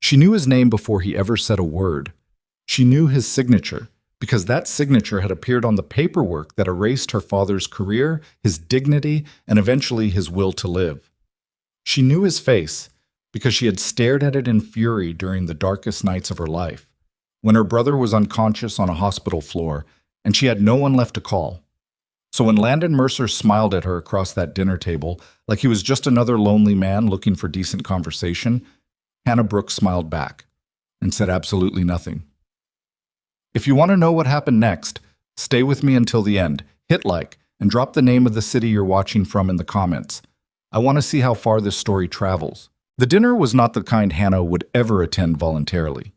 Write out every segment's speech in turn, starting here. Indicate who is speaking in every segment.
Speaker 1: She knew his name before he ever said a word. She knew his signature, because that signature had appeared on the paperwork that erased her father's career, his dignity, and eventually his will to live. She knew his face, because she had stared at it in fury during the darkest nights of her life, when her brother was unconscious on a hospital floor, and she had no one left to call. So when Landon Mercer smiled at her across that dinner table, like he was just another lonely man looking for decent conversation, Hannah Brooks smiled back and said absolutely nothing. If you want to know what happened next, stay with me until the end, hit like, and drop the name of the city you're watching from in the comments. I want to see how far this story travels. The dinner was not the kind Hannah would ever attend voluntarily.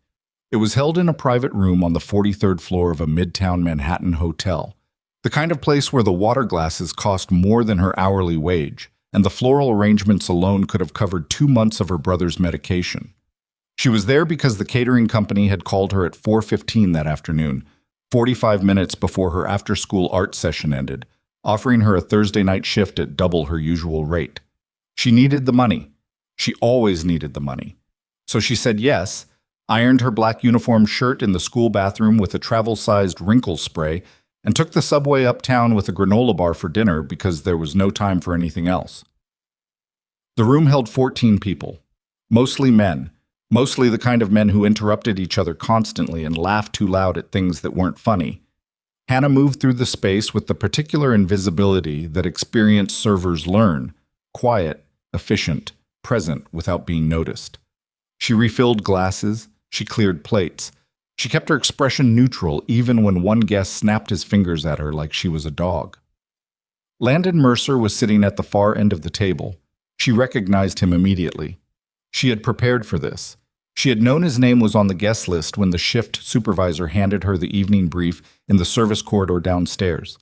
Speaker 1: It was held in a private room on the 43rd floor of a midtown Manhattan hotel, the kind of place where the water glasses cost more than her hourly wage, and the floral arrangements alone could have covered 2 months of her brother's medication. She was there because the catering company had called her at 4:15 that afternoon, 45 minutes before her after-school art session ended, offering her a Thursday night shift at double her usual rate. She needed the money. She always needed the money. So she said yes, ironed her black uniform shirt in the school bathroom with a travel-sized wrinkle spray, and took the subway uptown with a granola bar for dinner because there was no time for anything else. The room held 14 people, mostly men, mostly the kind of men who interrupted each other constantly and laughed too loud at things that weren't funny. Hannah moved through the space with the particular invisibility that experienced servers learn, quiet, efficient, present without being noticed. She refilled glasses, she cleared plates. She kept her expression neutral even when one guest snapped his fingers at her like she was a dog. Landon Mercer was sitting at the far end of the table. She recognized him immediately. She had prepared for this. She had known his name was on the guest list when the shift supervisor handed her the evening brief in the service corridor downstairs.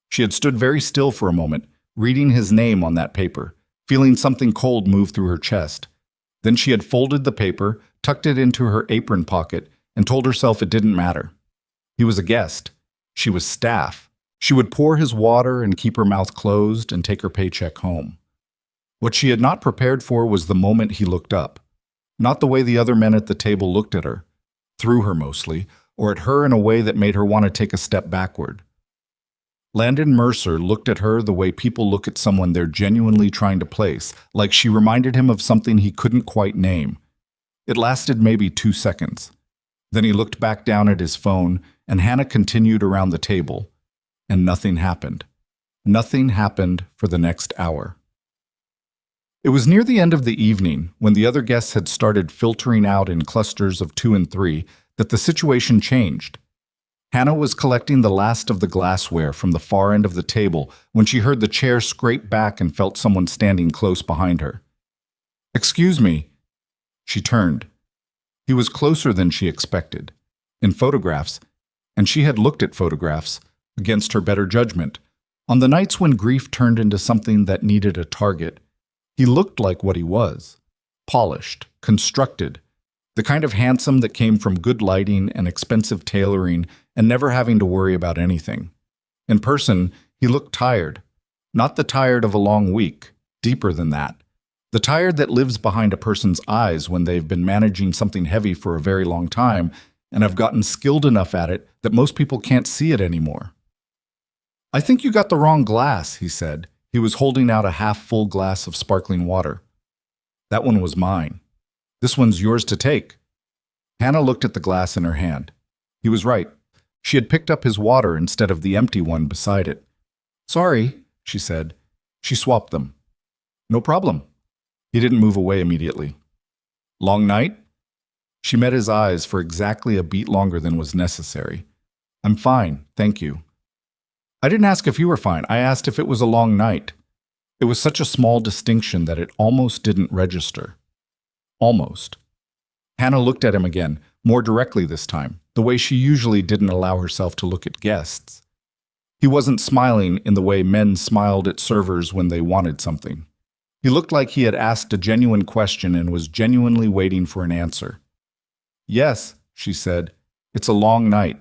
Speaker 1: She had stood very still for a moment, reading his name on that paper, feeling something cold move through her chest. Then she had folded the paper, tucked it into her apron pocket, and told herself it didn't matter. He was a guest. She was staff. She would pour his water and keep her mouth closed and take her paycheck home. What she had not prepared for was the moment he looked up. Not the way the other men at the table looked at her, through her mostly, or at her in a way that made her want to take a step backward. Landon Mercer looked at her the way people look at someone they're genuinely trying to place, like she reminded him of something he couldn't quite name. It lasted maybe 2 seconds. Then he looked back down at his phone, and Hannah continued around the table, and nothing happened. Nothing happened for the next hour. It was near the end of the evening, when the other guests had started filtering out in clusters of 2 and 3, that the situation changed. Hannah was collecting the last of the glassware from the far end of the table when she heard the chair scrape back and felt someone standing close behind her. "Excuse me." She turned. He was closer than she expected. In photographs, and she had looked at photographs, against her better judgment, on the nights when grief turned into something that needed a target, he looked like what he was. Polished, constructed, the kind of handsome that came from good lighting and expensive tailoring and never having to worry about anything. In person, he looked tired. Not the tired of a long week, deeper than that. The tired that lives behind a person's eyes when they've been managing something heavy for a very long time and have gotten skilled enough at it that most people can't see it anymore. "I think you got the wrong glass," he said. He was holding out a half-full glass of sparkling water. "That one was mine. This one's yours to take." Hannah looked at the glass in her hand. He was right. She had picked up his water instead of the empty one beside it. "Sorry," she said. She swapped them. "No problem." He didn't move away immediately. "Long night?" She met his eyes for exactly a beat longer than was necessary. "I'm fine, thank you." "I didn't ask if you were fine. I asked if it was a long night." It was such a small distinction that it almost didn't register. Almost. Hannah looked at him again, more directly this time, the way she usually didn't allow herself to look at guests. He wasn't smiling in the way men smiled at servers when they wanted something. He looked like he had asked a genuine question and was genuinely waiting for an answer. "Yes," she said, "it's a long night.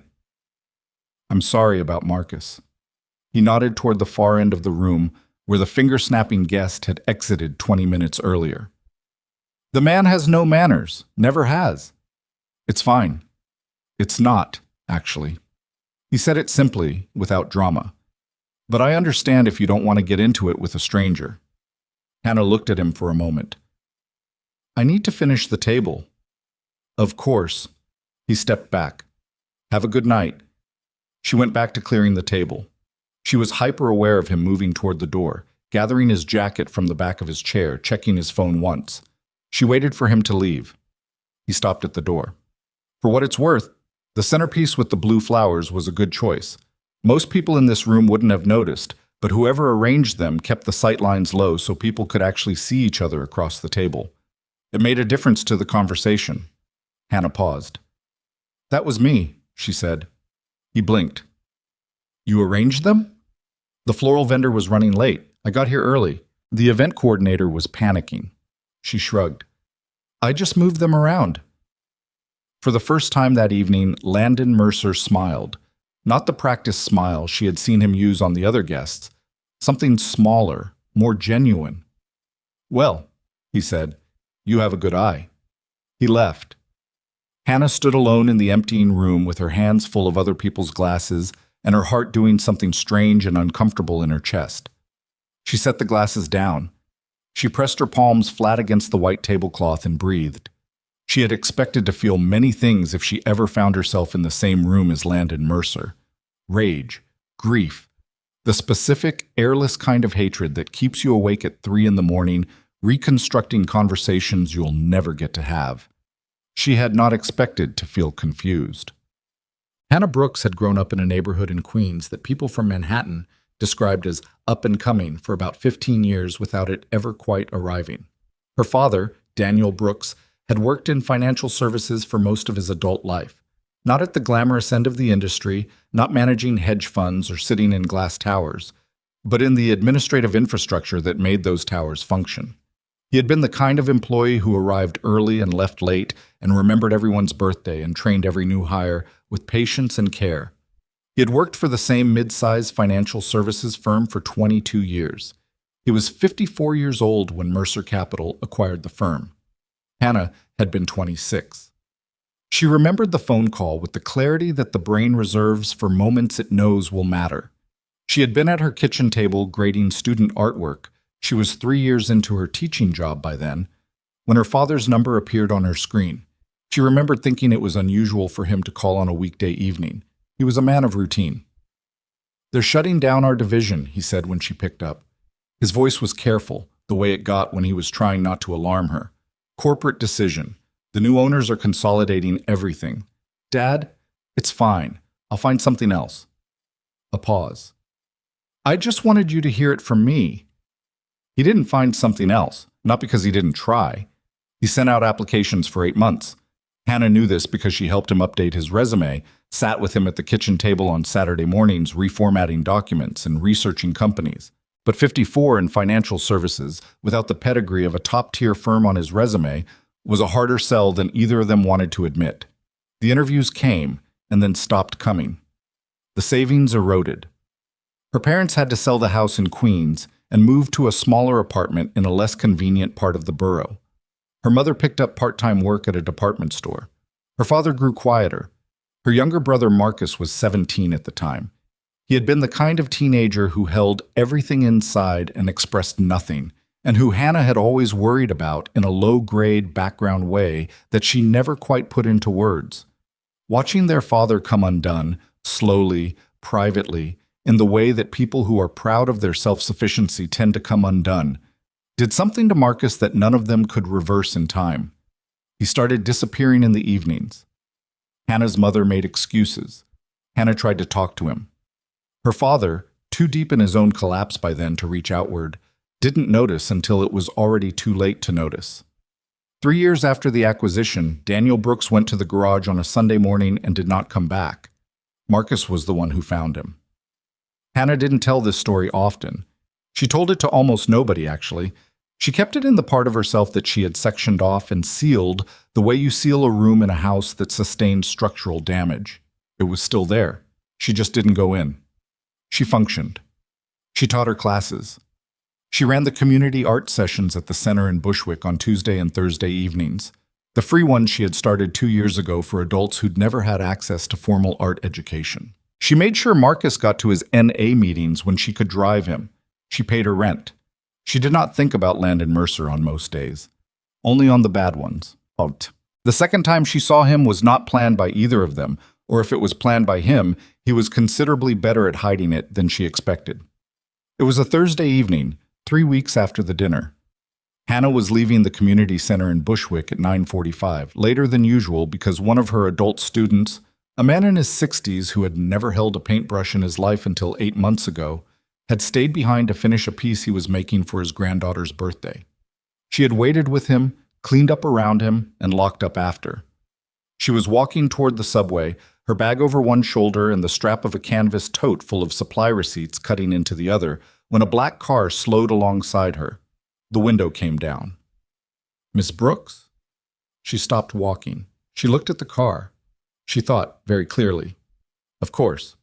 Speaker 1: I'm sorry about Marcus." He nodded toward the far end of the room, where the finger-snapping guest had exited 20 minutes earlier. The man has no manners, never has. It's fine. It's not, actually. He said it simply, without drama. But I understand if you don't want to get into it with a stranger. Hannah looked at him for a moment. I need to finish the table. Of course. He stepped back. Have a good night. She went back to clearing the table. She was hyper-aware of him moving toward the door, gathering his jacket from the back of his chair, checking his phone once. She waited for him to leave. He stopped at the door. For what it's worth, the centerpiece with the blue flowers was a good choice. Most people in this room wouldn't have noticed, but whoever arranged them kept the sight lines low so people could actually see each other across the table. It made a difference to the conversation. Hannah paused. That was me, she said. He blinked. You arranged them? The floral vendor was running late. I got here early. The event coordinator was panicking. She shrugged. I just moved them around. For the first time that evening, Landon Mercer smiled. Not the practiced smile she had seen him use on the other guests. Something smaller, more genuine. Well, he said, you have a good eye. He left. Hannah stood alone in the emptying room with her hands full of other people's glasses and her heart doing something strange and uncomfortable in her chest. She set the glasses down. She pressed her palms flat against the white tablecloth and breathed. She had expected to feel many things if she ever found herself in the same room as Landon Mercer. Rage, grief, the specific, airless kind of hatred that keeps you awake at 3 a.m, reconstructing conversations you'll never get to have. She had not expected to feel confused. Hannah Brooks had grown up in a neighborhood in Queens that people from Manhattan described as up and coming for about 15 years without it ever quite arriving. Her father, Daniel Brooks, had worked in financial services for most of his adult life, not at the glamorous end of the industry, not managing hedge funds or sitting in glass towers, but in the administrative infrastructure that made those towers function. He had been the kind of employee who arrived early and left late and remembered everyone's birthday and trained every new hire with patience and care. He had worked for the same mid-sized financial services firm for 22 years. He was 54 years old when Mercer Capital acquired the firm. Hannah had been 26. She remembered the phone call with the clarity that the brain reserves for moments it knows will matter. She had been at her kitchen table grading student artwork. She was 3 years into her teaching job by then, when her father's number appeared on her screen. She remembered thinking it was unusual for him to call on a weekday evening. He was a man of routine. They're shutting down our division, he said when she picked up. His voice was careful, the way it got when he was trying not to alarm her. Corporate decision. The new owners are consolidating everything. Dad, it's fine. I'll find something else. A pause. I just wanted you to hear it from me. He didn't find something else, not because he didn't try. He sent out applications for 8 months. Hannah knew this because she helped him update his resume, sat with him at the kitchen table on Saturday mornings reformatting documents and researching companies. But 54 in financial services, without the pedigree of a top-tier firm on his resume, was a harder sell than either of them wanted to admit. The interviews came and then stopped coming. The savings eroded. Her parents had to sell the house in Queens and move to a smaller apartment in a less convenient part of the borough. Her mother picked up part-time work at a department store. Her father grew quieter. Her younger brother Marcus was 17 at the time. He had been the kind of teenager who held everything inside and expressed nothing, and who Hannah had always worried about in a low-grade background way that she never quite put into words. Watching their father come undone, slowly, privately, in the way that people who are proud of their self-sufficiency tend to come undone, did something to Marcus that none of them could reverse in time. He started disappearing in the evenings. Hannah's mother made excuses. Hannah tried to talk to him. Her father, too deep in his own collapse by then to reach outward, didn't notice until it was already too late to notice. 3 years after the acquisition, Daniel Brooks went to the garage on a Sunday morning and did not come back. Marcus was the one who found him. Hannah didn't tell this story often. She told it to almost nobody, actually. She kept it in the part of herself that she had sectioned off and sealed the way you seal a room in a house that sustained structural damage. It was still there. She just didn't go in. She functioned. She taught her classes. She ran the community art sessions at the center in Bushwick on Tuesday and Thursday evenings, the free ones she had started 2 years ago for adults who'd never had access to formal art education. She made sure Marcus got to his NA meetings when she could drive him. She paid her rent. She did not think about Landon Mercer on most days, only on the bad ones. The second time she saw him was not planned by either of them, or if it was planned by him, he was considerably better at hiding it than she expected. It was a Thursday evening, 3 weeks after the dinner. Hannah was leaving the community center in Bushwick at 9:45, later than usual because one of her adult students, a man in his 60s who had never held a paintbrush in his life until 8 months ago, had stayed behind to finish a piece he was making for his granddaughter's birthday. She had waited with him, cleaned up around him, and locked up after. She was walking toward the subway, her bag over one shoulder and the strap of a canvas tote full of supply receipts cutting into the other, when a black car slowed alongside her. The window came down. "Miss Brooks?" She stopped walking. She looked at the car. She thought, very clearly, "Of course."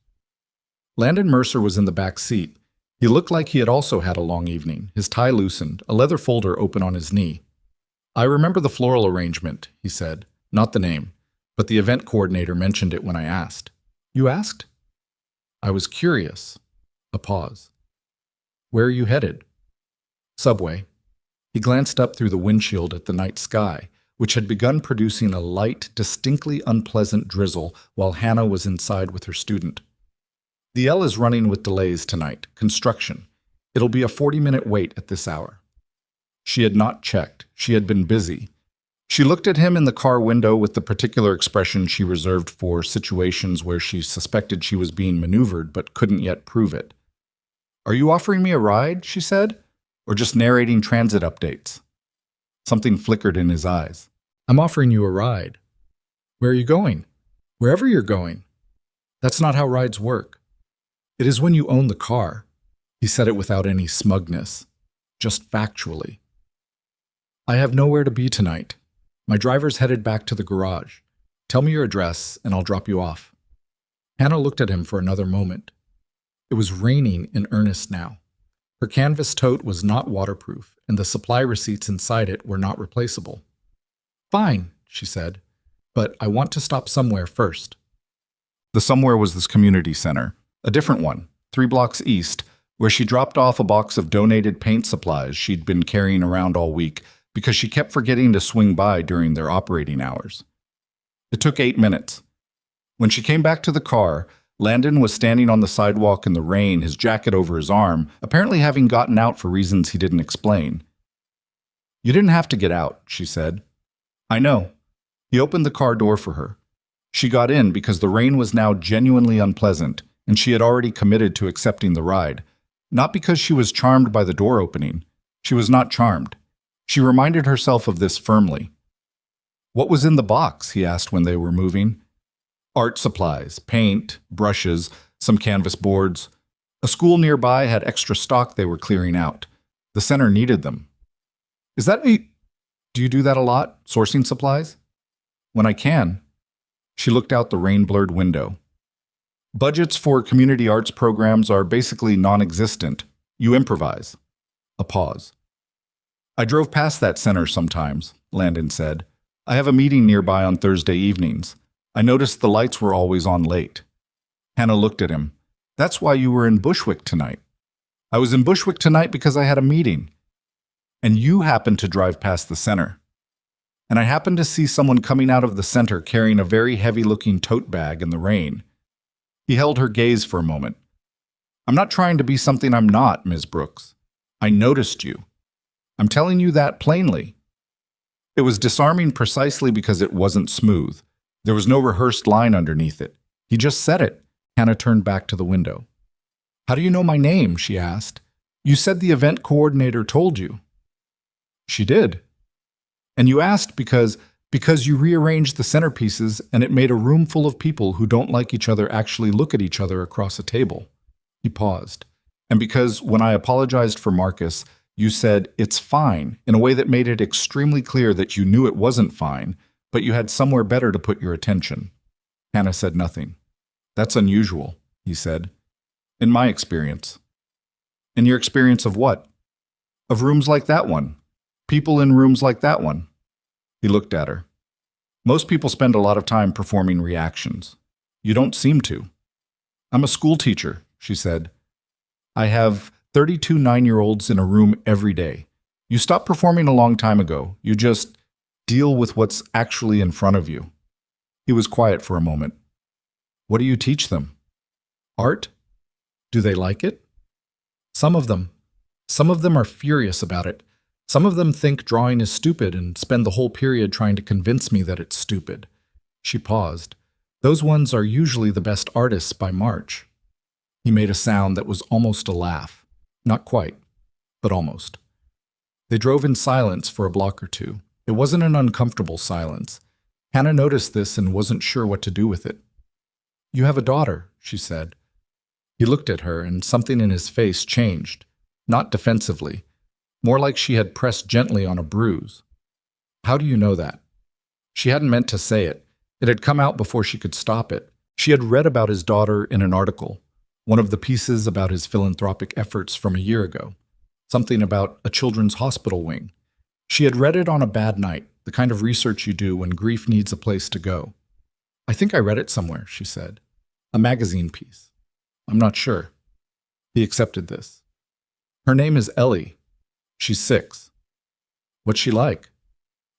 Speaker 1: Landon Mercer was in the back seat. He looked like he had also had a long evening, his tie loosened, a leather folder open on his knee. "I remember the floral arrangement," he said, "not the name, but the event coordinator mentioned it when I asked." "You asked?" "I was curious." A pause. "Where are you headed?" "Subway." He glanced up through the windshield at the night sky, which had begun producing a light, distinctly unpleasant drizzle while Hannah was inside with her student. "The L is running with delays tonight. Construction. It'll be a 40-minute wait at this hour." She had not checked. She had been busy. She looked at him in the car window with the particular expression she reserved for situations where she suspected she was being maneuvered but couldn't yet prove it. "Are you offering me a ride?" she said. "Or just narrating transit updates?" Something flickered in his eyes. "I'm offering you a ride." "Where are you going?" "Wherever you're going." "That's not how rides work." "It is when you own the car." He said it without any smugness, just factually. "I have nowhere to be tonight. My driver's headed back to the garage. Tell me your address, and I'll drop you off." Hannah looked at him for another moment. It was raining in earnest now. Her canvas tote was not waterproof, and the supply receipts inside it were not replaceable. "Fine," she said, "but I want to stop somewhere first." The somewhere was this community center, a different one, 3 blocks east, where she dropped off a box of donated paint supplies she'd been carrying around all week because she kept forgetting to swing by during their operating hours. It took 8 minutes. When she came back to the car, Landon was standing on the sidewalk in the rain, his jacket over his arm, apparently having gotten out for reasons he didn't explain. "You didn't have to get out," she said. "I know." He opened the car door for her. She got in because the rain was now genuinely unpleasant, and she had already committed to accepting the ride. Not because she was charmed by the door opening. She was not charmed. She reminded herself of this firmly. "What was in the box?" he asked when they were moving. "Art supplies, paint, brushes, some canvas boards. A school nearby had extra stock they were clearing out. The center needed them." "Is that me? Do you do that a lot, sourcing supplies?" "When I can." She looked out the rain-blurred window. "Budgets for community arts programs are basically non-existent. You improvise." A pause. "I drove past that center sometimes," Landon said. "I have a meeting nearby on Thursday evenings. I noticed the lights were always on late." Hannah looked at him. "That's why you were in Bushwick tonight." "I was in Bushwick tonight because I had a meeting." "And you happened to drive past the center." "And I happened to see someone coming out of the center carrying a very heavy-looking tote bag in the rain." He held her gaze for a moment. "I'm not trying to be something I'm not, Ms. Brooks. I noticed you. I'm telling you that plainly." It was disarming precisely because it wasn't smooth. There was no rehearsed line underneath it. He just said it. Hannah turned back to the window. "How do you know my name?" she asked. "You said the event coordinator told you." She did. "And you asked because you rearranged the centerpieces and it made a room full of people who don't like each other actually look at each other across a table." He paused. "And because when I apologized for Marcus, you said, 'It's fine,' in a way that made it extremely clear that you knew it wasn't fine, but you had somewhere better to put your attention." Hannah said nothing. "That's unusual," he said. "In my experience." "In your experience of what?" Of rooms like that one. People in rooms like that one. He looked at her. Most people spend a lot of time performing reactions. You don't seem to. I'm a school teacher, she said. I have 32 9-year-olds in a room every day. You stopped performing a long time ago. You just deal with what's actually in front of you. He was quiet for a moment. What do you teach them? Art? Do they like it? Some of them. Some of them are furious about it. Some of them think drawing is stupid and spend the whole period trying to convince me that it's stupid. She paused. Those ones are usually the best artists by March. He made a sound that was almost a laugh. Not quite, but almost. They drove in silence for a block or two. It wasn't an uncomfortable silence. Hannah noticed this and wasn't sure what to do with it. You have a daughter, she said. He looked at her, and something in his face changed, not defensively, more like she had pressed gently on a bruise. How do you know that? She hadn't meant to say it. It had come out before she could stop it. She had read about his daughter in an article, one of the pieces about his philanthropic efforts from a year ago, something about a children's hospital wing. She had read it on a bad night, the kind of research you do when grief needs a place to go. I think I read it somewhere, she said. A magazine piece. I'm not sure. He accepted this. Her name is Ellie. She's 6. What's she like?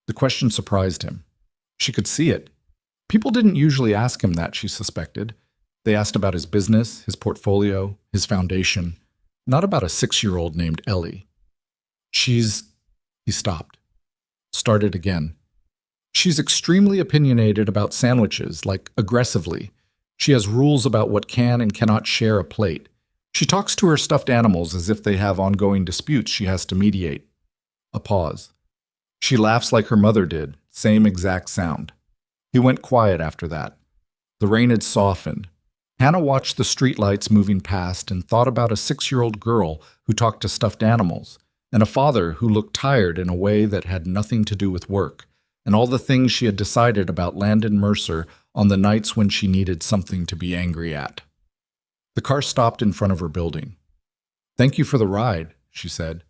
Speaker 1: The question surprised him. She could see it. People didn't usually ask him that, she suspected. They asked about his business, his portfolio, his foundation, not about a 6-year-old named Ellie. He stopped. Started again. She's extremely opinionated about sandwiches, like aggressively. She has rules about what can and cannot share a plate. She talks to her stuffed animals as if they have ongoing disputes she has to mediate. A pause. She laughs like her mother did, same exact sound. He went quiet after that. The rain had softened. Hannah watched the streetlights moving past and thought about a 6-year-old girl who talked to stuffed animals, and a father who looked tired in a way that had nothing to do with work, and all the things she had decided about Landon Mercer on the nights when she needed something to be angry at. The car stopped in front of her building. Thank you for the ride, she said.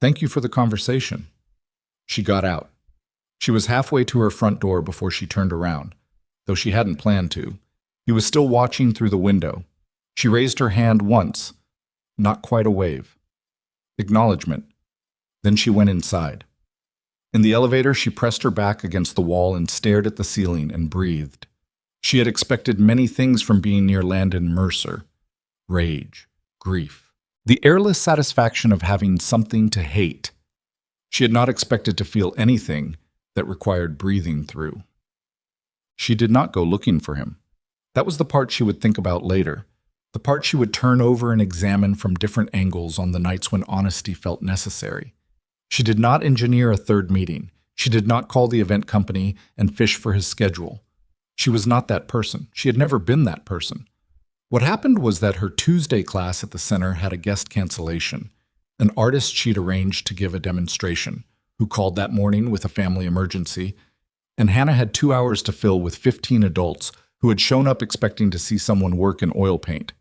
Speaker 1: Thank you for the conversation. She got out. She was halfway to her front door before she turned around, though she hadn't planned to. He was still watching through the window. She raised her hand once, not quite a wave. Acknowledgement. Then she went inside. In the elevator, she pressed her back against the wall and stared at the ceiling and breathed. She had expected many things from being near Landon Mercer. Rage, grief, the airless satisfaction of having something to hate. She had not expected to feel anything that required breathing through. She did not go looking for him. That was the part she would think about later, the part she would turn over and examine from different angles on the nights when honesty felt necessary. She did not engineer a third meeting. She did not call the event company and fish for his schedule. She was not that person. She had never been that person. What happened was that her Tuesday class at the center had a guest cancellation, an artist she'd arranged to give a demonstration, who called that morning with a family emergency, and Hannah had 2 hours to fill with 15 adults who had shown up expecting to see someone work in oil paint.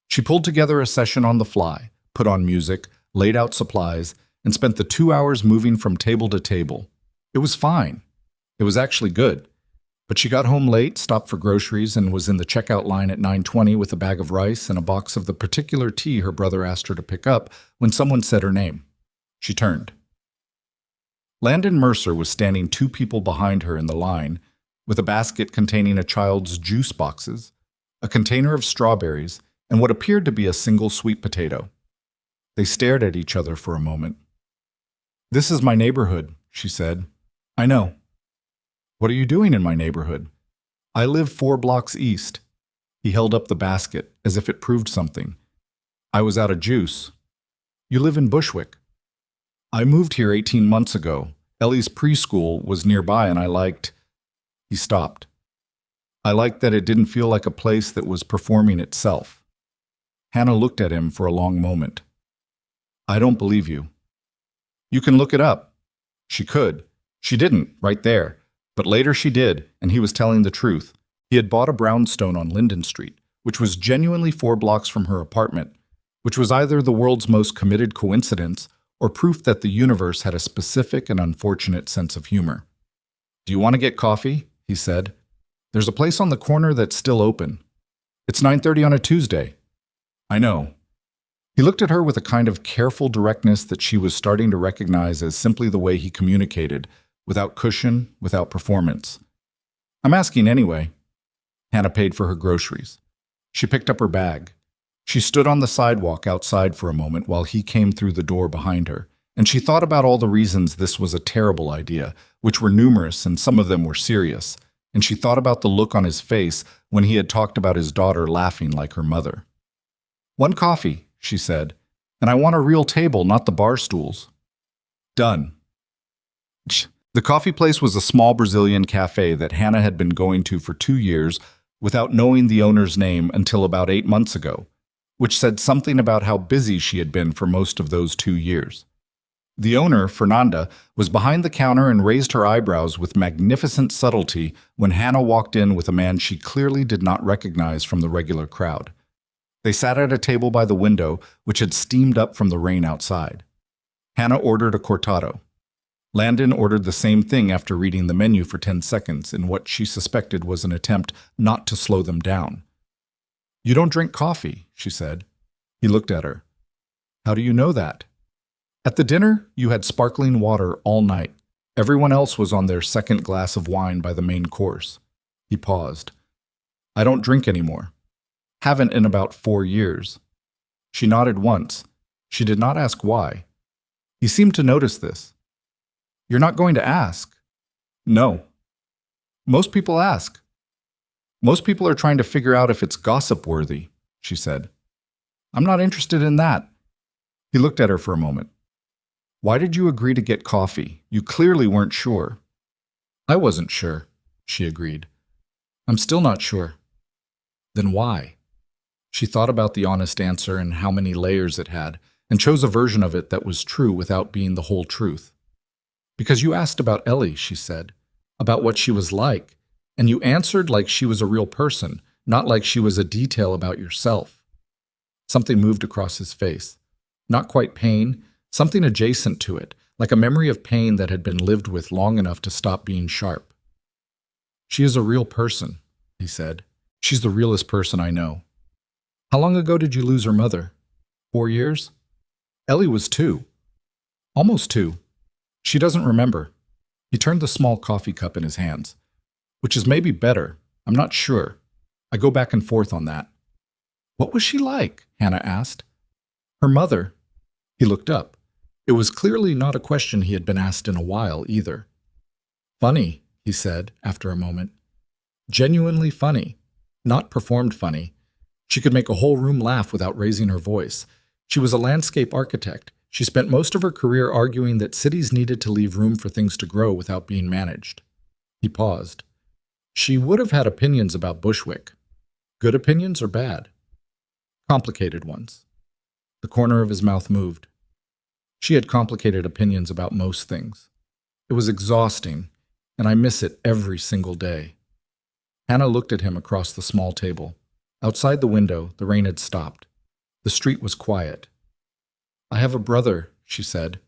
Speaker 1: She pulled together a session on the fly, put on music, laid out supplies, and spent the 2 hours moving from table to table. It was fine. It was actually good. But she got home late, stopped for groceries, and was in the checkout line at 9:20 with a bag of rice and a box of the particular tea her brother asked her to pick up when someone said her name. She turned. Landon Mercer was standing 2 people behind her in the line, with a basket containing a child's juice boxes, a container of strawberries, and what appeared to be a single sweet potato. They stared at each other for a moment. "This is my neighborhood," she said. "I know." "What are you doing in my neighborhood?" "I live 4 blocks east." He held up the basket, as if it proved something. "I was out of juice." "You live in Bushwick." "I moved here 18 months ago. Ellie's preschool was nearby and I liked—" He stopped. "I liked that it didn't feel like a place that was performing itself." Hannah looked at him for a long moment. "I don't believe you." "You can look it up." She could. She didn't, right there. But later she did, and he was telling the truth. He had bought a brownstone on Linden Street, which was genuinely 4 blocks from her apartment, which was either the world's most committed coincidence or proof that the universe had a specific and unfortunate sense of humor. "Do you want to get coffee?" he said. "There's a place on the corner that's still open. It's 9:30 on a Tuesday." "I know." He looked at her with a kind of careful directness that she was starting to recognize as simply the way he communicated, without cushion, without performance. "I'm asking anyway." Hannah paid for her groceries. She picked up her bag. She stood on the sidewalk outside for a moment while he came through the door behind her, and she thought about all the reasons this was a terrible idea, which were numerous and some of them were serious, and she thought about the look on his face when he had talked about his daughter laughing like her mother. "One coffee," she said, "and I want a real table, not the bar stools." "Done." The coffee place was a small Brazilian cafe that Hannah had been going to for 2 years without knowing the owner's name until about 8 months ago, which said something about how busy she had been for most of those 2 years. The owner, Fernanda, was behind the counter and raised her eyebrows with magnificent subtlety when Hannah walked in with a man she clearly did not recognize from the regular crowd. They sat at a table by the window, which had steamed up from the rain outside. Hannah ordered a cortado. Landon ordered the same thing after reading the menu for 10 seconds in what she suspected was an attempt not to slow them down. "You don't drink coffee," she said. He looked at her. "How do you know that?" "At the dinner, you had sparkling water all night. Everyone else was on their second glass of wine by the main course." He paused. "I don't drink anymore. Haven't in about 4 years." She nodded once. She did not ask why. He seemed to notice this. "You're not going to ask?" "No." "Most people ask." "Most people are trying to figure out if it's gossip-worthy," she said. "I'm not interested in that." He looked at her for a moment. "Why did you agree to get coffee? You clearly weren't sure." "I wasn't sure," she agreed. "I'm still not sure." "Then why?" She thought about the honest answer and how many layers it had, and chose a version of it that was true without being the whole truth. "Because you asked about Ellie," she said, "about what she was like, and you answered like she was a real person, not like she was a detail about yourself." Something moved across his face. Not quite pain, something adjacent to it, like a memory of pain that had been lived with long enough to stop being sharp. "She is a real person," he said. "She's the realest person I know." "How long ago did you lose her mother?" 4 years? "Ellie was 2. Almost 2. She doesn't remember." He turned the small coffee cup in his hands. "Which is maybe better. I'm not sure. I go back and forth on that." "What was she like?" Hannah asked. "Her mother." He looked up. It was clearly not a question he had been asked in a while, either. "Funny," he said, after a moment. "Genuinely funny. Not performed funny. She could make a whole room laugh without raising her voice. She was a landscape architect. She spent most of her career arguing that cities needed to leave room for things to grow without being managed." He paused. "She would have had opinions about Bushwick. Good opinions or bad?" "Complicated ones." The corner of his mouth moved. "She had complicated opinions about most things. It was exhausting, and I miss it every single day." Hannah looked at him across the small table. Outside the window, the rain had stopped. The street was quiet. "I have a brother," she said.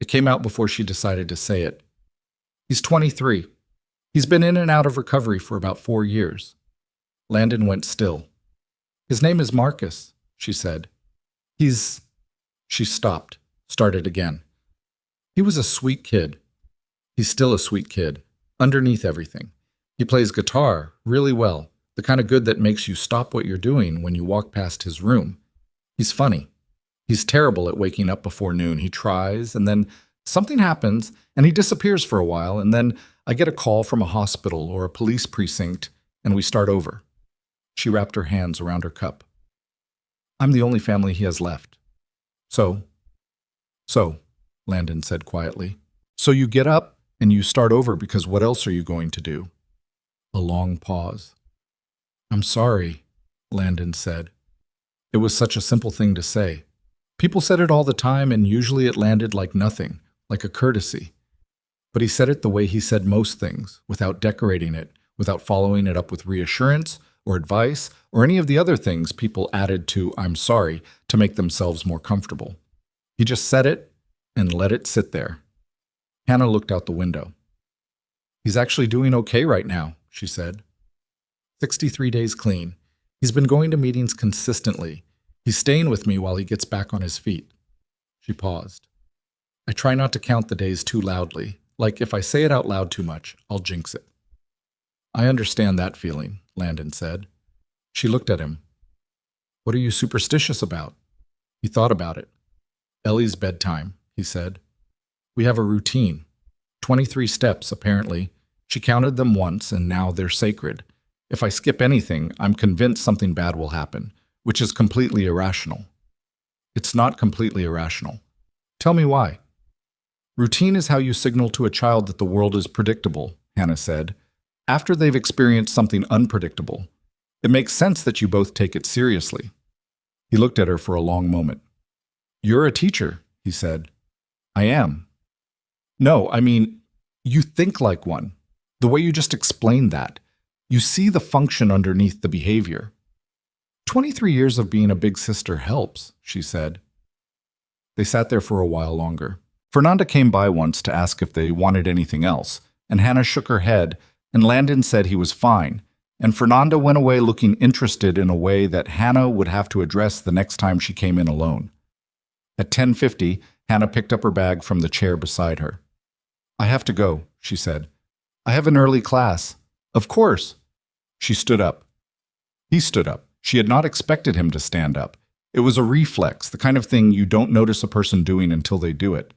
Speaker 1: It came out before she decided to say it. "He's 23. He's been in and out of recovery for about 4 years." Landon went still. "His name is Marcus," she said. "He's—" She stopped, started again. "He was a sweet kid. He's still a sweet kid, underneath everything. He plays guitar really well, the kind of good that makes you stop what you're doing when you walk past his room. He's funny. He's terrible at waking up before noon. He tries, and then something happens, and he disappears for a while, and then I get a call from a hospital or a police precinct, and we start over." She wrapped her hands around her cup. "I'm the only family he has left." So, Landon said quietly. "So you get up and you start over because what else are you going to do?" A long pause. "I'm sorry," Landon said. It was such a simple thing to say. People said it all the time, and usually it landed like nothing, like a courtesy. But he said it the way he said most things, without decorating it, without following it up with reassurance or advice or any of the other things people added to "I'm sorry" to make themselves more comfortable. He just said it, and let it sit there. Hannah looked out the window. "He's actually doing okay right now," she said. 63 days clean. He's been going to meetings consistently. He's staying with me while he gets back on his feet. She paused. "I try not to count the days too loudly. Like, if I say it out loud too much, I'll jinx it." "I understand that feeling," Landon said. She looked at him. "What are you superstitious about?" He thought about it. "Ellie's bedtime," he said. "We have a routine. 23 steps, apparently. She counted them once, and now they're sacred. If I skip anything, I'm convinced something bad will happen, which is completely irrational." "It's not completely irrational. Tell me why." "Routine is how you signal to a child that the world is predictable," Hannah said, "after they've experienced something unpredictable. It makes sense that you both take it seriously." He looked at her for a long moment. "You're a teacher," he said. "I am." "No, I mean, you think like one. The way you just explained that. You see the function underneath the behavior." 23 years of being a big sister helps," she said. They sat there for a while longer. Fernanda came by once to ask if they wanted anything else, and Hannah shook her head, and Landon said he was fine, and Fernanda went away looking interested in a way that Hannah would have to address the next time she came in alone. At 10:50, Hannah picked up her bag from the chair beside her. "I have to go," she said. "I have an early class." "Of course." She stood up. He stood up. She had not expected him to stand up. It was a reflex, the kind of thing you don't notice a person doing until they do it.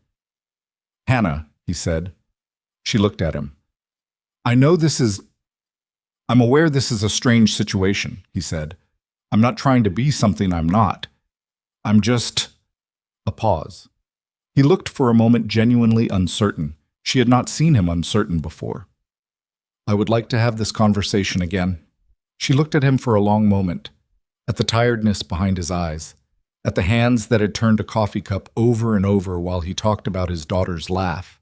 Speaker 1: "Hannah," he said. She looked at him. I'm aware this is a strange situation," he said. "I'm not trying to be something I'm not. I'm just—" A pause. He looked for a moment genuinely uncertain. She had not seen him uncertain before. "I would like to have this conversation again." She looked at him for a long moment, at the tiredness behind his eyes, at the hands that had turned a coffee cup over and over while he talked about his daughter's laugh.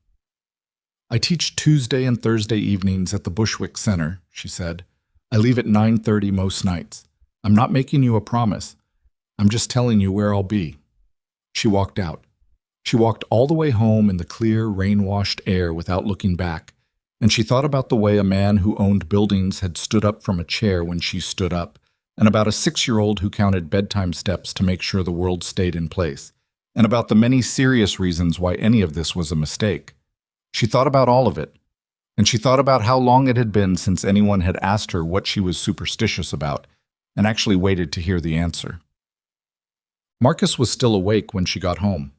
Speaker 1: "I teach Tuesday and Thursday evenings at the Bushwick Center," she said. "I leave at 9:30 most nights. I'm not making you a promise. I'm just telling you where I'll be." She walked out. She walked all the way home in the clear, rain-washed air without looking back, and she thought about the way a man who owned buildings had stood up from a chair when she stood up, and about a 6-year-old who counted bedtime steps to make sure the world stayed in place, and about the many serious reasons why any of this was a mistake. She thought about all of it, and she thought about how long it had been since anyone had asked her what she was superstitious about, and actually waited to hear the answer. Marcus was still awake when she got home.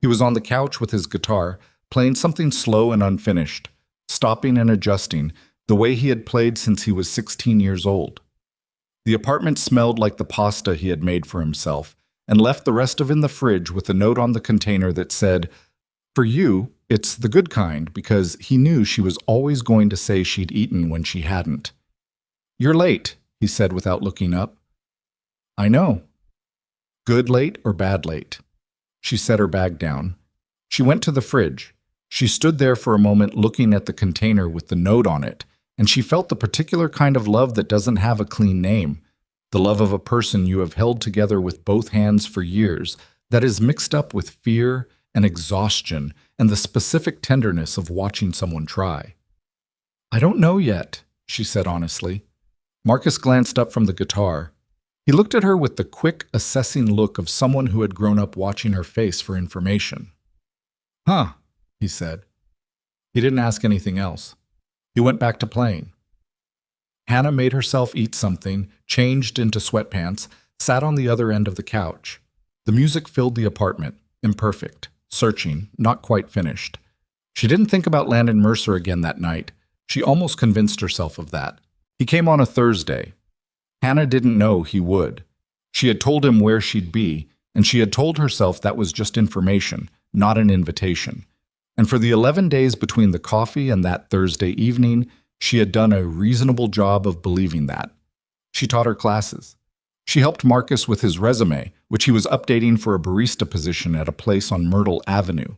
Speaker 1: He was on the couch with his guitar, playing something slow and unfinished, stopping and adjusting, the way he had played since he was 16 years old. The apartment smelled like the pasta he had made for himself, and left the rest of it in the fridge with a note on the container that said, "For you, it's the good kind," because he knew she was always going to say she'd eaten when she hadn't. "You're late," he said without looking up. "I know." "Good late or bad late?" She set her bag down. She went to the fridge. She stood there for a moment looking at the container with the note on it, and she felt the particular kind of love that doesn't have a clean name, the love of a person you have held together with both hands for years, that is mixed up with fear and exhaustion and the specific tenderness of watching someone try. "I don't know yet," she said honestly. Marcus glanced up from the guitar. He looked at her with the quick, assessing look of someone who had grown up watching her face for information. "Huh," he said. He didn't ask anything else. He went back to playing. Hannah made herself eat something, changed into sweatpants, sat on the other end of the couch. The music filled the apartment, imperfect, searching, not quite finished. She didn't think about Landon Mercer again that night. She almost convinced herself of that. He came on a Thursday. Hannah didn't know he would. She had told him where she'd be, and she had told herself that was just information, not an invitation. And for the 11 days between the coffee and that Thursday evening, she had done a reasonable job of believing that. She taught her classes. She helped Marcus with his resume, which he was updating for a barista position at a place on Myrtle Avenue.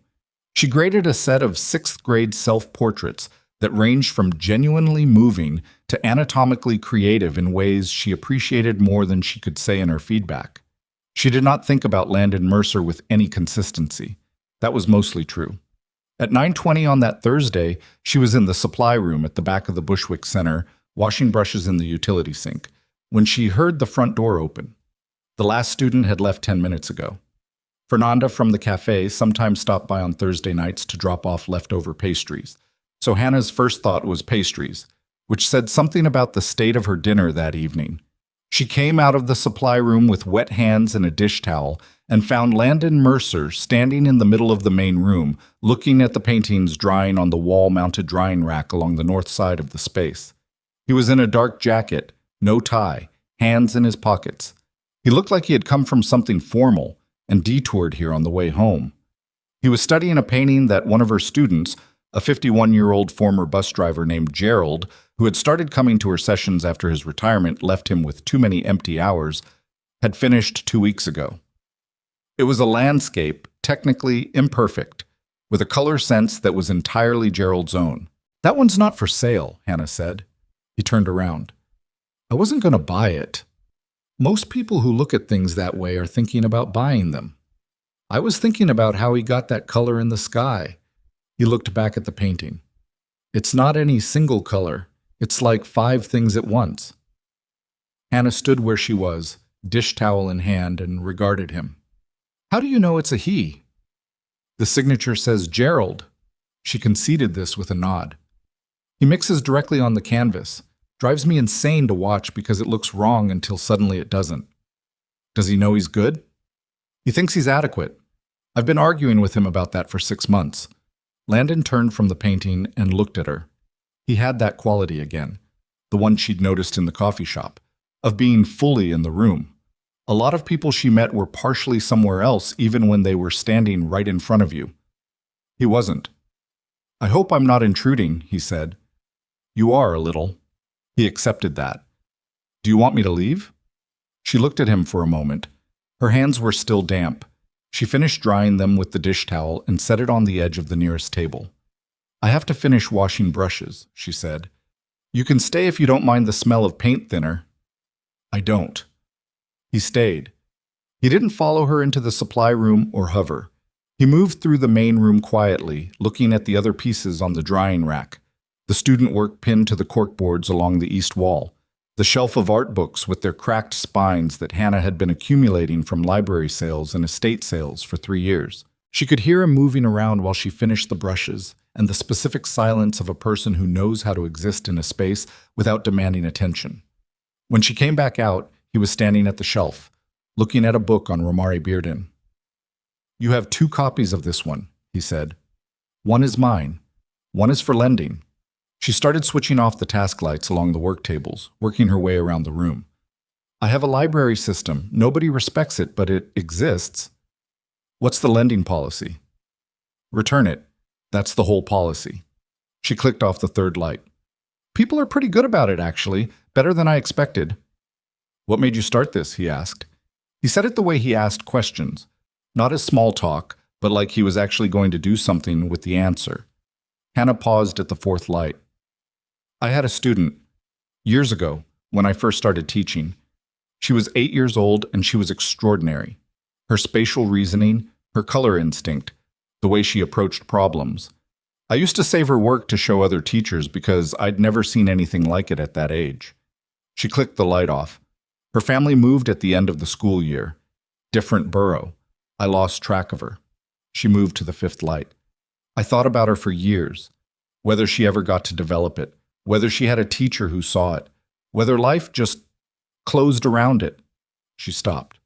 Speaker 1: She graded a set of 6th-grade self-portraits that ranged from genuinely moving to anatomically creative in ways she appreciated more than she could say in her feedback. She did not think about Landon Mercer with any consistency. That was mostly true. At 9:20 on that Thursday, she was in the supply room at the back of the Bushwick Center, washing brushes in the utility sink, when she heard the front door open. The last student had left 10 minutes ago. Fernanda from the cafe sometimes stopped by on Thursday nights to drop off leftover pastries, so Hannah's first thought was pastries, which said something about the state of her dinner that evening. She came out of the supply room with wet hands and a dish towel and found Landon Mercer standing in the middle of the main room, looking at the paintings drying on the wall-mounted drying rack along the north side of the space. He was in a dark jacket, no tie, hands in his pockets. He looked like he had come from something formal and detoured here on the way home. He was studying a painting that one of her students, a 51-year-old former bus driver named Gerald, who had started coming to her sessions after his retirement left him with too many empty hours, had finished 2 weeks ago. It was a landscape, technically imperfect, with a color sense that was entirely Gerald's own. "That one's not for sale," Hannah said. He turned around. "I wasn't going to buy it. Most people who look at things that way are thinking about buying them. I was thinking about how he got that color in the sky." He looked back at the painting. "It's not any single color. It's like 5 things at once." Hannah stood where she was, dish towel in hand, and regarded him. "How do you know it's a he?" "The signature says Gerald." She conceded this with a nod. "He mixes directly on the canvas. Drives me insane to watch because it looks wrong until suddenly it doesn't." "Does he know he's good?" "He thinks he's adequate. I've been arguing with him about that for 6 months. Landon turned from the painting and looked at her. He had that quality again, the one she'd noticed in the coffee shop, of being fully in the room. A lot of people she met were partially somewhere else even when they were standing right in front of you. He wasn't. "I hope I'm not intruding," he said. "You are a little." He accepted that. "Do you want me to leave?" She looked at him for a moment. Her hands were still damp. She finished drying them with the dish towel and set it on the edge of the nearest table. "I have to finish washing brushes," she said. "You can stay if you don't mind the smell of paint thinner." "I don't." He stayed. He didn't follow her into the supply room or hover. He moved through the main room quietly, looking at the other pieces on the drying rack. The student work pinned to the corkboards along the east wall, the shelf of art books with their cracked spines that Hannah had been accumulating from library sales and estate sales for 3 years. She could hear him moving around while she finished the brushes, and the specific silence of a person who knows how to exist in a space without demanding attention. When she came back out, he was standing at the shelf, looking at a book on Romare Bearden. "You have 2 copies of this one," he said. "One is mine. One is for lending." She started switching off the task lights along the work tables, working her way around the room. "I have a library system. Nobody respects it, but it exists." "What's the lending policy?" "Return it. That's the whole policy." She clicked off the 3rd light. "People are pretty good about it, actually. Better than I expected." "What made you start this?" he asked. He said it the way he asked questions, not as small talk, but like he was actually going to do something with the answer. Hannah paused at the 4th light. "I had a student, years ago, when I first started teaching. She was 8 years old and she was extraordinary. Her spatial reasoning, her color instinct, the way she approached problems. I used to save her work to show other teachers because I'd never seen anything like it at that age." She clicked the light off. "Her family moved at the end of the school year. Different borough. I lost track of her." She moved to the 5th light. "I thought about her for years. Whether she ever got to develop it, whether she had a teacher who saw it, whether life just closed around it." She stopped.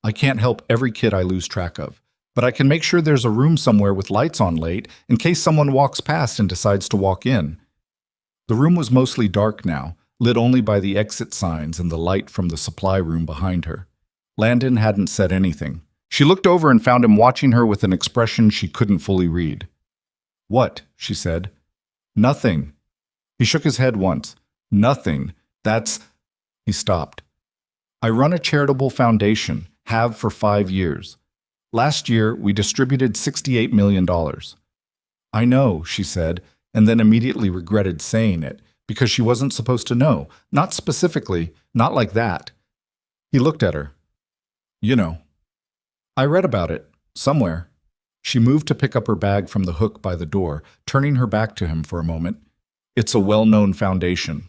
Speaker 1: "I can't help every kid I lose track of, but I can make sure there's a room somewhere with lights on late in case someone walks past and decides to walk in." The room was mostly dark now, lit only by the exit signs and the light from the supply room behind her. Landon hadn't said anything. She looked over and found him watching her with an expression she couldn't fully read. "What?" she said. "Nothing." He shook his head once. "Nothing. That's—" He stopped. "I run a charitable foundation, have for 5 years. Last year, we distributed $68 million. "I know," she said, and then immediately regretted saying it, because she wasn't supposed to know. Not specifically, not like that. He looked at her. "You know. I read about it, somewhere." She moved to pick up her bag from the hook by the door, turning her back to him for a moment. It's a well-known foundation.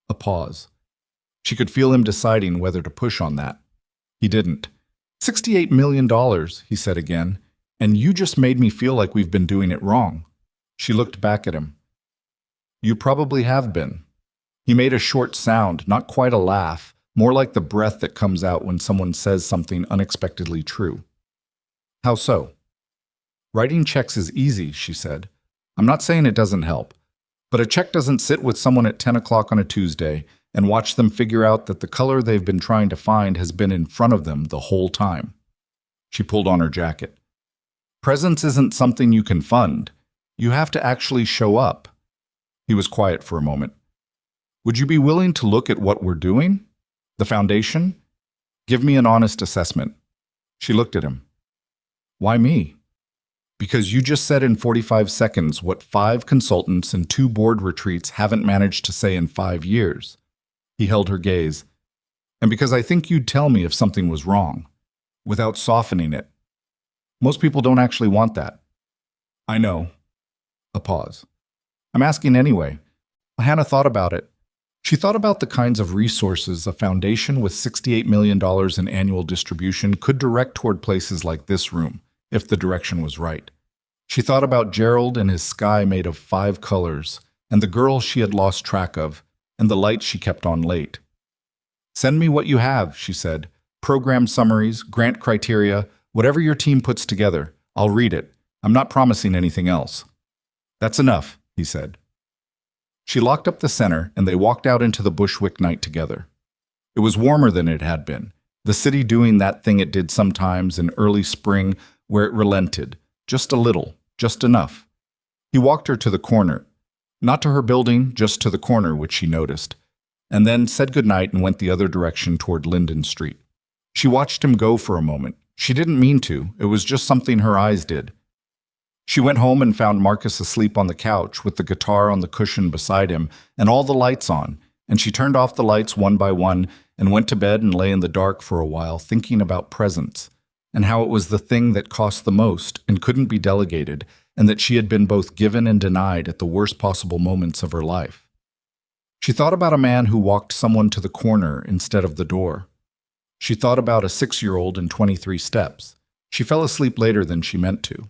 Speaker 1: A pause. She could feel him deciding whether to push on that. He didn't. $68 million, he said again, and you just made me feel like we've been doing it wrong. She looked back at him. You probably have been. He made a short sound, not quite a laugh, more like the breath that comes out when someone says something unexpectedly true. How so? Writing checks is easy, she said. I'm not saying it doesn't help, but a check doesn't sit with someone at 10 o'clock on a Tuesday and watch them figure out that the color they've been trying to find has been in front of them the whole time. She pulled on her jacket. Presence isn't something you can fund. You have to actually show up. He was quiet for a moment. Would you be willing to look at what we're doing? The foundation? Give me an honest assessment. She looked at him. Why me? Because you just said in 45 seconds what 5 consultants and 2 board retreats haven't managed to say in 5 years. He held her gaze. And because I think you'd tell me if something was wrong, without softening it. Most people don't actually want that. I know. A pause. I'm asking anyway. Hannah thought about it. She thought about the kinds of resources a foundation with $68 million in annual distribution could direct toward places like this room, if the direction was right. She thought about Gerald and his sky made of 5 colors, and the girl she had lost track of, and the lights she kept on late. Send me what you have, she said. Program summaries, grant criteria, whatever your team puts together. I'll read it. I'm not promising anything else. That's enough, he said. She locked up the center, and they walked out into the Bushwick night together. It was warmer than it had been, the city doing that thing it did sometimes in early spring where it relented, just a little, just enough. He walked her to the corner, not to her building, just to the corner, which she noticed, and then said goodnight and went the other direction toward Linden Street. She watched him go for a moment. She didn't mean to, it was just something her eyes did. She went home and found Marcus asleep on the couch with the guitar on the cushion beside him and all the lights on, and she turned off the lights one by one and went to bed and lay in the dark for a while thinking about presence and how it was the thing that cost the most and couldn't be delegated, and that she had been both given and denied at the worst possible moments of her life. She thought about a man who walked someone to the corner instead of the door. She thought about a 6-year-old in 23 steps. She fell asleep later than she meant to.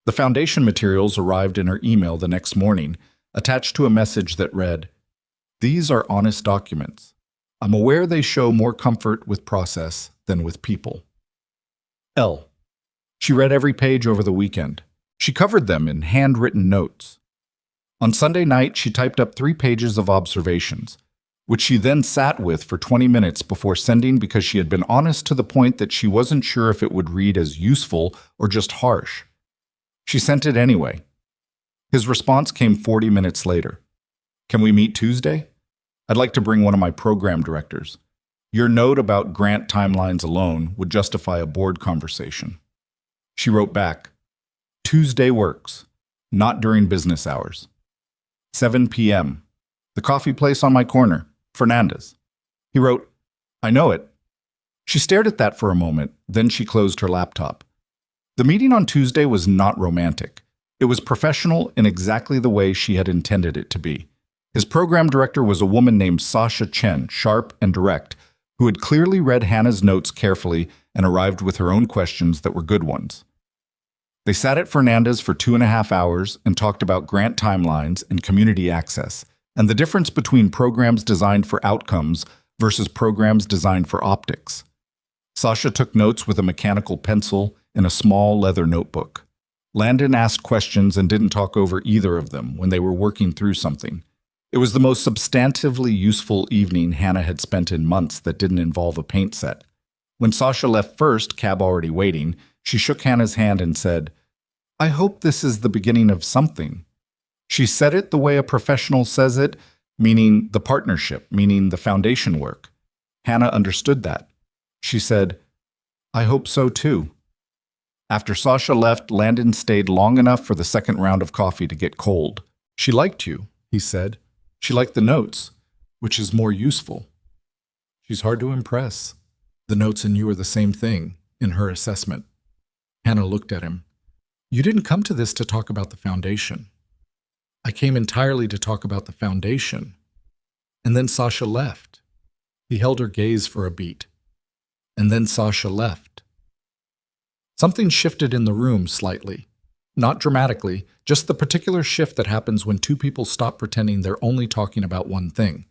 Speaker 1: The foundation materials arrived in her email the next morning, attached to a message that read, "These are honest documents. I'm aware they show more comfort with process than with people." L. She read every page over the weekend. She covered them in handwritten notes. On Sunday night, she typed up 3 pages of observations, which she then sat with for 20 minutes before sending because she had been honest to the point that she wasn't sure if it would read as useful or just harsh. She sent it anyway. His response came 40 minutes later. "Can we meet Tuesday? I'd like to bring one of my program directors. Your note about grant timelines alone would justify a board conversation." She wrote back, "Tuesday works, not during business hours. 7 p.m. The coffee place on my corner, Fernandez." He wrote, "I know it." She stared at that for a moment, then she closed her laptop. The meeting on Tuesday was not romantic. It was professional in exactly the way she had intended it to be. His program director was a woman named Sasha Chen, sharp and direct, who had clearly read Hannah's notes carefully and arrived with her own questions that were good ones. They sat at Fernandez for 2.5 hours and talked about grant timelines and community access, and the difference between programs designed for outcomes versus programs designed for optics. Sasha took notes with a mechanical pencil in a small leather notebook. Landon asked questions and didn't talk over either of them when they were working through something. It was the most substantively useful evening Hannah had spent in months that didn't involve a paint set. When Sasha left first, cab already waiting, she shook Hannah's hand and said, "I hope this is the beginning of something." She said it the way a professional says it, meaning the partnership, meaning the foundation work. Hannah understood that. She said, "I hope so too." After Sasha left, Landon stayed long enough for the second round of coffee to get cold. "She liked you," he said. "She liked the notes, which is more useful." "She's hard to impress." The notes and you are the same thing, in her assessment. Hannah looked at him. You didn't come to this to talk about the foundation. I came entirely to talk about the foundation. And then Sasha left. He held her gaze for a beat. And then Sasha left. Something shifted in the room slightly. Not dramatically, just the particular shift that happens when two people stop pretending they're only talking about one thing.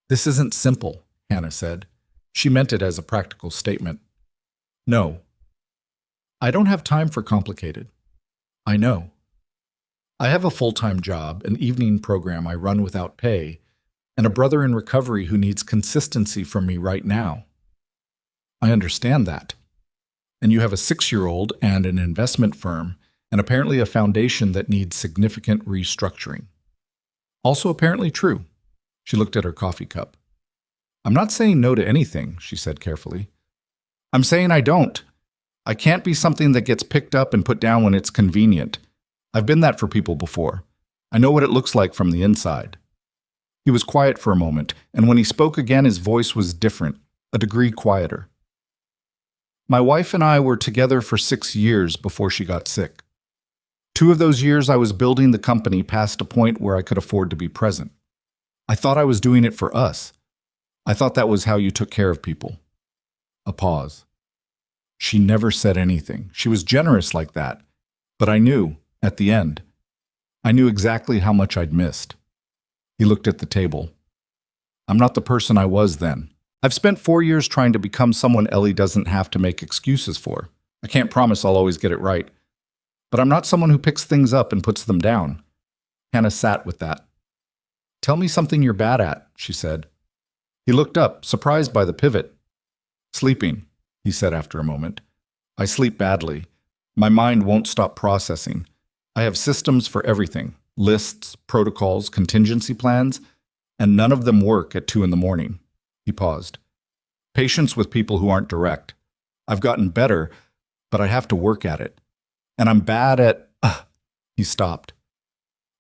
Speaker 1: This isn't simple, Hannah said. She meant it as a practical statement. No. I don't have time for complicated. I know. I have a full-time job, an evening program I run without pay, and a brother in recovery who needs consistency from me right now. I understand that. And you have a 6-year-old and an investment firm, and apparently a foundation that needs significant restructuring. Also apparently true. She looked at her coffee cup. I'm not saying no to anything, she said carefully. I'm saying I don't. I can't be something that gets picked up and put down when it's convenient. I've been that for people before. I know what it looks like from the inside. He was quiet for a moment, and when he spoke again, his voice was different, a degree quieter. My wife and I were together for 6 years before she got sick. 2 of those years I was building the company past a point where I could afford to be present. I thought I was doing it for us. I thought that was how you took care of people. A pause. She never said anything. She was generous like that. But I knew, at the end, I knew exactly how much I'd missed. He looked at the table. I'm not the person I was then. I've spent 4 years trying to become someone Ellie doesn't have to make excuses for. I can't promise I'll always get it right. But I'm not someone who picks things up and puts them down. Hannah sat with that. Tell me something you're bad at, she said. He looked up, surprised by the pivot. Sleeping, he said after a moment. I sleep badly. My mind won't stop processing. I have systems for everything. Lists, protocols, contingency plans, and none of them work at 2 in the morning. He paused. Patience with people who aren't direct. I've gotten better, but I have to work at it. And I'm bad at... He stopped.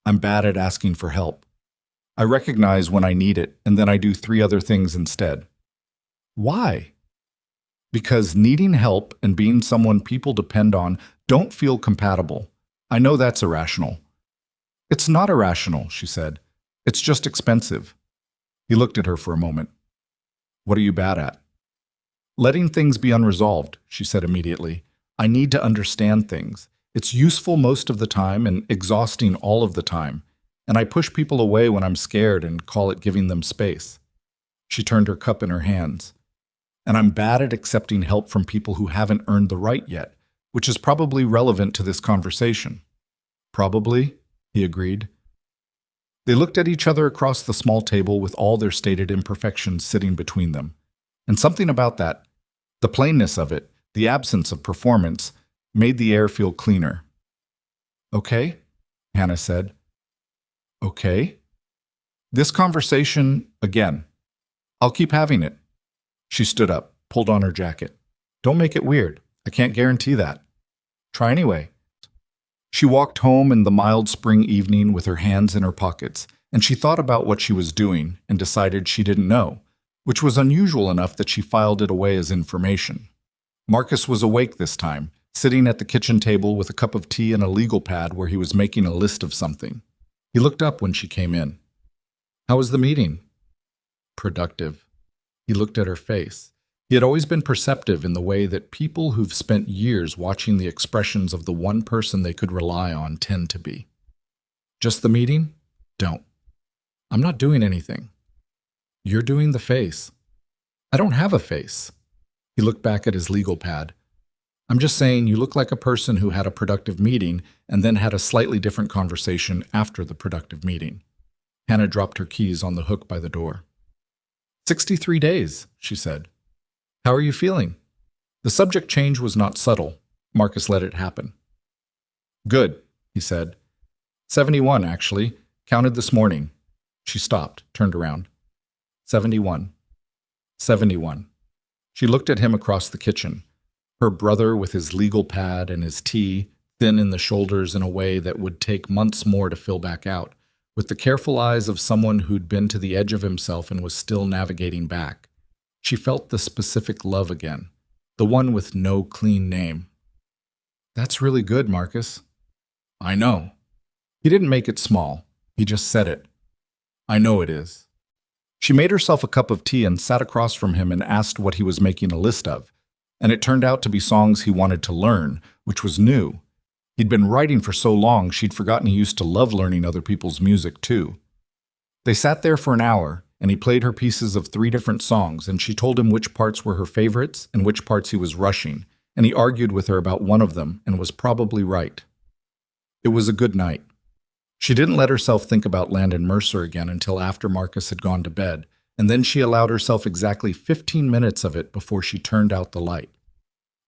Speaker 1: I'm bad at asking for help. I recognize when I need it, and then I do 3 other things instead. Why? Because needing help and being someone people depend on don't feel compatible. I know that's irrational. It's not irrational, she said. It's just expensive. He looked at her for a moment. What are you bad at? Letting things be unresolved, she said immediately. I need to understand things. It's useful most of the time and exhausting all of the time. And I push people away when I'm scared and call it giving them space. She turned her cup in her hands. And I'm bad at accepting help from people who haven't earned the right yet, which is probably relevant to this conversation. Probably, he agreed. They looked at each other across the small table with all their stated imperfections sitting between them. And something about that, the plainness of it, the absence of performance, made the air feel cleaner. Okay, Hannah said. Okay. This conversation, again. I'll keep having it. She stood up, pulled on her jacket. Don't make it weird. I can't guarantee that. Try anyway. She walked home in the mild spring evening with her hands in her pockets, and she thought about what she was doing and decided she didn't know, which was unusual enough that she filed it away as information. Marcus was awake this time, sitting at the kitchen table with a cup of tea and a legal pad where he was making a list of something. He looked up when she came in. How was the meeting? Productive. He looked at her face. He had always been perceptive in the way that people who've spent years watching the expressions of the one person they could rely on tend to be. Just the meeting? Don't. I'm not doing anything. You're doing the face. I don't have a face. He looked back at his legal pad. I'm just saying you look like a person who had a productive meeting and then had a slightly different conversation after the productive meeting. Hannah dropped her keys on the hook by the door. 63 days, she said. How are you feeling? The subject change was not subtle. Marcus let it happen. Good, he said. 71, actually. Counted this morning. She stopped, turned around. 71. 71. She looked at him across the kitchen. Her brother with his legal pad and his tea, thin in the shoulders in a way that would take months more to fill back out, with the careful eyes of someone who'd been to the edge of himself and was still navigating back. She felt the specific love again, the one with no clean name. That's really good, Marcus. I know. He didn't make it small. He just said it. I know it is. She made herself a cup of tea and sat across from him and asked what he was making a list of. And it turned out to be songs he wanted to learn, which was new. He'd been writing for so long she'd forgotten he used to love learning other people's music, too. They sat there for an hour, and he played her pieces of 3 different songs, and she told him which parts were her favorites and which parts he was rushing, and he argued with her about one of them and was probably right. It was a good night. She didn't let herself think about Landon Mercer again until after Marcus had gone to bed, and then she allowed herself exactly 15 minutes of it before she turned out the light.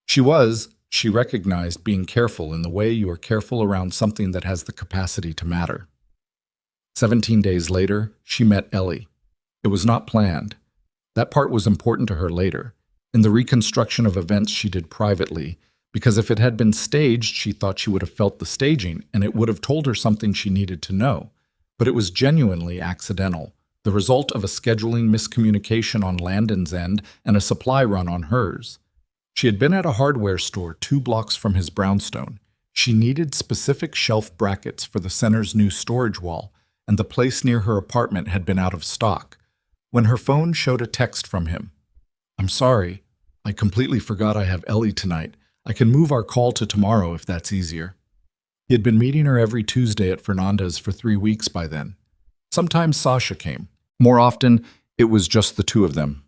Speaker 1: She recognized being careful in the way you are careful around something that has the capacity to matter. 17 days later, she met Ellie. It was not planned. That part was important to her later, in the reconstruction of events she did privately, because if it had been staged, she thought she would have felt the staging, and it would have told her something she needed to know. But it was genuinely accidental, the result of a scheduling miscommunication on Landon's end and a supply run on hers. She had been at a hardware store 2 blocks from his brownstone. She needed specific shelf brackets for the center's new storage wall, and the place near her apartment had been out of stock, when her phone showed a text from him. "I'm sorry. I completely forgot I have Ellie tonight. I can move our call to tomorrow if that's easier." He had been meeting her every Tuesday at Fernanda's for 3 weeks by then. Sometimes Sasha came. More often, it was just the 2 of them.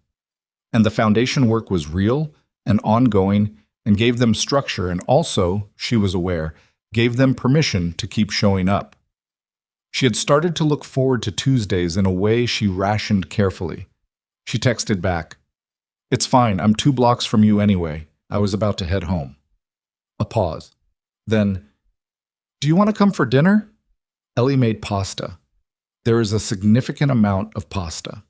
Speaker 1: And the foundation work was real and ongoing and gave them structure and also, she was aware, gave them permission to keep showing up. She had started to look forward to Tuesdays in a way she rationed carefully. She texted back, "It's fine, I'm 2 blocks from you anyway. I was about to head home." A pause. Then, "Do you want to come for dinner?" Ellie made pasta. There is a significant amount of pasta.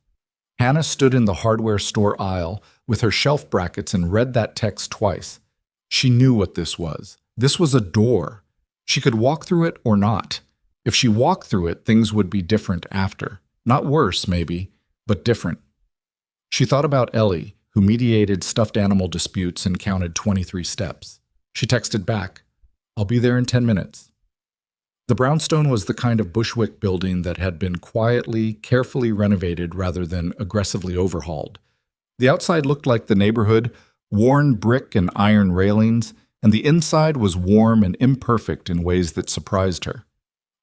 Speaker 1: Hannah stood in the hardware store aisle with her shelf brackets and read that text twice. She knew what this was. This was a door. She could walk through it or not. If she walked through it, things would be different after. Not worse, maybe, but different. She thought about Ellie, who mediated stuffed animal disputes and counted 23 steps. She texted back, "I'll be there in 10 minutes." The brownstone was the kind of Bushwick building that had been quietly, carefully renovated rather than aggressively overhauled. The outside looked like the neighborhood, worn brick and iron railings, and the inside was warm and imperfect in ways that surprised her.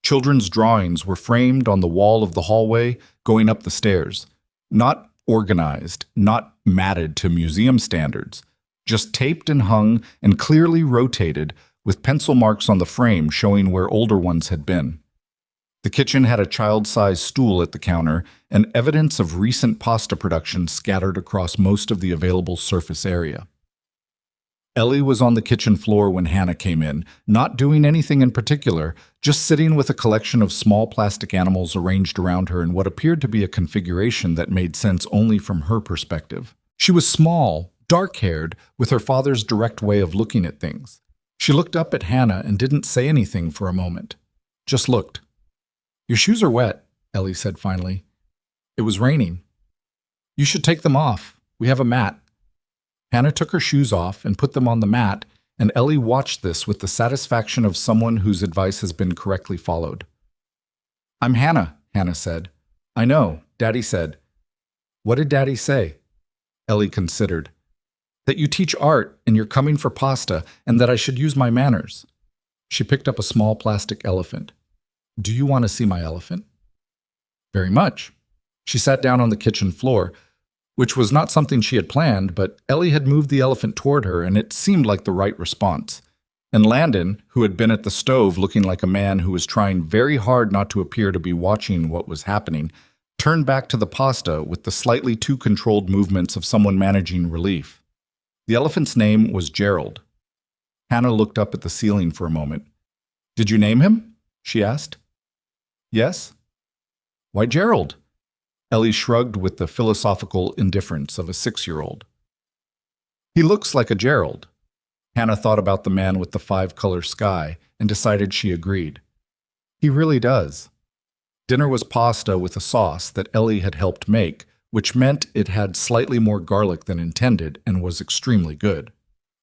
Speaker 1: Children's drawings were framed on the wall of the hallway going up the stairs, not organized, not matted to museum standards, just taped and hung and clearly rotated with pencil marks on the frame showing where older ones had been. The kitchen had a child-sized stool at the counter and evidence of recent pasta production scattered across most of the available surface area. Ellie was on the kitchen floor when Hannah came in, not doing anything in particular, just sitting with a collection of small plastic animals arranged around her in what appeared to be a configuration that made sense only from her perspective. She was small, dark-haired, with her father's direct way of looking at things. She looked up at Hannah and didn't say anything for a moment. Just looked. "Your shoes are wet," Ellie said finally. "It was raining." "You should take them off. We have a mat." Hannah took her shoes off and put them on the mat, and Ellie watched this with the satisfaction of someone whose advice has been correctly followed. "I'm Hannah," Hannah said. "I know, Daddy said." "What did Daddy say?" Ellie considered. "That you teach art and you're coming for pasta and that I should use my manners." She picked up a small plastic elephant. "Do you want to see my elephant?" "Very much." She sat down on the kitchen floor, which was not something she had planned, but Ellie had moved the elephant toward her and it seemed like the right response. And Landon, who had been at the stove looking like a man who was trying very hard not to appear to be watching what was happening, turned back to the pasta with the slightly too controlled movements of someone managing relief. The elephant's name was Gerald. Hannah looked up at the ceiling for a moment. "Did you name him?" she asked. "Yes." "Why Gerald?" Ellie shrugged with the philosophical indifference of a 6-year-old. "He looks like a Gerald." Hannah thought about the man with the 5-color sky and decided she agreed. "He really does." Dinner was pasta with a sauce that Ellie had helped make, which meant it had slightly more garlic than intended and was extremely good.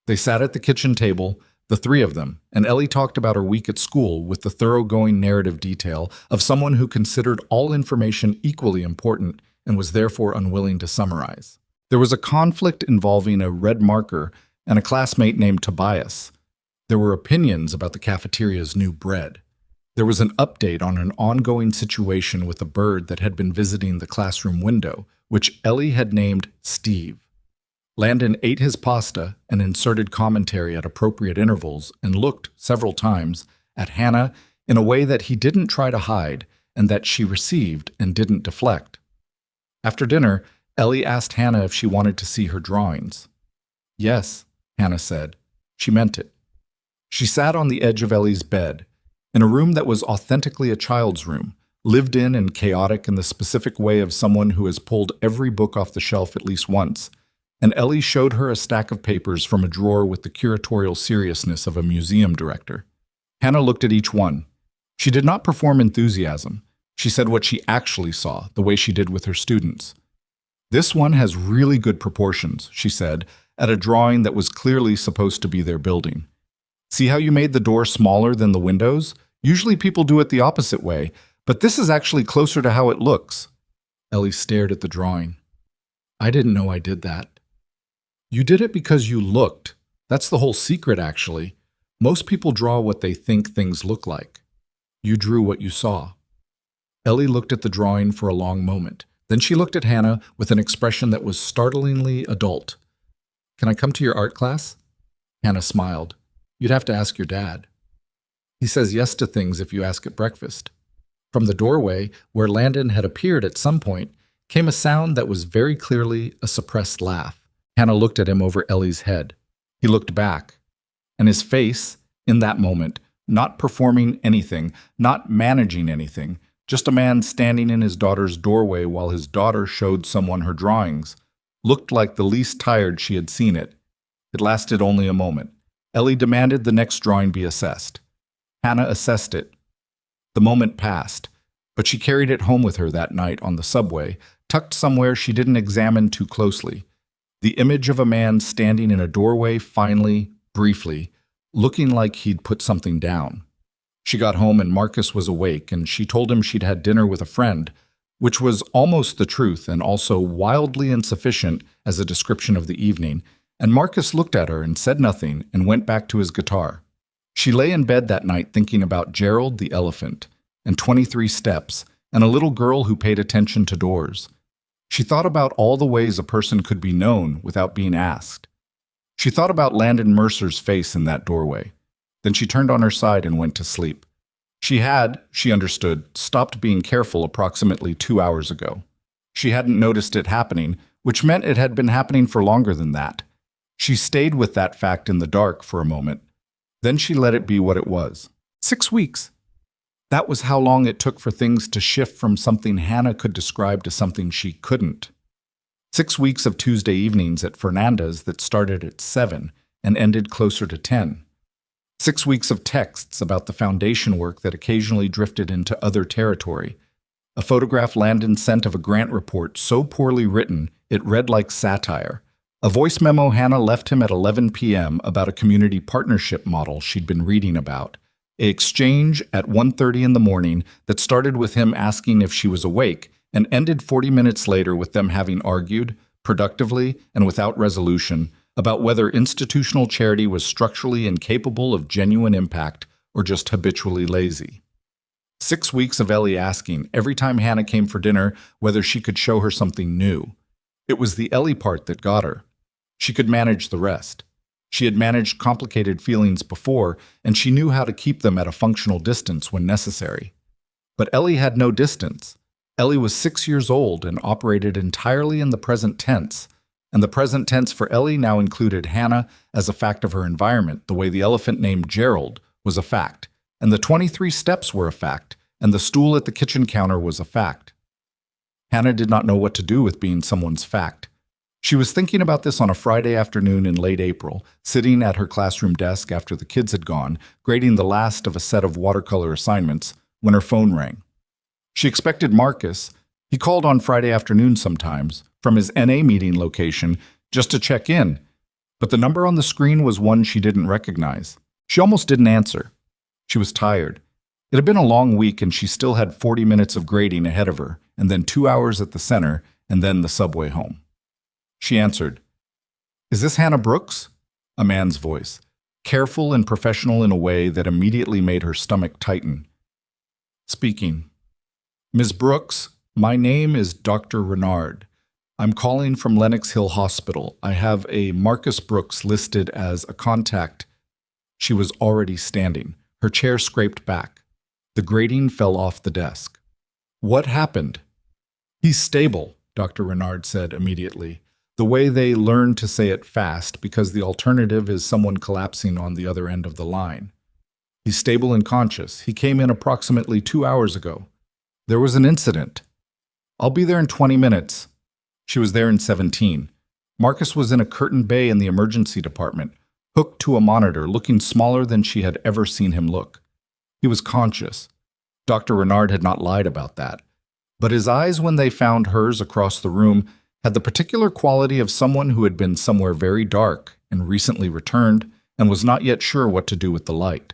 Speaker 1: They sat at the kitchen table, the three of them, and Ellie talked about her week at school with the thoroughgoing narrative detail of someone who considered all information equally important and was therefore unwilling to summarize. There was a conflict involving a red marker and a classmate named Tobias. There were opinions about the cafeteria's new bread. There was an update on an ongoing situation with a bird that had been visiting the classroom window, which Ellie had named Steve. Landon ate his pasta and inserted commentary at appropriate intervals and looked, several times, at Hannah in a way that he didn't try to hide and that she received and didn't deflect. After dinner, Ellie asked Hannah if she wanted to see her drawings. Yes, Hannah said. She meant it. She sat on the edge of Ellie's bed, in a room that was authentically a child's room, lived in and chaotic in the specific way of someone who has pulled every book off the shelf at least once, and Ellie showed her a stack of papers from a drawer with the curatorial seriousness of a museum director. Hannah looked at each one. She did not perform enthusiasm. She said what she actually saw, the way she did with her students. This one has really good proportions, she said, at a drawing that was clearly supposed to be their building. See how you made the door smaller than the windows? Usually people do it the opposite way, but this is actually closer to how it looks. Ellie stared at the drawing. I didn't know I did that. You did it because you looked. That's the whole secret, actually. Most people draw what they think things look like. You drew what you saw. Ellie looked at the drawing for a long moment. Then she looked at Hannah with an expression that was startlingly adult. Can I come to your art class? Hannah smiled. You'd have to ask your dad. He says yes to things if you ask at breakfast. From the doorway, where Landon had appeared at some point, came a sound that was very clearly a suppressed laugh. Hannah looked at him over Ellie's head. He looked back, and his face, in that moment, not performing anything, not managing anything, just a man standing in his daughter's doorway while his daughter showed someone her drawings, looked like the least tired she had seen it. It lasted only a moment. Ellie demanded the next drawing be assessed. Hannah assessed it. The moment passed, but she carried it home with her that night on the subway, tucked somewhere she didn't examine too closely. The image of a man standing in a doorway finally, briefly, looking like he'd put something down. She got home and Marcus was awake, and she told him she'd had dinner with a friend, which was almost the truth and also wildly insufficient as a description of the evening, and Marcus looked at her and said nothing and went back to his guitar. She lay in bed that night thinking about Gerald the elephant, and 23 steps, and a little girl who paid attention to doors. She thought about all the ways a person could be known without being asked. She thought about Landon Mercer's face in that doorway. Then she turned on her side and went to sleep. She had, she understood, stopped being careful approximately 2 hours ago. She hadn't noticed it happening, which meant it had been happening for longer than that. She stayed with that fact in the dark for a moment. Then she let it be what it was. 6 weeks. That was how long it took for things to shift from something Hannah could describe to something she couldn't. 6 weeks of Tuesday evenings at Fernanda's that started at 7 and ended closer to 10. 6 weeks of texts about the foundation work that occasionally drifted into other territory. A photograph Landon sent of a grant report so poorly written it read like satire. A voice memo Hannah left him at 11 p.m. about a community partnership model she'd been reading about. An exchange at 1:30 in the morning that started with him asking if she was awake and ended 40 minutes later with them having argued, productively and without resolution, about whether institutional charity was structurally incapable of genuine impact or just habitually lazy. 6 weeks of Ellie asking, every time Hannah came for dinner, whether she could show her something new. It was the Ellie part that got her. She could manage the rest. She had managed complicated feelings before, and she knew how to keep them at a functional distance when necessary. But Ellie had no distance. Ellie was 6 years old and operated entirely in the present tense, and the present tense for Ellie now included Hannah as a fact of her environment, the way the elephant named Gerald was a fact, and the 23 steps were a fact, and the stool at the kitchen counter was a fact. Hannah did not know what to do with being someone's fact. She was thinking about this on a Friday afternoon in late April, sitting at her classroom desk after the kids had gone, grading the last of a set of watercolor assignments, when her phone rang. She expected Marcus. He called on Friday afternoon sometimes, from his NA meeting location, just to check in, but the number on the screen was one she didn't recognize. She almost didn't answer. She was tired. It had been a long week and she still had 40 minutes of grading ahead of her, and then 2 hours at the center, and then the subway home. She answered, "Is this Hannah Brooks?" A man's voice, careful and professional in a way that immediately made her stomach tighten. Speaking. "Ms. Brooks, my name is Dr. Renard. I'm calling from Lenox Hill Hospital. I have a Marcus Brooks listed as a contact." She was already standing. Her chair scraped back. The grating fell off the desk. "What happened?" "He's stable," Dr. Renard said immediately, the way they learned to say it fast because the alternative is someone collapsing on the other end of the line. "He's stable and conscious. He came in approximately 2 hours ago. There was an incident. I'll be there in 20 minutes. She was there in 17. Marcus was in a curtained bay in the emergency department, hooked to a monitor, looking smaller than she had ever seen him look. He was conscious. Dr. Renard had not lied about that. But his eyes, when they found hers across the room, had the particular quality of someone who had been somewhere very dark and recently returned and was not yet sure what to do with the light.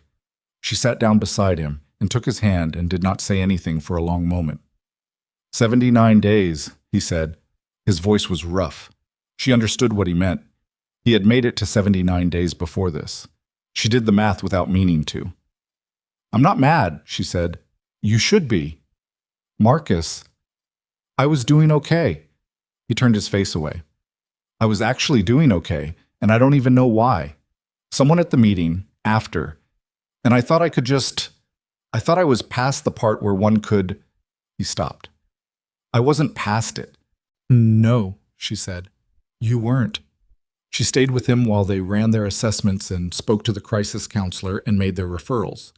Speaker 1: She sat down beside him and took his hand and did not say anything for a long moment. 79 days, he said. His voice was rough. She understood what he meant. He had made it to 79 days before this. She did the math without meaning to. "I'm not mad," she said. "You should be." "Marcus, I was doing okay." He turned his face away. "I was actually doing okay, and I don't even know why. Someone at the meeting, after, and I thought I was past the part where one could—" He stopped. "I wasn't past it." "No," she said. "You weren't." She stayed with him while they ran their assessments and spoke to the crisis counselor and made their referrals.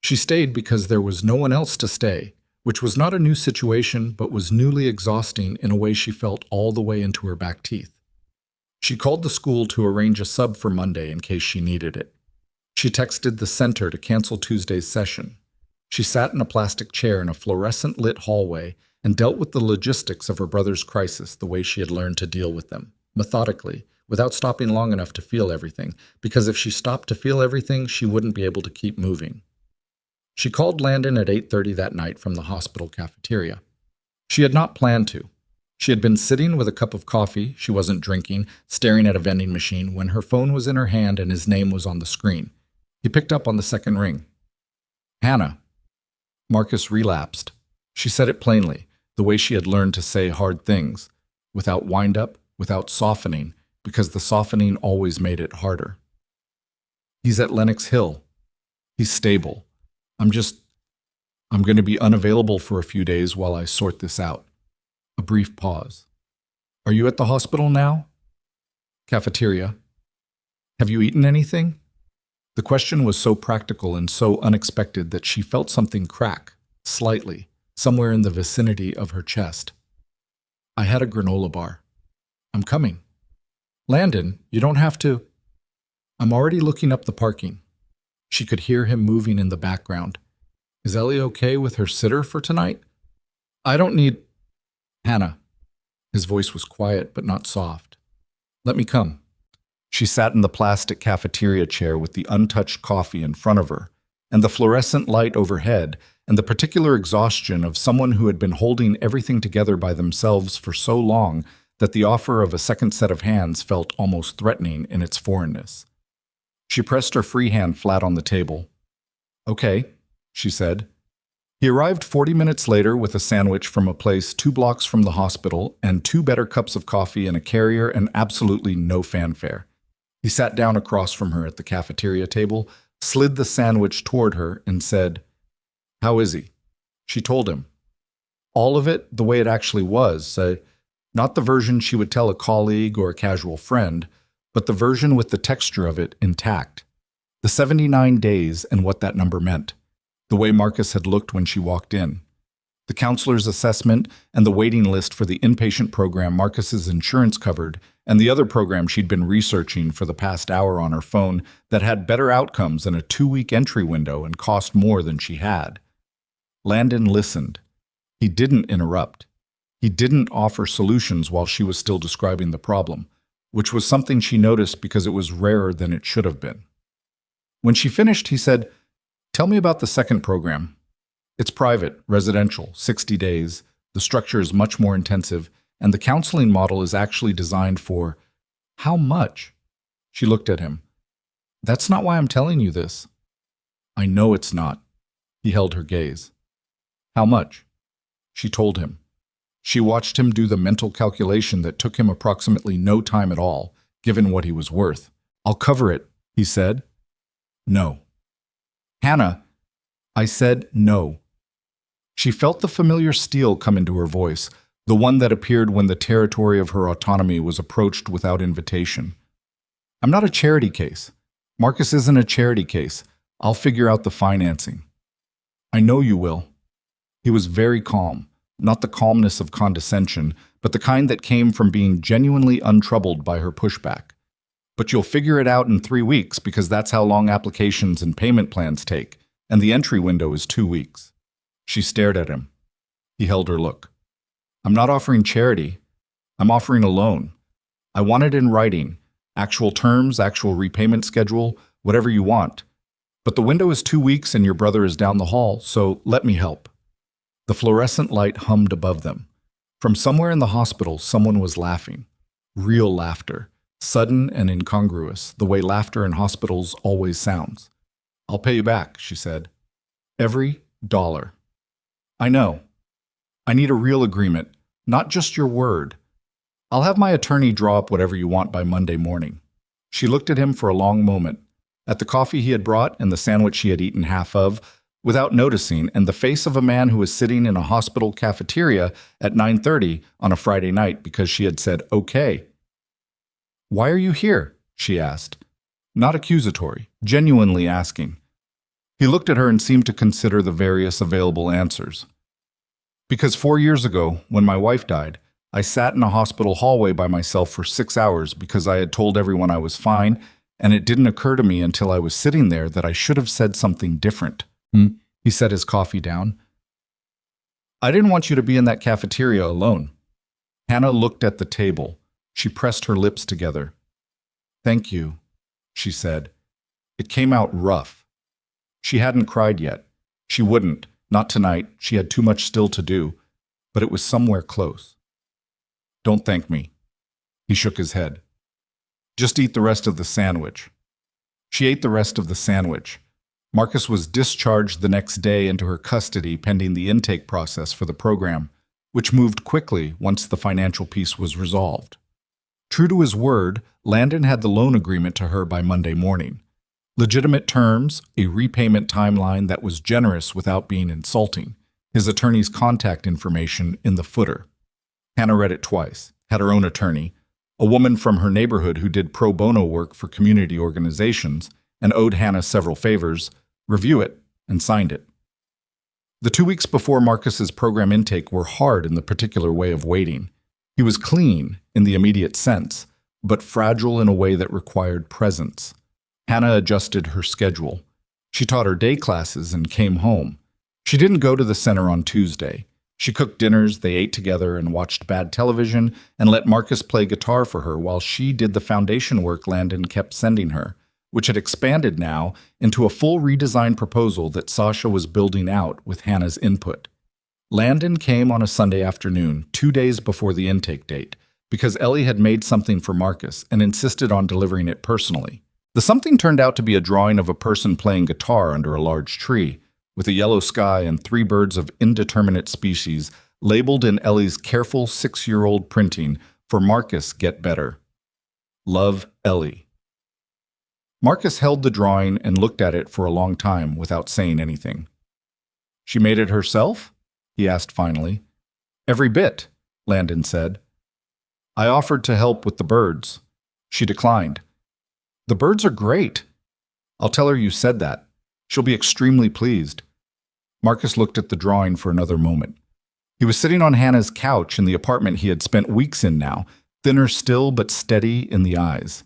Speaker 1: She stayed because there was no one else to stay, which was not a new situation but was newly exhausting in a way she felt all the way into her back teeth. She called the school to arrange a sub for Monday in case she needed it. She texted the center to cancel Tuesday's session. She sat in a plastic chair in a fluorescent-lit hallway and dealt with the logistics of her brother's crisis the way she had learned to deal with them, methodically, without stopping long enough to feel everything, because if she stopped to feel everything, she wouldn't be able to keep moving. She called Landon at 8:30 that night from the hospital cafeteria. She had not planned to. She had been sitting with a cup of coffee, she wasn't drinking, staring at a vending machine when her phone was in her hand and his name was on the screen. He picked up on the second ring. "Hannah." Marcus relapsed. She said it plainly, the way she had learned to say hard things, without wind-up, without softening, because the softening always made it harder. "He's at Lenox Hill. He's stable. I'm going to be unavailable for a few days while I sort this out." A brief pause. "Are you at the hospital now?" "Cafeteria." "Have you eaten anything?" The question was so practical and so unexpected that she felt something crack, slightly, somewhere in the vicinity of her chest. "I had a granola bar." "I'm coming." "Landon, you don't have to." "I'm already looking up the parking." She could hear him moving in the background. "Is Ellie okay with her sitter for tonight?" "I don't need—" "Hannah." His voice was quiet but not soft. "Let me come." She sat in the plastic cafeteria chair with the untouched coffee in front of her, and the fluorescent light overhead, and the particular exhaustion of someone who had been holding everything together by themselves for so long that the offer of a second set of hands felt almost threatening in its foreignness. She pressed her free hand flat on the table. "Okay," she said. He arrived 40 minutes later with a sandwich from a place 2 blocks from the hospital and 2 better cups of coffee in a carrier and absolutely no fanfare. He sat down across from her at the cafeteria table, slid the sandwich toward her, and said, "How is he?" She told him. All of it the way it actually was, not the version she would tell a colleague or a casual friend, but the version with the texture of it intact. The 79 days and what that number meant. The way Marcus had looked when she walked in. The counselor's assessment and the waiting list for the inpatient program Marcus's insurance covered, and the other program she'd been researching for the past hour on her phone that had better outcomes and a 2-week entry window and cost more than she had. Landon listened. He didn't interrupt. He didn't offer solutions while she was still describing the problem, which was something she noticed because it was rarer than it should have been. When she finished, he said, "Tell me about the second program." "It's private, residential, 60 days. The structure is much more intensive, and the counseling model is actually designed for—" "How much?" She looked at him. "That's not why I'm telling you this." "I know it's not." He held her gaze. "How much?" She told him. She watched him do the mental calculation that took him approximately no time at all, given what he was worth. "I'll cover it," he said. "No." "Hannah," I said no. She felt the familiar steel come into her voice, the one that appeared when the territory of her autonomy was approached without invitation. "I'm not a charity case. Marcus isn't a charity case. I'll figure out the financing." "I know you will." He was very calm, not the calmness of condescension, but the kind that came from being genuinely untroubled by her pushback. "But you'll figure it out in 3 weeks because that's how long applications and payment plans take, and the entry window is 2 weeks. She stared at him. He held her look. "I'm not offering charity. I'm offering a loan. I want it in writing, actual terms, actual repayment schedule, whatever you want. But the window is 2 weeks and your brother is down the hall, so let me help." The fluorescent light hummed above them. From somewhere in the hospital, someone was laughing. Real laughter, sudden and incongruous, the way laughter in hospitals always sounds. "I'll pay you back," she said. "Every dollar." "I know. I need a real agreement, not just your word. I'll have my attorney draw up whatever you want by Monday morning." She looked at him for a long moment, at the coffee he had brought and the sandwich she had eaten half of, without noticing, and the face of a man who was sitting in a hospital cafeteria at 9:30 on a Friday night because she had said okay. "Why are you here?" she asked. Not accusatory, genuinely asking. He looked at her and seemed to consider the various available answers. "Because 4 years ago, when my wife died, I sat in a hospital hallway by myself for 6 hours because I had told everyone I was fine, and it didn't occur to me until I was sitting there that I should have said something different." He set his coffee down. "I didn't want you to be in that cafeteria alone." Hannah looked at the table. She pressed her lips together. "Thank you," she said. It came out rough. She hadn't cried yet. She wouldn't, not tonight. She had too much still to do, but it was somewhere close. "Don't thank me." He shook his head. "Just eat the rest of the sandwich." She ate the rest of the sandwich. Marcus was discharged the next day into her custody pending the intake process for the program, which moved quickly once the financial piece was resolved. True to his word, Landon had the loan agreement to her by Monday morning. Legitimate terms, a repayment timeline that was generous without being insulting, his attorney's contact information in the footer. Hannah read it twice, had her own attorney, a woman from her neighborhood who did pro bono work for community organizations and owed Hannah several favors, review it, and signed it. The 2 weeks before Marcus's program intake were hard in the particular way of waiting. He was clean in the immediate sense, but fragile in a way that required presence. Hannah adjusted her schedule. She taught her day classes and came home. She didn't go to the center on Tuesday. She cooked dinners, they ate together and watched bad television, and let Marcus play guitar for her while she did the foundation work Landon kept sending her, which had expanded now into a full redesign proposal that Sasha was building out with Hannah's input. Landon came on a Sunday afternoon, 2 days before the intake date, because Ellie had made something for Marcus and insisted on delivering it personally. The something turned out to be a drawing of a person playing guitar under a large tree, with a yellow sky and 3 birds of indeterminate species labeled in Ellie's careful 6-year-old printing for Marcus Get Better. Love, Ellie. Marcus held the drawing and looked at it for a long time without saying anything. "She made it herself?" he asked finally. "Every bit," Landon said. "I offered to help with the birds. She declined." "The birds are great." "I'll tell her you said that. She'll be extremely pleased." Marcus looked at the drawing for another moment. He was sitting on Hannah's couch in the apartment he had spent weeks in now, thinner still but steady in the eyes.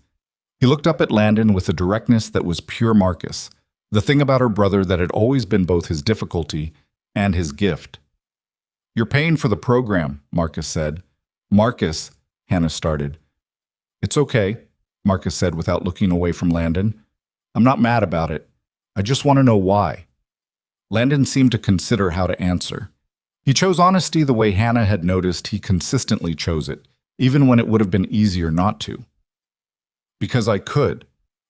Speaker 1: He looked up at Landon with a directness that was pure Marcus, the thing about her brother that had always been both his difficulty and his gift. "You're paying for the program," Marcus said. "Marcus," Hannah started. "It's okay," Marcus said without looking away from Landon. I'm not mad about it. I just want to know why. Landon seemed to consider how to answer. He chose honesty the way Hannah had noticed he consistently chose it, even when it would have been easier not to. Because I could,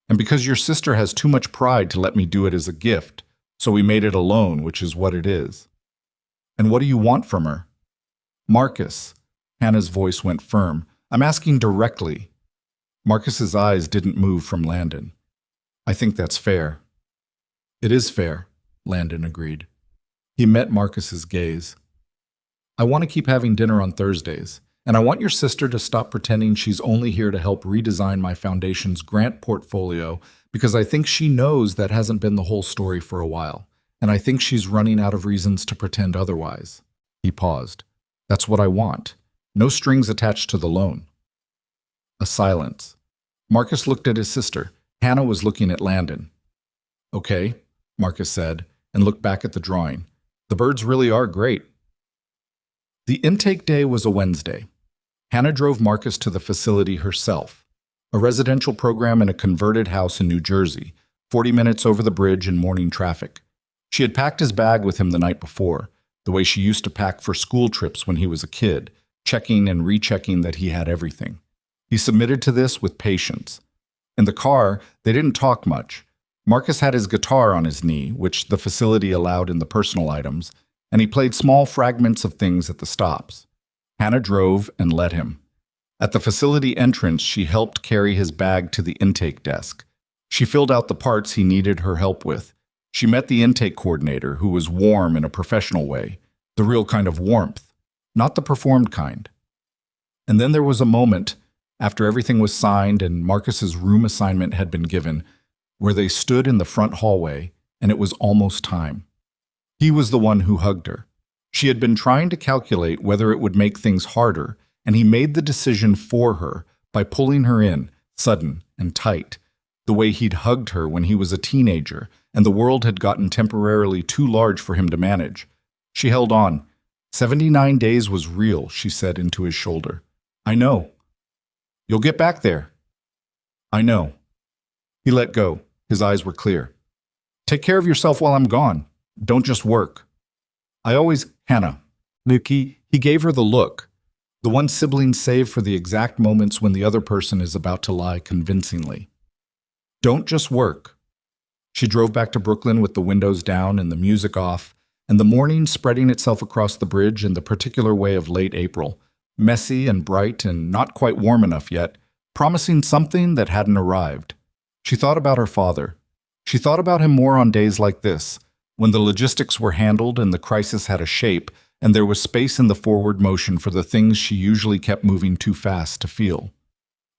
Speaker 1: and because your sister has too much pride to let me do it as a gift, so we made it alone, which is what it is. And what do you want from her? Marcus. Hannah's voice went firm. I'm asking directly. Marcus's eyes didn't move from Landon. I think that's fair. It is fair, Landon agreed. He met Marcus's gaze. I want to keep having dinner on Thursdays, and I want your sister to stop pretending she's only here to help redesign my foundation's grant portfolio because I think she knows that hasn't been the whole story for a while, and I think she's running out of reasons to pretend otherwise. He paused. That's what I want. No strings attached to the loan. A silence. Marcus looked at his sister. Hannah was looking at Landon. Okay, Marcus said, and looked back at the drawing. The birds really are great. The intake day was a Wednesday. Hannah drove Marcus to the facility herself, a residential program in a converted house in New Jersey, 40 minutes over the bridge in morning traffic. She had packed his bag with him the night before, the way she used to pack for school trips when he was a kid, checking and rechecking that he had everything. He submitted to this with patience. In the car, they didn't talk much. Marcus had his guitar on his knee, which the facility allowed in the personal items, and he played small fragments of things at the stops. Hannah drove and led him. At the facility entrance, she helped carry his bag to the intake desk. She filled out the parts he needed her help with. She met the intake coordinator, who was warm in a professional way, the real kind of warmth, not the performed kind. And then there was a moment, after everything was signed and Marcus's room assignment had been given, where they stood in the front hallway, and it was almost time. He was the one who hugged her. She had been trying to calculate whether it would make things harder, and he made the decision for her by pulling her in, sudden and tight, the way he'd hugged her when he was a teenager and the world had gotten temporarily too large for him to manage. She held on. 79 days was real, she said into his shoulder. I know. You'll get back there. I know. He let go. His eyes were clear. Take care of yourself while I'm gone. Don't just work. Hannah. Nuki, he gave her the look, the one sibling saved for the exact moments when the other person is about to lie convincingly. Don't just work. She drove back to Brooklyn with the windows down and the music off, and the morning spreading itself across the bridge in the particular way of late April, messy and bright and not quite warm enough yet, promising something that hadn't arrived. She thought about her father. She thought about him more on days like this, when the logistics were handled and the crisis had a shape, and there was space in the forward motion for the things she usually kept moving too fast to feel.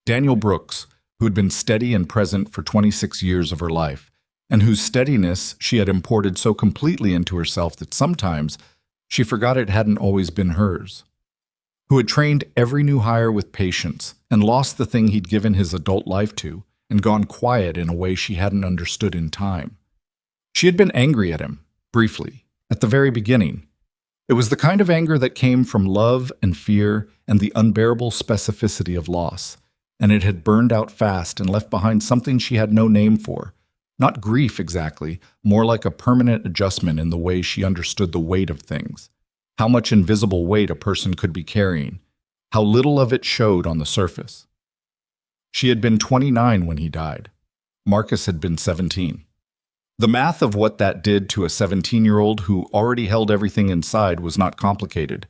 Speaker 1: Daniel Brooks, who had been steady and present for 26 years of her life, and whose steadiness she had imported so completely into herself that sometimes she forgot it hadn't always been hers. Who had trained every new hire with patience and lost the thing he'd given his adult life to and gone quiet in a way she hadn't understood in time. She had been angry at him, briefly, at the very beginning. It was the kind of anger that came from love and fear and the unbearable specificity of loss, and it had burned out fast and left behind something she had no name for. Not grief exactly, more like a permanent adjustment in the way she understood the weight of things, how much invisible weight a person could be carrying, how little of it showed on the surface. She had been 29 when he died. Marcus had been 17. The math of what that did to a 17-year-old who already held everything inside was not complicated,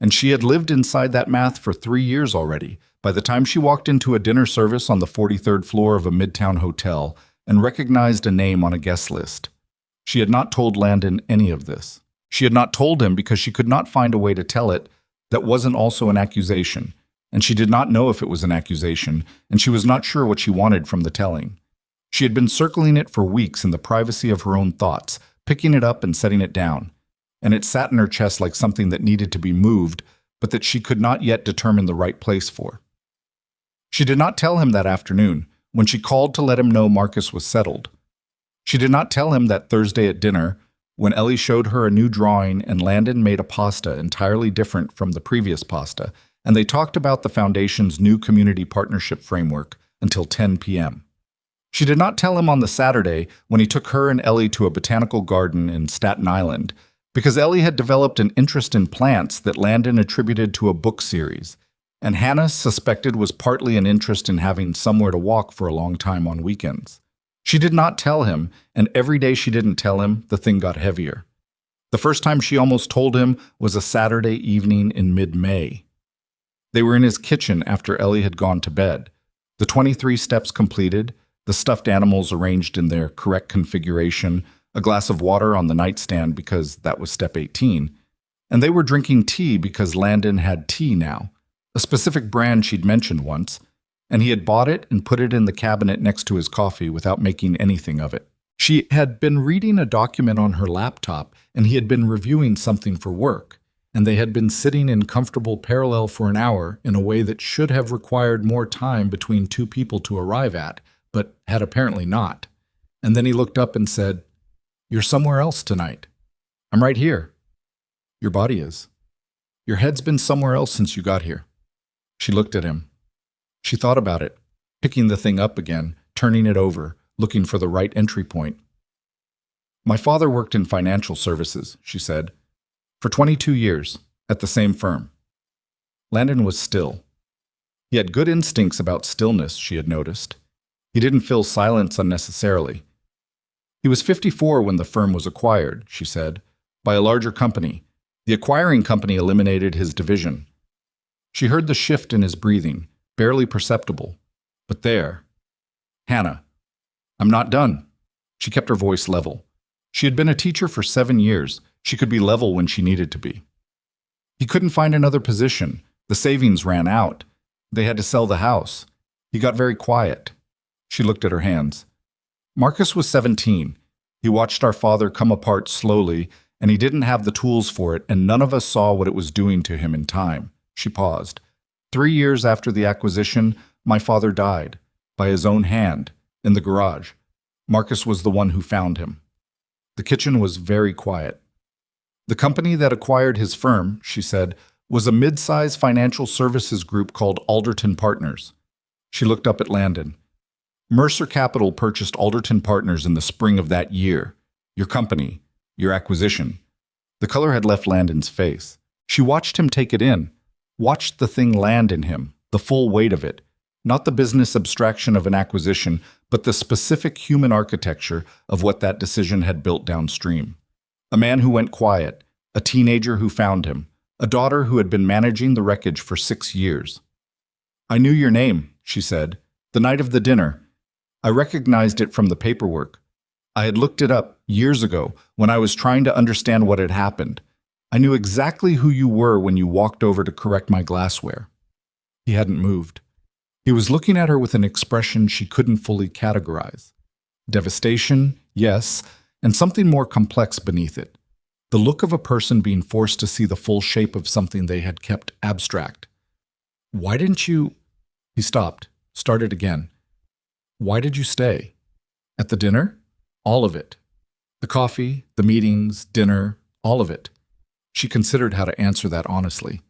Speaker 1: and she had lived inside that math for 3 years already by the time she walked into a dinner service on the 43rd floor of a midtown hotel and recognized a name on a guest list. She had not told Landon any of this. She had not told him because she could not find a way to tell it that wasn't also an accusation, and she did not know if it was an accusation, and she was not sure what she wanted from the telling. She had been circling it for weeks in the privacy of her own thoughts, picking it up and setting it down, and it sat in her chest like something that needed to be moved, but that she could not yet determine the right place for. She did not tell him that afternoon, when she called to let him know Marcus was settled. She did not tell him that Thursday at dinner, when Ellie showed her a new drawing and Landon made a pasta entirely different from the previous pasta, and they talked about the Foundation's new community partnership framework until 10 p.m. She did not tell him on the Saturday when he took her and Ellie to a botanical garden in Staten Island, because Ellie had developed an interest in plants that Landon attributed to a book series, and Hannah suspected was partly an interest in having somewhere to walk for a long time on weekends. She did not tell him, and every day she didn't tell him, the thing got heavier. The first time she almost told him was a Saturday evening in mid-May. They were in his kitchen after Ellie had gone to bed, the 23 steps completed, the stuffed animals arranged in their correct configuration, a glass of water on the nightstand because that was step 18, and they were drinking tea because Landon had tea now, a specific brand she'd mentioned once, and he had bought it and put it in the cabinet next to his coffee without making anything of it. She had been reading a document on her laptop, and he had been reviewing something for work, and they had been sitting in comfortable parallel for an hour in a way that should have required more time between two people to arrive at, but had apparently not. And then he looked up and said, "You're somewhere else tonight. I'm right here." "Your body is. Your head's been somewhere else since you got here." She looked at him. She thought about it, picking the thing up again, turning it over, looking for the right entry point. "My father worked in financial services," she said, "for 22 years, at the same firm." Landon was still. He had good instincts about stillness, she had noticed. He didn't fill silence unnecessarily. He was 54 when the firm was acquired, she said, by a larger company. The acquiring company eliminated his division. She heard the shift in his breathing, barely perceptible. But there. "Hannah, I'm not done." She kept her voice level. She had been a teacher for 7 years. She could be level when she needed to be. He couldn't find another position. The savings ran out. They had to sell the house. He got very quiet. She looked at her hands. "Marcus was 17. He watched our father come apart slowly, and he didn't have the tools for it, and none of us saw what it was doing to him in time." She paused. 3 years after the acquisition, my father died, by his own hand, in the garage. Marcus was the one who found him. The kitchen was very quiet. "The company that acquired his firm," she said, "was a mid-size financial services group called Alderton Partners." She looked up at Landon. "Mercer Capital purchased Alderton Partners in the spring of that year. Your company, your acquisition." The color had left Landon's face. She watched him take it in, watched the thing land in him, the full weight of it, not the business abstraction of an acquisition, but the specific human architecture of what that decision had built downstream. A man who went quiet, a teenager who found him, a daughter who had been managing the wreckage for 6 years. "I knew your name," she said, "the night of the dinner. I recognized it from the paperwork. I had looked it up years ago when I was trying to understand what had happened. I knew exactly who you were when you walked over to correct my glassware." He hadn't moved. He was looking at her with an expression she couldn't fully categorize. Devastation, yes, and something more complex beneath it. The look of a person being forced to see the full shape of something they had kept abstract. "Why didn't you—" He stopped, started again. "Why did you stay? At the dinner? All of it. The coffee, the meetings, dinner, all of it." She considered how to answer that honestly.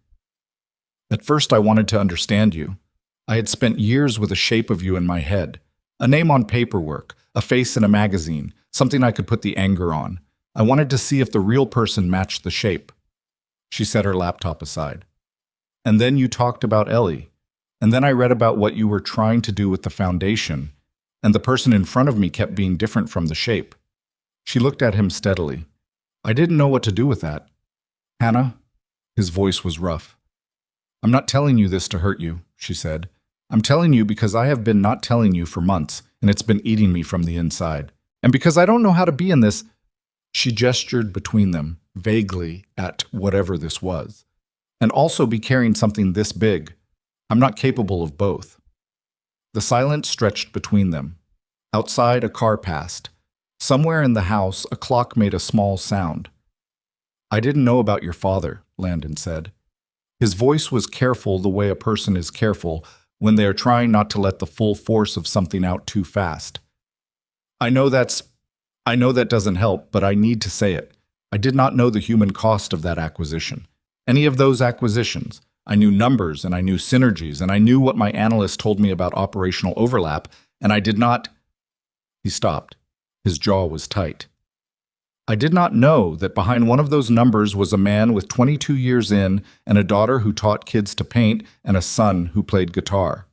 Speaker 1: "At first I wanted to understand you. I had spent years with a shape of you in my head. A name on paperwork, a face in a magazine, something I could put the anger on. I wanted to see if the real person matched the shape." She set her laptop aside. "And then you talked about Ellie. And then I read about what you were trying to do with the foundation. And the person in front of me kept being different from the shape." She looked at him steadily. "I didn't know what to do with that. Hannah," his voice was rough. "I'm not telling you this to hurt you," she said. "I'm telling you because I have been not telling you for months, and it's been eating me from the inside. And because I don't know how to be in this—" She gestured between them, vaguely, at whatever this was. "And also be carrying something this big. I'm not capable of both." The silence stretched between them. Outside, a car passed. Somewhere in the house, a clock made a small sound. "I didn't know about your father," Landon said. His voice was careful the way a person is careful when they are trying not to let the full force of something out too fast. I know that doesn't help, but I need to say it. I did not know the human cost of that acquisition. Any of those acquisitions. I knew numbers, and I knew synergies, and I knew what my analyst told me about operational overlap, and I did not—" He stopped. His jaw was tight. I did not know that behind one of those numbers was a man with 22 years in and a daughter who taught kids to paint and a son who played guitar.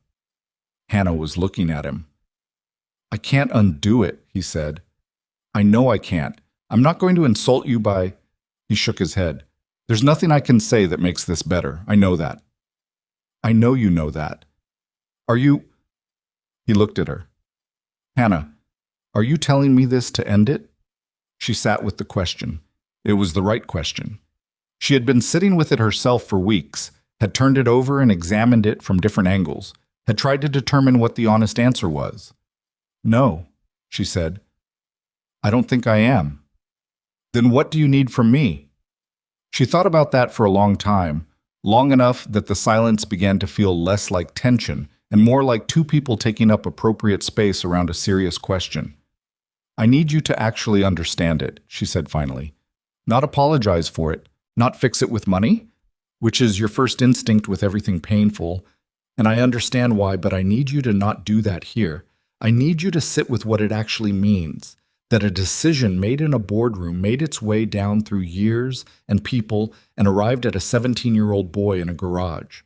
Speaker 1: Hannah was looking at him. I can't undo it, he said. I know I can't. I'm not going to insult you by... He shook his head. There's nothing I can say that makes this better. I know that. I know you know that. Are you... He looked at her. Hannah, are you telling me this to end it? She sat with the question. It was the right question. She had been sitting with it herself for weeks, had turned it over and examined it from different angles, had tried to determine what the honest answer was. No, she said. I don't think I am. Then what do you need from me? She thought about that for a long time, long enough that the silence began to feel less like tension and more like two people taking up appropriate space around a serious question. I need you to actually understand it, she said finally. Not apologize for it, not fix it with money, which is your first instinct with everything painful, and I understand why, but I need you to not do that here. I need you to sit with what it actually means, that a decision made in a boardroom made its way down through years and people and arrived at a 17-year-old boy in a garage.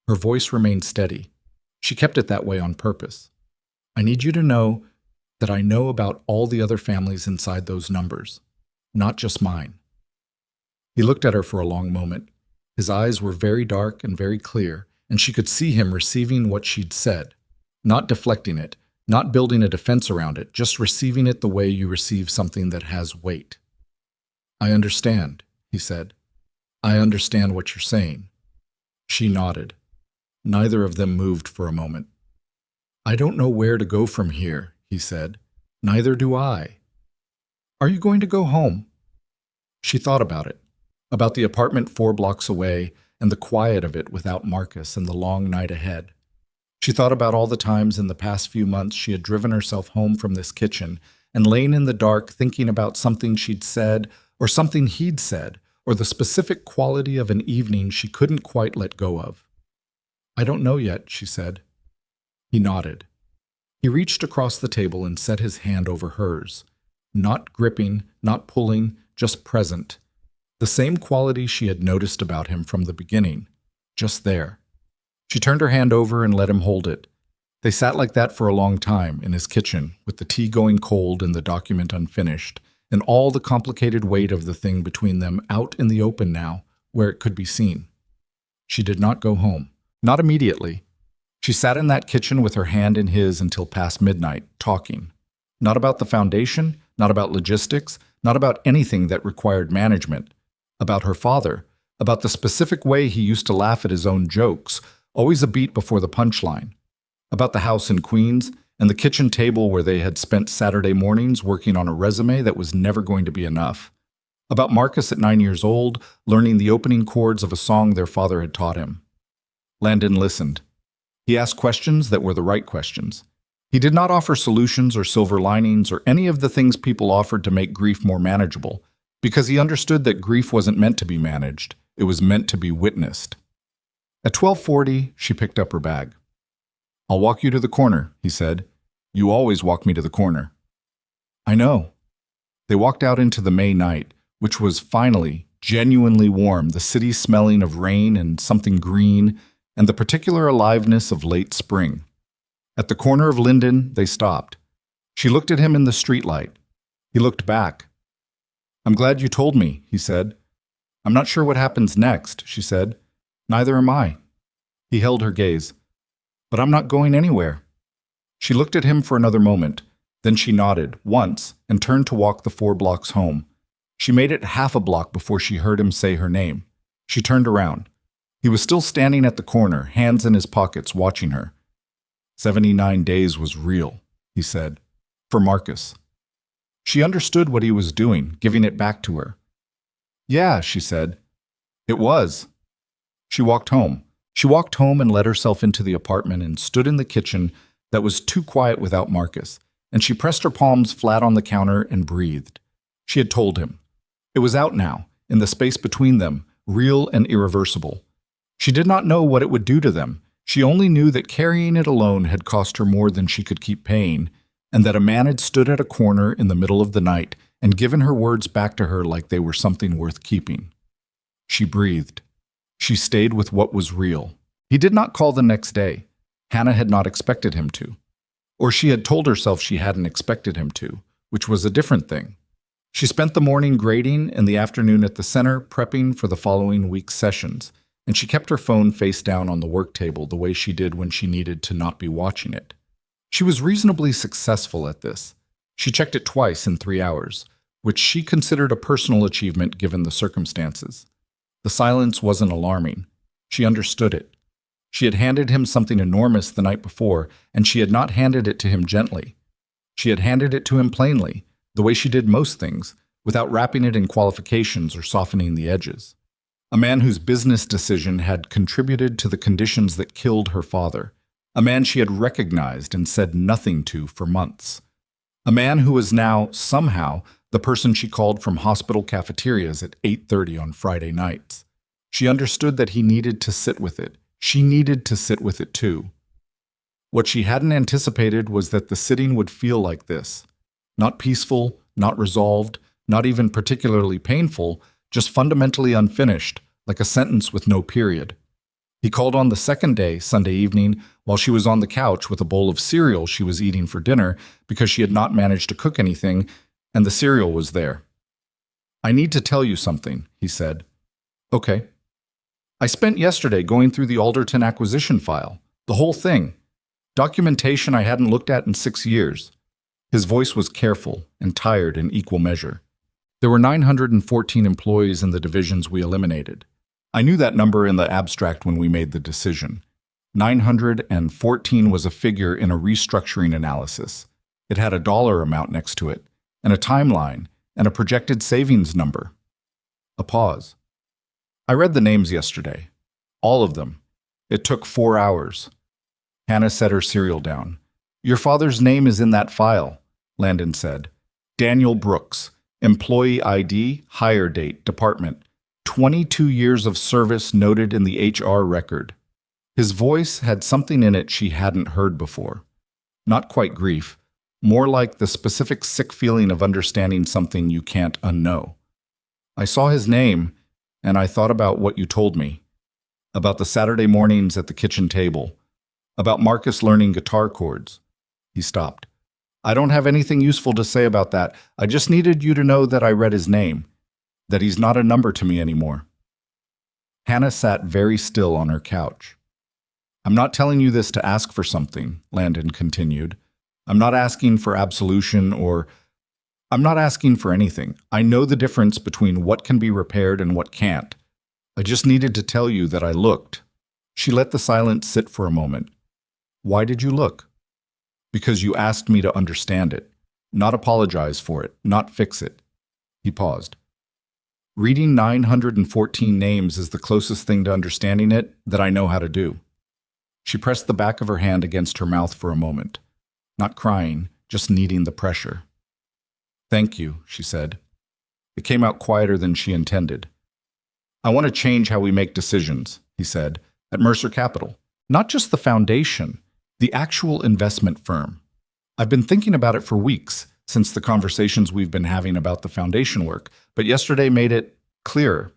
Speaker 1: Her voice remained steady. She kept it that way on purpose. I need you to know that I know about all the other families inside those numbers, not just mine. He looked at her for a long moment. His eyes were very dark and very clear, and she could see him receiving what she'd said, not deflecting it, not building a defense around it, just receiving it the way you receive something that has weight. I understand, he said. I understand what you're saying. She nodded. Neither of them moved for a moment. I don't know where to go from here, he said. Neither do I. Are you going to go home? She thought about the apartment 4 blocks away and the quiet of it without Marcus and the long night ahead. She thought about all the times in the past few months she had driven herself home from this kitchen and lain in the dark thinking about something she'd said or something he'd said or the specific quality of an evening she couldn't quite let go of. I don't know yet, she said. He nodded. He reached across the table and set his hand over hers, not gripping, not pulling, just present. The same quality she had noticed about him from the beginning, just there. She turned her hand over and let him hold it. They sat like that for a long time in his kitchen, with the tea going cold and the document unfinished, and all the complicated weight of the thing between them out in the open now, where it could be seen. She did not go home, not immediately. She sat in that kitchen with her hand in his until past midnight, talking. Not about the foundation, not about logistics, not about anything that required management. About her father, about the specific way he used to laugh at his own jokes, always a beat before the punchline. About the house in Queens and the kitchen table where they had spent Saturday mornings working on a resume that was never going to be enough. About Marcus at 9 years old, learning the opening chords of a song their father had taught him. Landon listened. He asked questions that were the right questions. He did not offer solutions or silver linings or any of the things people offered to make grief more manageable, because he understood that grief wasn't meant to be managed. It was meant to be witnessed. At 12:40, she picked up her bag. I'll walk you to the corner, he said. You always walk me to the corner. I know. They walked out into the May night, which was finally genuinely warm, the city smelling of rain and something green, and the particular aliveness of late spring. At the corner of Linden, they stopped. She looked at him in the streetlight. He looked back. I'm glad you told me, he said. I'm not sure what happens next, she said. Neither am I. He held her gaze. But I'm not going anywhere. She looked at him for another moment. Then she nodded, once, and turned to walk the 4 blocks home. She made it half a block before she heard him say her name. She turned around. He was still standing at the corner, hands in his pockets, watching her. 79 days was real, he said. For Marcus. She understood what he was doing, giving it back to her. Yeah, she said. It was. She walked home. She walked home and let herself into the apartment and stood in the kitchen that was too quiet without Marcus, and she pressed her palms flat on the counter and breathed. She had told him. It was out now, in the space between them, real and irreversible. She did not know what it would do to them. She only knew that carrying it alone had cost her more than she could keep paying, and that a man had stood at a corner in the middle of the night and given her words back to her like they were something worth keeping. She breathed. She stayed with what was real. He did not call the next day. Hannah had not expected him to. Or she had told herself she hadn't expected him to, which was a different thing. She spent the morning grading and the afternoon at the center prepping for the following week's sessions, and she kept her phone face down on the work table the way she did when she needed to not be watching it. She was reasonably successful at this. She checked it twice in 3 hours, which she considered a personal achievement given the circumstances. The silence wasn't alarming. She understood it. She had handed him something enormous the night before, and she had not handed it to him gently. She had handed it to him plainly, the way she did most things, without wrapping it in qualifications or softening the edges. A man whose business decision had contributed to the conditions that killed her father. A man she had recognized and said nothing to for months. A man who was now, somehow, the person she called from hospital cafeterias at 8:30 on Friday nights. She understood that he needed to sit with it. She needed to sit with it too. What she hadn't anticipated was that the sitting would feel like this. Not peaceful, not resolved, not even particularly painful, just fundamentally unfinished, like a sentence with no period. He called on the second day, Sunday evening, while she was on the couch with a bowl of cereal she was eating for dinner because she had not managed to cook anything, and the cereal was there. "I need to tell you something," he said. "Okay." "I spent yesterday going through the Alderton acquisition file, the whole thing. Documentation I hadn't looked at in 6 years. His voice was careful and tired in equal measure. There were 914 employees in the divisions we eliminated. I knew that number in the abstract when we made the decision. 914 was a figure in a restructuring analysis. It had a dollar amount next to it, and a timeline, and a projected savings number. A pause. "I read the names yesterday. All of them. It took 4 hours. Hannah set her cereal down. "Your father's name is in that file," Landon said. "Daniel Brooks, employee ID, hire date, department. 22 years of service noted in the HR record." His voice had something in it she hadn't heard before. Not quite grief, more like the specific sick feeling of understanding something you can't unknow. "I saw his name, and I thought about what you told me. About the Saturday mornings at the kitchen table. About Marcus learning guitar chords." He stopped. "I don't have anything useful to say about that. I just needed you to know that I read his name. That he's not a number to me anymore." Hannah sat very still on her couch. "I'm not telling you this to ask for something," Landon continued. "I'm not asking for absolution I'm not asking for anything. I know the difference between what can be repaired and what can't. I just needed to tell you that I looked." She let the silence sit for a moment. "Why did you look?" "Because you asked me to understand it. Not apologize for it, not fix it." He paused. "Reading 914 names is the closest thing to understanding it that I know how to do." She pressed the back of her hand against her mouth for a moment. Not crying, just needing the pressure. "Thank you," she said. It came out quieter than she intended. "I want to change how we make decisions," he said, "at Mercer Capital. Not just the foundation, the actual investment firm. I've been thinking about it for weeks, since the conversations we've been having about the foundation work, but yesterday made it clearer.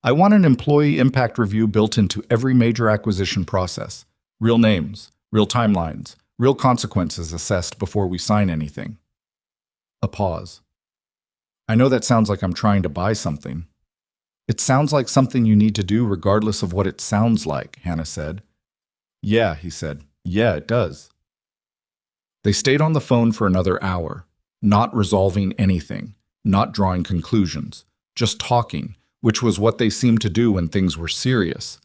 Speaker 1: I want an employee impact review built into every major acquisition process. Real names, real timelines, real consequences assessed before we sign anything." A pause. "I know that sounds like I'm trying to buy something." "It sounds like something you need to do regardless of what it sounds like," Hannah said. "Yeah," he said. "Yeah, it does." They stayed on the phone for another hour, not resolving anything, not drawing conclusions, just talking, which was what they seemed to do when things were serious.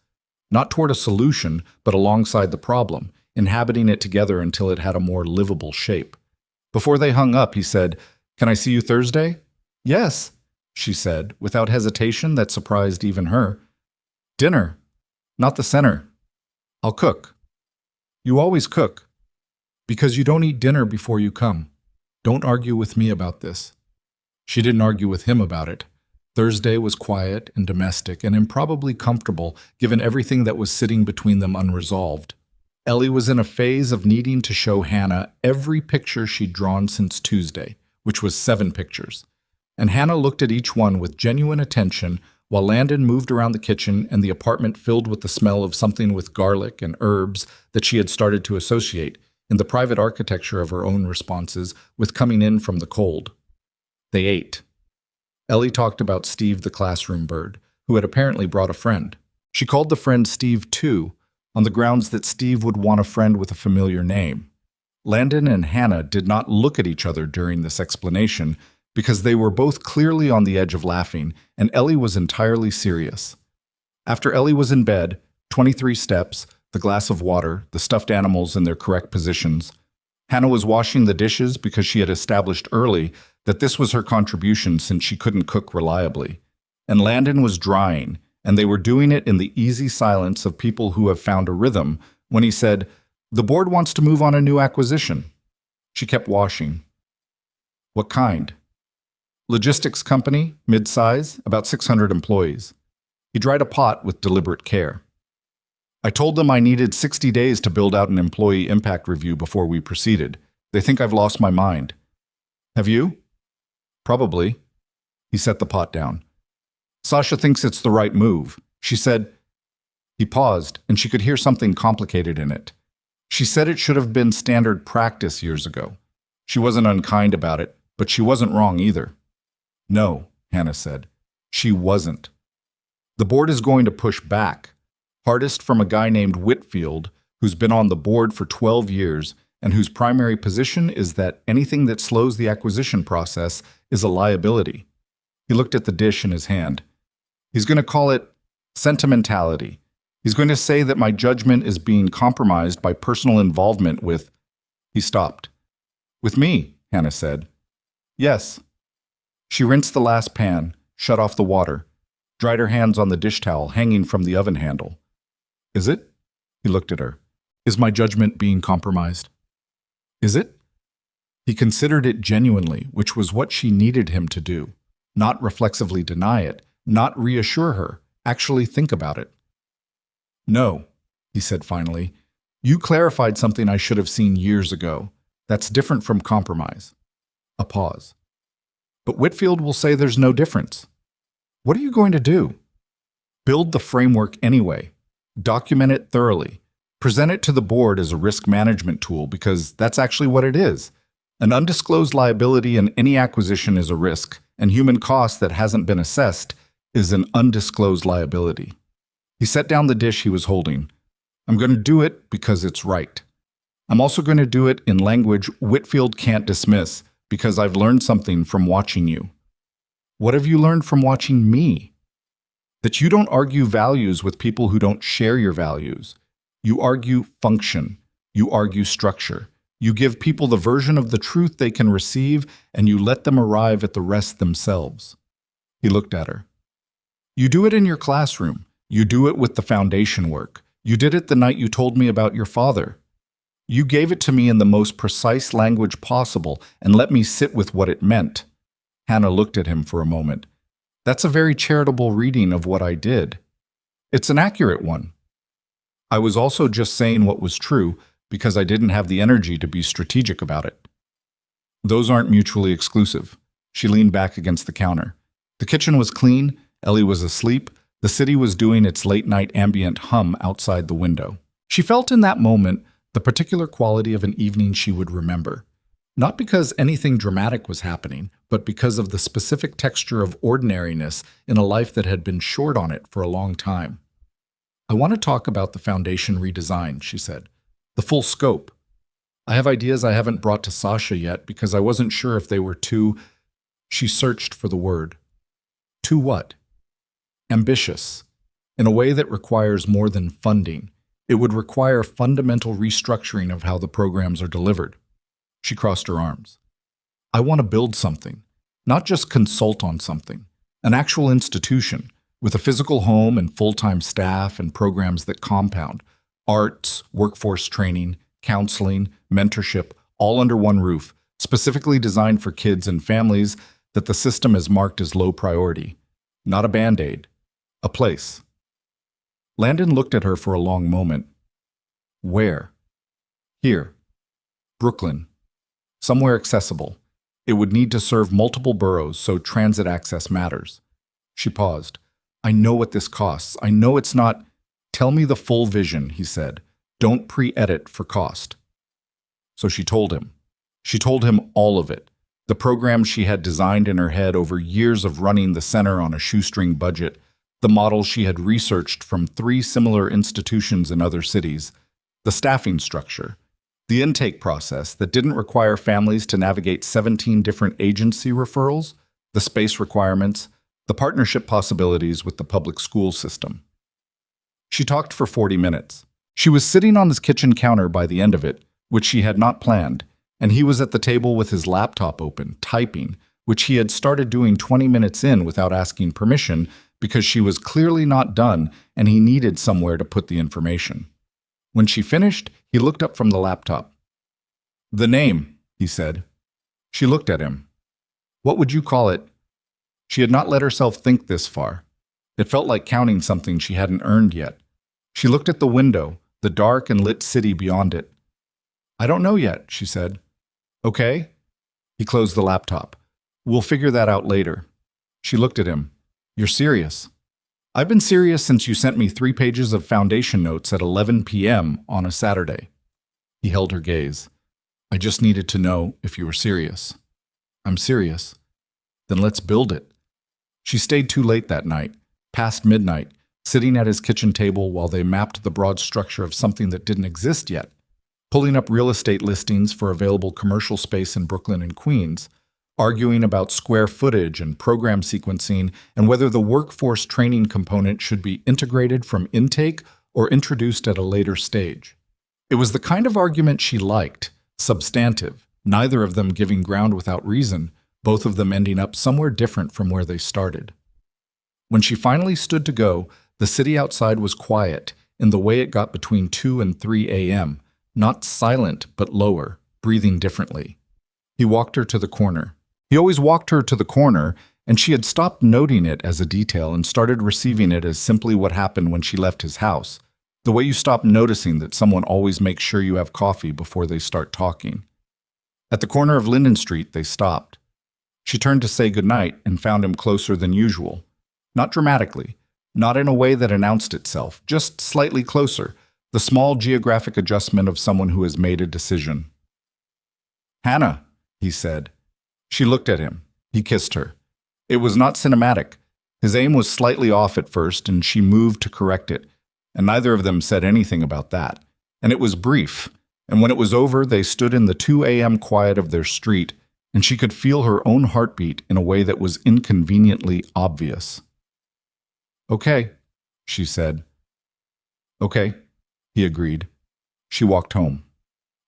Speaker 1: Not toward a solution, but alongside the problem, inhabiting it together until it had a more livable shape. Before they hung up, he said, "Can I see you Thursday?" "Yes," she said, without hesitation that surprised even her. "Dinner, not the center. I'll cook." "You always cook." "Because you don't eat dinner before you come. Don't argue with me about this." She didn't argue with him about it. Thursday was quiet and domestic and improbably comfortable given everything that was sitting between them unresolved. Ellie was in a phase of needing to show Hannah every picture she'd drawn since Tuesday, which was 7 pictures. And Hannah looked at each one with genuine attention while Landon moved around the kitchen and the apartment filled with the smell of something with garlic and herbs that she had started to associate, in the private architecture of her own responses, with coming in from the cold. They ate. Ellie talked about Steve the classroom bird, who had apparently brought a friend. She called the friend Steve too, on the grounds that Steve would want a friend with a familiar name. Landon and Hannah did not look at each other during this explanation because they were both clearly on the edge of laughing, and Ellie was entirely serious. After Ellie was in bed, 23 steps, the glass of water, the stuffed animals in their correct positions, Hannah was washing the dishes because she had established early that this was her contribution since she couldn't cook reliably. And Landon was drying, and they were doing it in the easy silence of people who have found a rhythm, when he said, "The board wants to move on a new acquisition." She kept washing. "What kind?" "Logistics company, mid-size, about 600 employees." He dried a pot with deliberate care. "I told them I needed 60 days to build out an employee impact review before we proceeded. They think I've lost my mind." "Have you?" "Probably." He set the pot down. "Sasha thinks it's the right move. She said—" He paused, and she could hear something complicated in it. "She said it should have been standard practice years ago. She wasn't unkind about it, but she wasn't wrong either." "No," Hannah said. "She wasn't. The board is going to push back. Hardest from a guy named Whitfield, who's been on the board for 12 years and whose primary position is that anything that slows the acquisition process is a liability." He looked at the dish in his hand. "He's going to call it sentimentality. He's going to say that my judgment is being compromised by personal involvement with—" He stopped. "With me," Hannah said. "Yes." She rinsed the last pan, shut off the water, dried her hands on the dish towel hanging from the oven handle. "Is it?" He looked at her. "Is my judgment being compromised?" "Is it?" He considered it genuinely, which was what she needed him to do. Not reflexively deny it, not reassure her, actually think about it. "No," he said finally. "You clarified something I should have seen years ago. That's different from compromise." A pause. "But Whitfield will say there's no difference." "What are you going to do?" "Build the framework anyway. Document it thoroughly. Present it to the board as a risk management tool because that's actually what it is. An undisclosed liability in any acquisition is a risk, and human cost that hasn't been assessed is an undisclosed liability." He set down the dish he was holding. "I'm going to do it because it's right. I'm also going to do it in language Whitfield can't dismiss because I've learned something from watching you." "What have you learned from watching me?" "That you don't argue values with people who don't share your values. You argue function. You argue structure. You give people the version of the truth they can receive, and you let them arrive at the rest themselves." He looked at her. "You do it in your classroom. You do it with the foundation work. You did it the night you told me about your father. You gave it to me in the most precise language possible and let me sit with what it meant." Hannah looked at him for a moment. "That's a very charitable reading of what I did." "It's an accurate one." "I was also just saying what was true because I didn't have the energy to be strategic about it." "Those aren't mutually exclusive." She leaned back against the counter. The kitchen was clean, Ellie was asleep, the city was doing its late-night ambient hum outside the window. She felt in that moment the particular quality of an evening she would remember. Not because anything dramatic was happening, but because of the specific texture of ordinariness in a life that had been short on it for a long time. "I want to talk about the foundation redesign," she said. "The full scope. I have ideas I haven't brought to Sasha yet because I wasn't sure if they were too—" She searched for the word. "Too what?" "Ambitious. In a way that requires more than funding. It would require fundamental restructuring of how the programs are delivered." She crossed her arms. "I want to build something, not just consult on something. An actual institution, with a physical home and full-time staff and programs that compound. Arts, workforce training, counseling, mentorship, all under one roof, specifically designed for kids and families that the system has marked as low priority. Not a Band-Aid. A place." Landon looked at her for a long moment. "Where?" Here, Brooklyn. Somewhere accessible. It would need to serve multiple boroughs, so transit access matters. She paused. I know what this costs. I know it's not. Tell me the full vision, he said. Don't pre-edit for cost. So she told him. She told him all of it. The program she had designed in her head over years of running the center on a shoestring budget, the model she had researched from 3 similar institutions in other cities, the staffing structure, the intake process that didn't require families to navigate 17 different agency referrals, the space requirements, the partnership possibilities with the public school system. She talked for 40 minutes. She was sitting on his kitchen counter by the end of it, which she had not planned, and he was at the table with his laptop open, typing, which he had started doing 20 minutes in without asking permission because she was clearly not done and he needed somewhere to put the information. When she finished, he looked up from the laptop. The name, he said. She looked at him. What would you call it? She had not let herself think this far. It felt like counting something she hadn't earned yet. She looked at the window, the dark and lit city beyond it. I don't know yet, she said. Okay. He closed the laptop. We'll figure that out later. She looked at him. You're serious? I've been serious since you sent me 3 pages of foundation notes at 11 p.m. on a Saturday. He held her gaze. I just needed to know if you were serious. I'm serious. Then let's build it. She stayed too late that night, past midnight, sitting at his kitchen table while they mapped the broad structure of something that didn't exist yet, pulling up real estate listings for available commercial space in Brooklyn and Queens, arguing about square footage and program sequencing and whether the workforce training component should be integrated from intake or introduced at a later stage. It was the kind of argument she liked, substantive, neither of them giving ground without reason, both of them ending up somewhere different from where they started. When she finally stood to go, the city outside was quiet in the way it got between 2 and 3 a.m., not silent but lower, breathing differently. He walked her to the corner. He always walked her to the corner, and she had stopped noting it as a detail and started receiving it as simply what happened when she left his house, the way you stop noticing that someone always makes sure you have coffee before they start talking. At the corner of Linden Street, they stopped. She turned to say goodnight and found him closer than usual. Not dramatically, not in a way that announced itself, just slightly closer, the small geographic adjustment of someone who has made a decision. Hannah, he said. She looked at him. He kissed her. It was not cinematic. His aim was slightly off at first, and she moved to correct it, and neither of them said anything about that. And it was brief, and when it was over, they stood in the 2 a.m. quiet of their street, and she could feel her own heartbeat in a way that was inconveniently obvious. Okay, she said. Okay, he agreed. She walked home.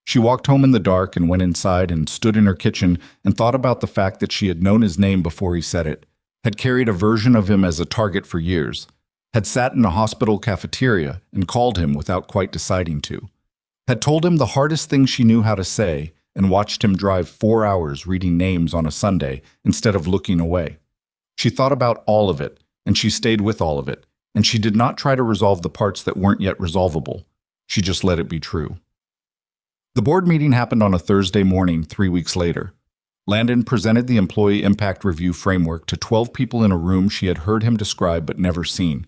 Speaker 1: She walked home in the dark and went inside and stood in her kitchen and thought about the fact that she had known his name before he said it, had carried a version of him as a target for years, had sat in a hospital cafeteria and called him without quite deciding to, had told him the hardest thing she knew how to say and watched him drive 4 hours reading names on a Sunday instead of looking away. She thought about all of it, and she stayed with all of it, and she did not try to resolve the parts that weren't yet resolvable. She just let it be true. The board meeting happened on a Thursday morning 3 weeks later. Landon presented the Employee Impact Review Framework to 12 people in a room she had heard him describe but never seen.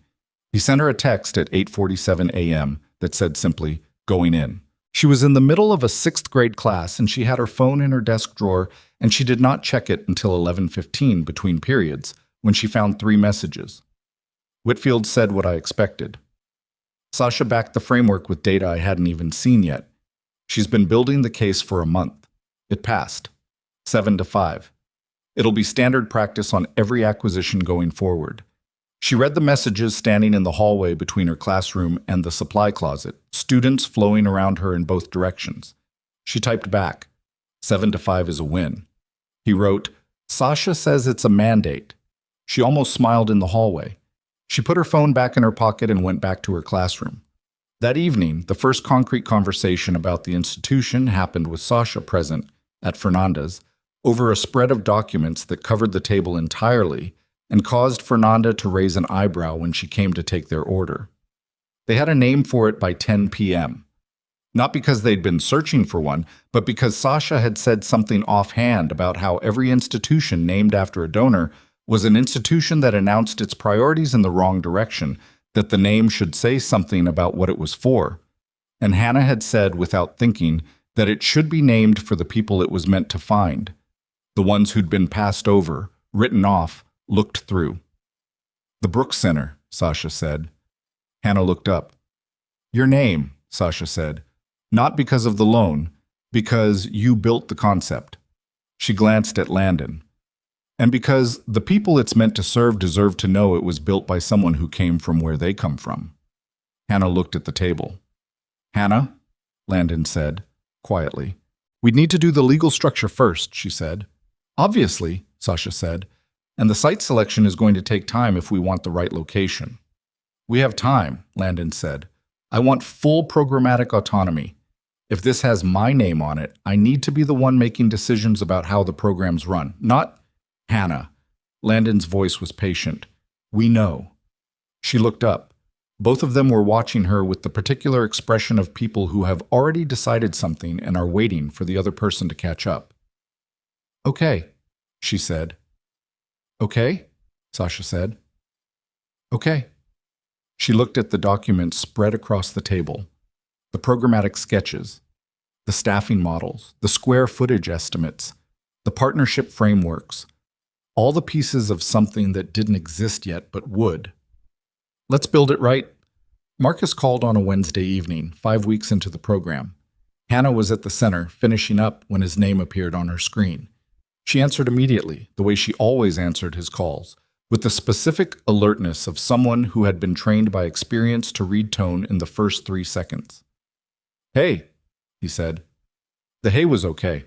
Speaker 1: He sent her a text at 8:47 a.m. that said simply, "Going in." She was in the middle of a 6th grade class and she had her phone in her desk drawer and she did not check it until 11:15 between periods when she found 3 messages. Whitfield said what I expected. Sasha backed the framework with data I hadn't even seen yet. She's been building the case for a month. It passed. 7-5. It'll be standard practice on every acquisition going forward. She read the messages standing in the hallway between her classroom and the supply closet, students flowing around her in both directions. She typed back, 7-5 is a win. He wrote, Sasha says it's a mandate. She almost smiled in the hallway. She put her phone back in her pocket and went back to her classroom. That evening, the first concrete conversation about the institution happened with Sasha present at Fernanda's over a spread of documents that covered the table entirely and caused Fernanda to raise an eyebrow when she came to take their order. They had a name for it by 10 p.m. Not because they'd been searching for one, but because Sasha had said something offhand about how every institution named after a donor was an institution that announced its priorities in the wrong direction, that the name should say something about what it was for. And Hannah had said, without thinking, that it should be named for the people it was meant to find, the ones who'd been passed over, written off, looked through. The Brooks Center, Sasha said. Hannah looked up. Your name, Sasha said. Not because of the loan, because you built the concept. She glanced at Landon. And because the people it's meant to serve deserve to know it was built by someone who came from where they come from. Hannah looked at the table. Hannah, Landon said, quietly. We'd need to do the legal structure first, she said. Obviously, Sasha said, and the site selection is going to take time if we want the right location. We have time, Landon said. I want full programmatic autonomy. If this has my name on it, I need to be the one making decisions about how the programs run, not Hannah. Landon's voice was patient. We know. She looked up. Both of them were watching her with the particular expression of people who have already decided something and are waiting for the other person to catch up. Okay, she said. Okay, Sasha said. Okay. She looked at the documents spread across the table. The programmatic sketches, the staffing models, the square footage estimates, the partnership frameworks, all the pieces of something that didn't exist yet but would. Let's build it right. Marcus called on a Wednesday evening, 5 weeks into the program. Hannah was at the center, finishing up when his name appeared on her screen. She answered immediately, the way she always answered his calls, with the specific alertness of someone who had been trained by experience to read tone in the first 3 seconds. Hey, he said. The hey was okay.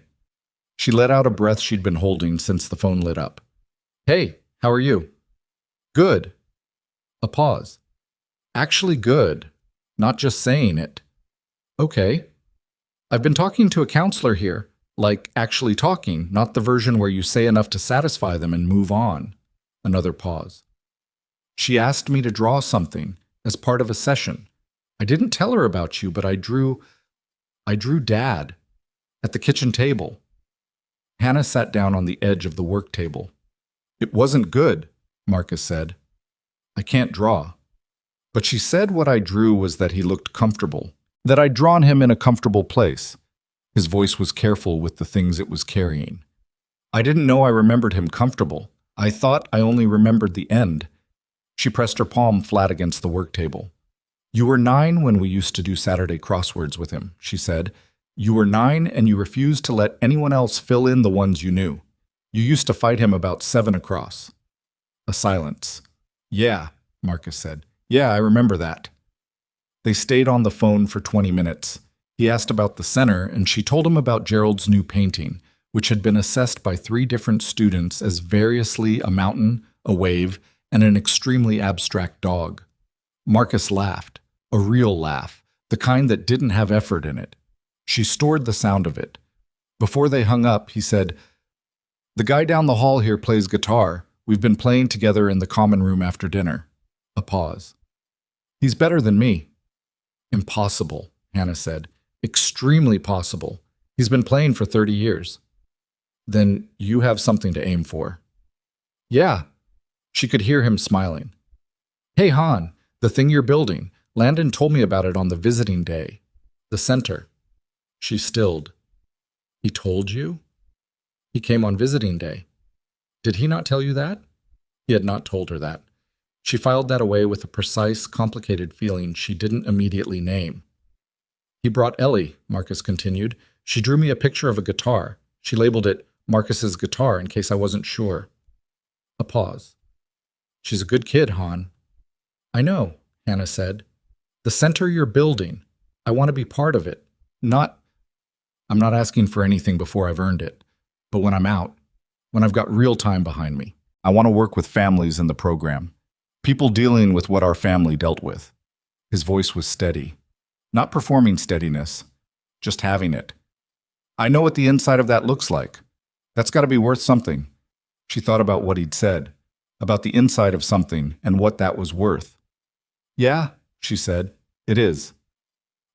Speaker 1: She let out a breath she'd been holding since the phone lit up. Hey, how are you? Good. A pause. Actually good. Not just saying it. Okay. I've been talking to a counselor here. Like actually talking, not the version where you say enough to satisfy them and move on. Another pause. She asked me to draw something as part of a session. I didn't tell her about you, but I drew Dad at the kitchen table. Hannah sat down on the edge of the work table. It wasn't good, Marcus said. I can't draw. But she said what I drew was that he looked comfortable, that I'd drawn him in a comfortable place. His voice was careful with the things it was carrying. I didn't know I remembered him comfortable. I thought I only remembered the end. She pressed her palm flat against the work table. You were 9 when we used to do Saturday crosswords with him, she said. You were 9 and you refused to let anyone else fill in the ones you knew. You used to fight him about 7 across. A silence. Yeah, Marcus said. Yeah, I remember that. They stayed on the phone for 20 minutes. He asked about the center, and she told him about Gerald's new painting, which had been assessed by 3 different students as variously a mountain, a wave, and an extremely abstract dog. Marcus laughed, a real laugh, the kind that didn't have effort in it. She stored the sound of it. Before they hung up, he said, The guy down the hall here plays guitar. We've been playing together in the common room after dinner. A pause. He's better than me. Impossible, Hannah said. Extremely possible. He's been playing for 30 years. Then you have something to aim for. Yeah. She could hear him smiling. Hey, Han, the thing you're building. Landon told me about it on the visiting day. The center. She stilled. He told you? He came on visiting day. Did he not tell you that? He had not told her that. She filed that away with a precise, complicated feeling she didn't immediately name. He brought Ellie, Marcus continued. She drew me a picture of a guitar. She labeled it Marcus's guitar in case I wasn't sure. A pause. She's a good kid, Han. I know, Hannah said. The center you're building. I want to be part of it. I'm not asking for anything before I've earned it. But when I'm out, when I've got real time behind me, I want to work with families in the program. People dealing with what our family dealt with. His voice was steady. Not performing steadiness, just having it. I know what the inside of that looks like. That's got to be worth something. She thought about what he'd said, about the inside of something and what that was worth. Yeah, she said, it is.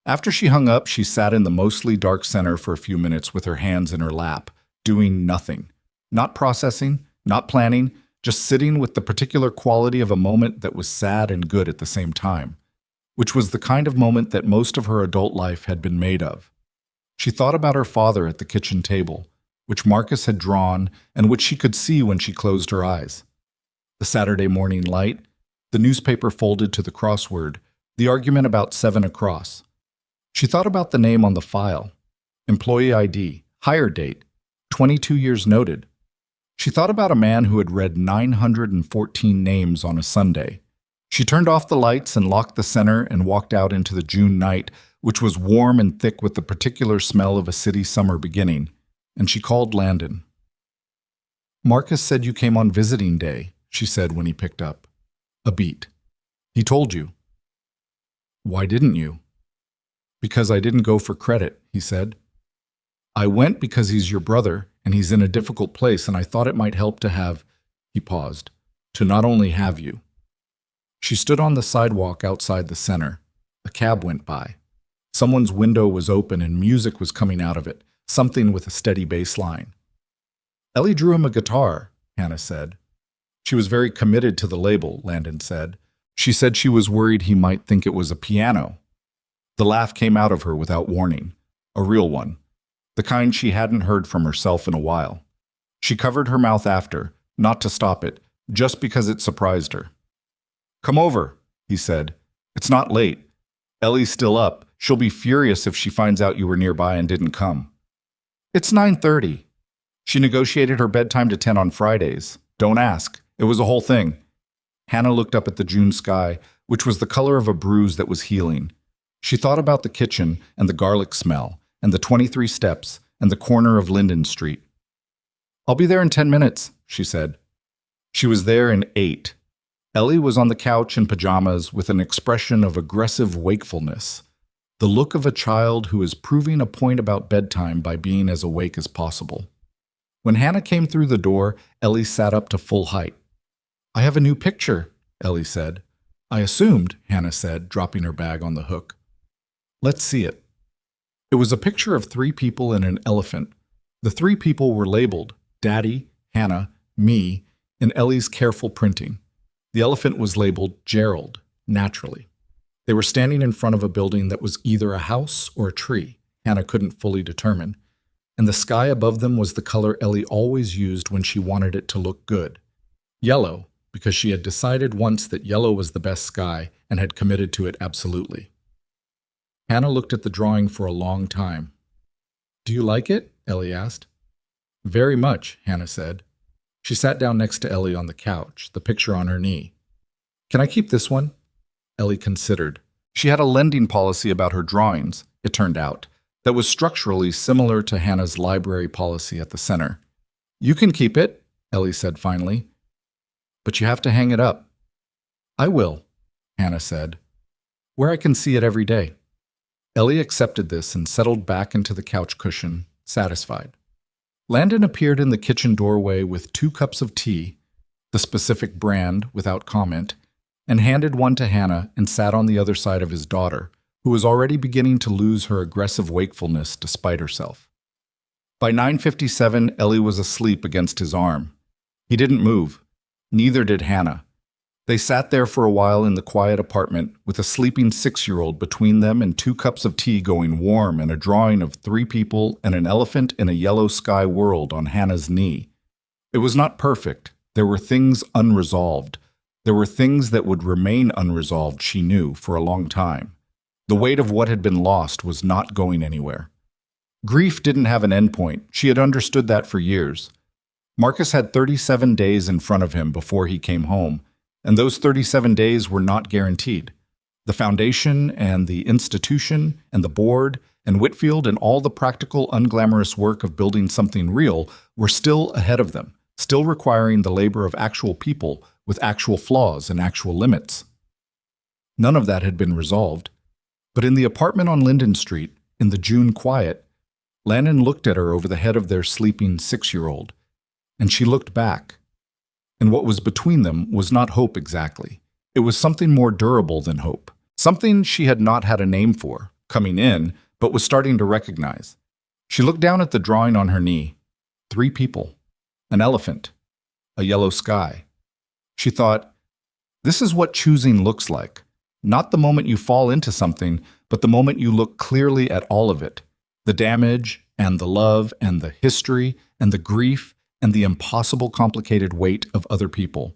Speaker 1: After she hung up, she sat in the mostly dark center for a few minutes with her hands in her lap, doing nothing. Not processing, not planning, just sitting with the particular quality of a moment that was sad and good at the same time, which was the kind of moment that most of her adult life had been made of. She thought about her father at the kitchen table, which Marcus had drawn and which she could see when she closed her eyes. The Saturday morning light, the newspaper folded to the crossword, the argument about 7 across. She thought about the name on the file, employee ID, hire date, 22 years noted. She thought about a man who had read 914 names on a Sunday. She turned off the lights and locked the center and walked out into the June night, which was warm and thick with the particular smell of a city summer beginning, and she called Landon. "Marcus said you came on visiting day," she said when he picked up. "A beat. He told you." "Why didn't you?" "Because I didn't go for credit," he said. "I went because he's your brother, and he's in a difficult place, and I thought it might help to have," he paused, "to not only have you." She stood on the sidewalk outside the center. A cab went by. Someone's window was open and music was coming out of it, something with a steady bass line. "Ellie drew him a guitar," Hannah said. "She was very committed to the label," Landon said. "She said she was worried he might think it was a piano." The laugh came out of her without warning, a real one, the kind she hadn't heard from herself in a while. She covered her mouth after, not to stop it, just because it surprised her. "Come over," he said. "It's not late. Ellie's still up. She'll be furious if she finds out you were nearby and didn't come." "It's 9:30. She negotiated her bedtime to 10 on Fridays. Don't ask. It was a whole thing." Hannah looked up at the June sky, which was the color of a bruise that was healing. She thought about the kitchen and the garlic smell and the 23 steps and the corner of Linden Street. "I'll be there in 10 minutes, she said. She was there in 8. Ellie was on the couch in pajamas with an expression of aggressive wakefulness, the look of a child who is proving a point about bedtime by being as awake as possible. When Hannah came through the door, Ellie sat up to full height. "I have a new picture," Ellie said. "I assumed," Hannah said, dropping her bag on the hook. "Let's see it." It was a picture of 3 people and an elephant. The 3 people were labeled Daddy, Hannah, me, in Ellie's careful printing. The elephant was labeled Gerald, naturally. They were standing in front of a building that was either a house or a tree, Hannah couldn't fully determine, and the sky above them was the color Ellie always used when she wanted it to look good. Yellow, because she had decided once that yellow was the best sky and had committed to it absolutely. Hannah looked at the drawing for a long time. "Do you like it?" Ellie asked. "Very much," Hannah said. She sat down next to Ellie on the couch, the picture on her knee. "Can I keep this one?" Ellie considered. She had a lending policy about her drawings, it turned out, that was structurally similar to Hannah's library policy at the center. "You can keep it," Ellie said finally. "But you have to hang it up." "I will," Hannah said, "where I can see it every day." Ellie accepted this and settled back into the couch cushion, satisfied. Landon appeared in the kitchen doorway with 2 cups of tea, the specific brand without comment, and handed one to Hannah and sat on the other side of his daughter, who was already beginning to lose her aggressive wakefulness despite herself. By 9:57, Ellie was asleep against his arm. He didn't move. Neither did Hannah. They sat there for a while in the quiet apartment with a sleeping 6-year-old between them and 2 cups of tea going warm and a drawing of 3 people and an elephant in a yellow sky world on Hannah's knee. It was not perfect. There were things unresolved. There were things that would remain unresolved, she knew, for a long time. The weight of what had been lost was not going anywhere. Grief didn't have an endpoint. She had understood that for years. Marcus had 37 days in front of him before he came home, and those 37 days were not guaranteed. The foundation and the institution and the board and Whitfield and all the practical, unglamorous work of building something real were still ahead of them, still requiring the labor of actual people with actual flaws and actual limits. None of that had been resolved. But in the apartment on Linden Street, in the June quiet, Landon looked at her over the head of their sleeping 6-year-old, and she looked back. And what was between them was not hope exactly. It was something more durable than hope, something she had not had a name for, coming in, but was starting to recognize. She looked down at the drawing on her knee. 3 people. An elephant. A yellow sky. She thought, this is what choosing looks like. Not the moment you fall into something, but the moment you look clearly at all of it. The damage, and the love, and the history, and the grief, and the impossible complicated weight of other people.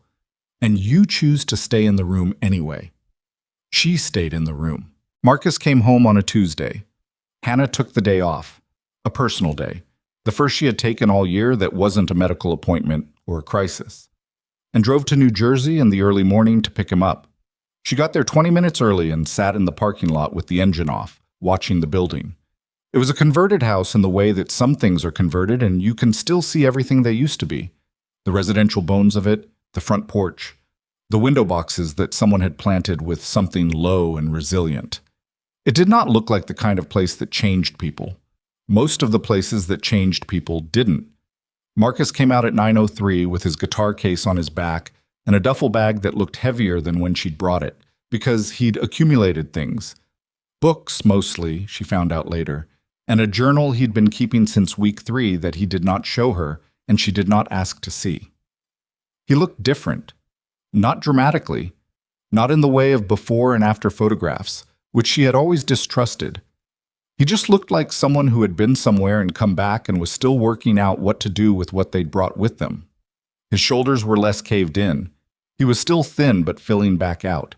Speaker 1: And you choose to stay in the room anyway. She stayed in the room. Marcus came home on a Tuesday. Hannah took the day off. A personal day. The first she had taken all year that wasn't a medical appointment or a crisis. And drove to New Jersey in the early morning to pick him up. She got there 20 minutes early and sat in the parking lot with the engine off, watching the building. It was a converted house in the way that some things are converted and you can still see everything they used to be. The residential bones of it, the front porch, the window boxes that someone had planted with something low and resilient. It did not look like the kind of place that changed people. Most of the places that changed people didn't. Marcus came out at 9:03 with his guitar case on his back and a duffel bag that looked heavier than when she'd brought it, because he'd accumulated things. Books, mostly, she found out later, and a journal he'd been keeping since week 3 that he did not show her and she did not ask to see. He looked different. Not dramatically. Not in the way of before and after photographs, which she had always distrusted. He just looked like someone who had been somewhere and come back and was still working out what to do with what they'd brought with them. His shoulders were less caved in. He was still thin but filling back out.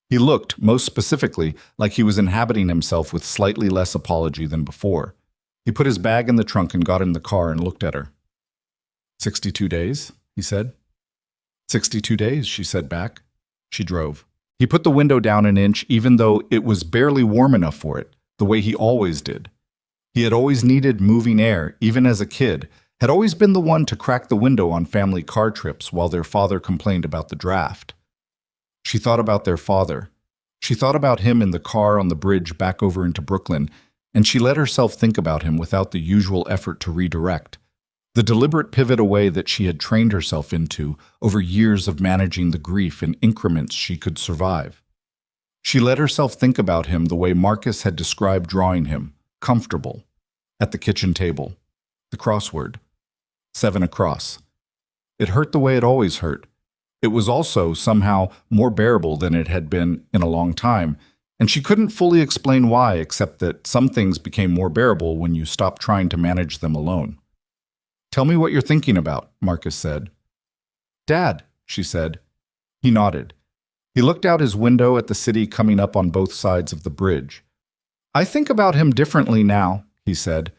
Speaker 1: He looked, most specifically, like he was inhabiting himself with slightly less apology than before. He put his bag in the trunk and got in the car and looked at her. 62 days, he said. 62 days, she said back. She drove. He put the window down an inch even though it was barely warm enough for it, the way he always did. He had always needed moving air, even as a kid, had always been the one to crack the window on family car trips while their father complained about the draft. She thought about their father. She thought about him in the car on the bridge back over into Brooklyn, and she let herself think about him without the usual effort to redirect, the deliberate pivot away that she had trained herself into over years of managing the grief in increments she could survive. She let herself think about him the way Marcus had described drawing him, comfortable, at the kitchen table, the crossword, 7 across. It hurt the way it always hurt. It was also somehow more bearable than it had been in a long time, and she couldn't fully explain why except that some things became more bearable when you stopped trying to manage them alone. Tell me what you're thinking about, Marcus said. Dad, she said. He nodded. He looked out his window at the city coming up on both sides of the bridge. I think about him differently now, he said.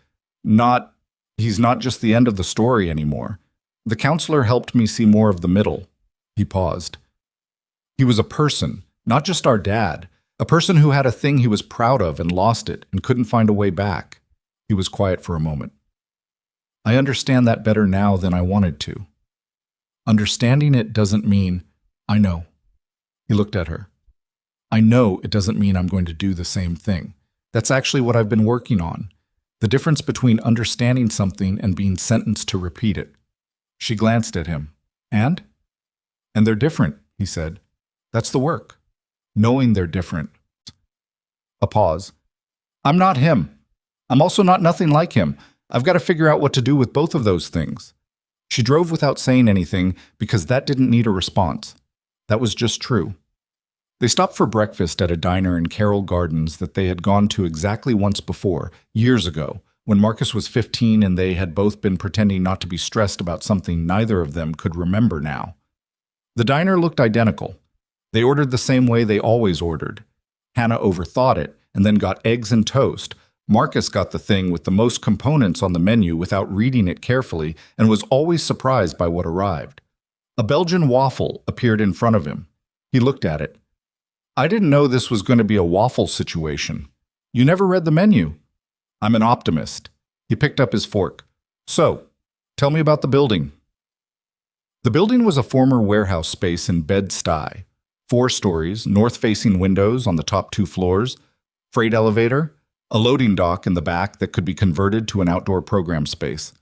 Speaker 1: He's not just the end of the story anymore. The counselor helped me see more of the middle. He paused. He was a person, not just our dad, a person who had a thing he was proud of and lost it and couldn't find a way back. He was quiet for a moment. I understand that better now than I wanted to. Understanding it doesn't mean, I know. He looked at her. I know it doesn't mean I'm going to do the same thing. That's actually what I've been working on. The difference between understanding something and being sentenced to repeat it. She glanced at him. And they're different, he said. That's the work. Knowing they're different. A pause. I'm not him. I'm also not nothing like him. I've got to figure out what to do with both of those things. She drove without saying anything because that didn't need a response. That was just true. They stopped for breakfast at a diner in Carroll Gardens that they had gone to exactly once before, years ago, when Marcus was 15 and they had both been pretending not to be stressed about something neither of them could remember now. The diner looked identical. They ordered the same way they always ordered. Hannah overthought it and then got eggs and toast. Marcus got the thing with the most components on the menu without reading it carefully and was always surprised by what arrived. A Belgian waffle appeared in front of him. He looked at it. I didn't know this was going to be a waffle situation. You never read the menu. I'm an optimist. He picked up his fork. So, tell me about the building. The building was a former warehouse space in Bed-Stuy. 4 stories, north-facing windows on the top 2 floors, freight elevator, a loading dock in the back that could be converted to an outdoor program space.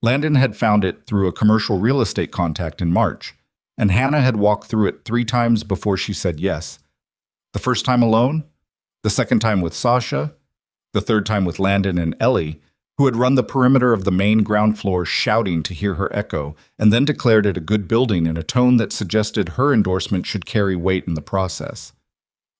Speaker 1: Landon had found it through a commercial real estate contact in March, and Hannah had walked through it 3 times before she said yes. The first time alone? the second time with Sasha, the third time with Landon and Ellie, who had run the perimeter of the main ground floor shouting to hear her echo, and then declared it a good building in a tone that suggested her endorsement should carry weight in the process.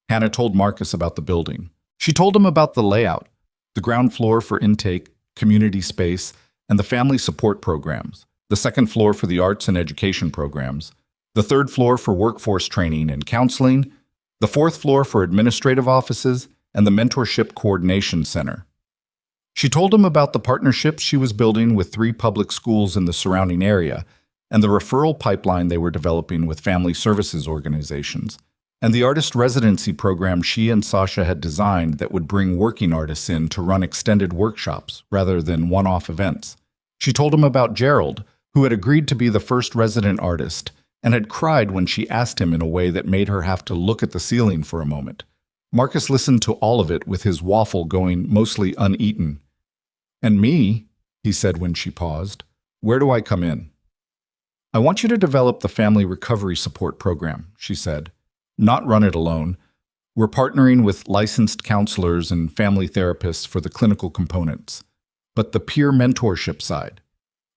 Speaker 1: Hannah told Marcus about the building. She told him about the layout, the ground floor for intake, community space, and the family support programs, the second floor for the arts and education programs, the third floor for workforce training and counseling, the fourth floor for administrative offices, and the mentorship coordination center. She told him about the partnerships she was building with 3 public schools in the surrounding area and the referral pipeline they were developing with family services organizations, and the artist residency program she and Sasha had designed that would bring working artists in to run extended workshops rather than one-off events. She told him about Gerald, who had agreed to be the first resident artist and had cried when she asked him in a way that made her have to look at the ceiling for a moment. Marcus listened to all of it with his waffle going mostly uneaten. "And me," he said when she paused, "where do I come in?" "I want you to develop the family recovery support program," she said. "Not run it alone. We're partnering with licensed counselors and family therapists for the clinical components, but the peer mentorship side,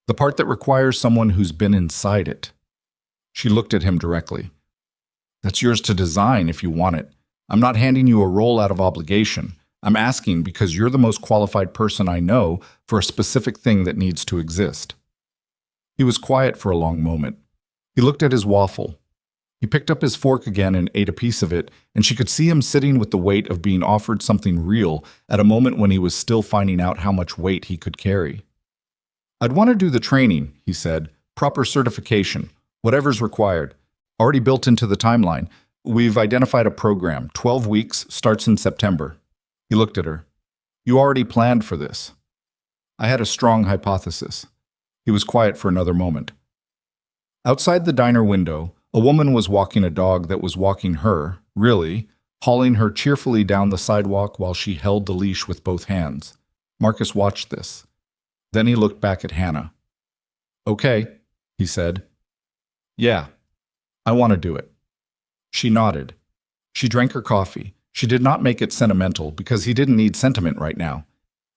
Speaker 1: the part that requires someone who's been inside it." She looked at him directly. "That's yours to design if you want it. I'm not handing you a role out of obligation. I'm asking because you're the most qualified person I know for a specific thing that needs to exist." He was quiet for a long moment. He looked at his waffle. He picked up his fork again and ate a piece of it, and she could see him sitting with the weight of being offered something real at a moment when he was still finding out how much weight he could carry. "I'd want to do the training," he said. "Proper certification, whatever's required. Already built into the timeline. We've identified a program. 12 weeks, starts in September." He looked at her. "You already planned for this." "I had a strong hypothesis." He was quiet for another moment. Outside the diner window, a woman was walking a dog that was walking her, really, hauling her cheerfully down the sidewalk while she held the leash with both hands. Marcus watched this. Then he looked back at Hannah. "Okay," he said. "Yeah, I want to do it." She nodded. She drank her coffee. She did not make it sentimental because he didn't need sentiment right now.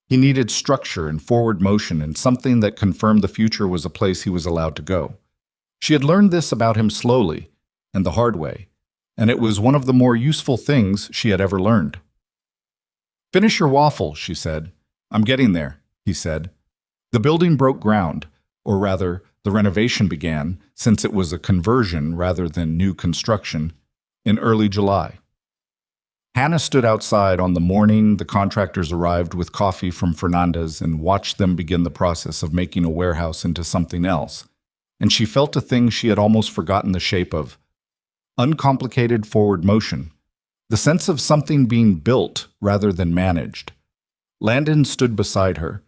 Speaker 1: He needed structure and forward motion and something that confirmed the future was a place he was allowed to go. She had learned this about him slowly and the hard way, and it was one of the more useful things she had ever learned. "Finish your waffle," she said. "I'm getting there," he said. The building broke ground, or rather, the renovation began, since it was a conversion rather than new construction, in early July. Hannah stood outside on the morning the contractors arrived with coffee from Fernanda's and watched them begin the process of making a warehouse into something else, and she felt a thing she had almost forgotten the shape of: uncomplicated forward motion, the sense of something being built rather than managed. Landon stood beside her.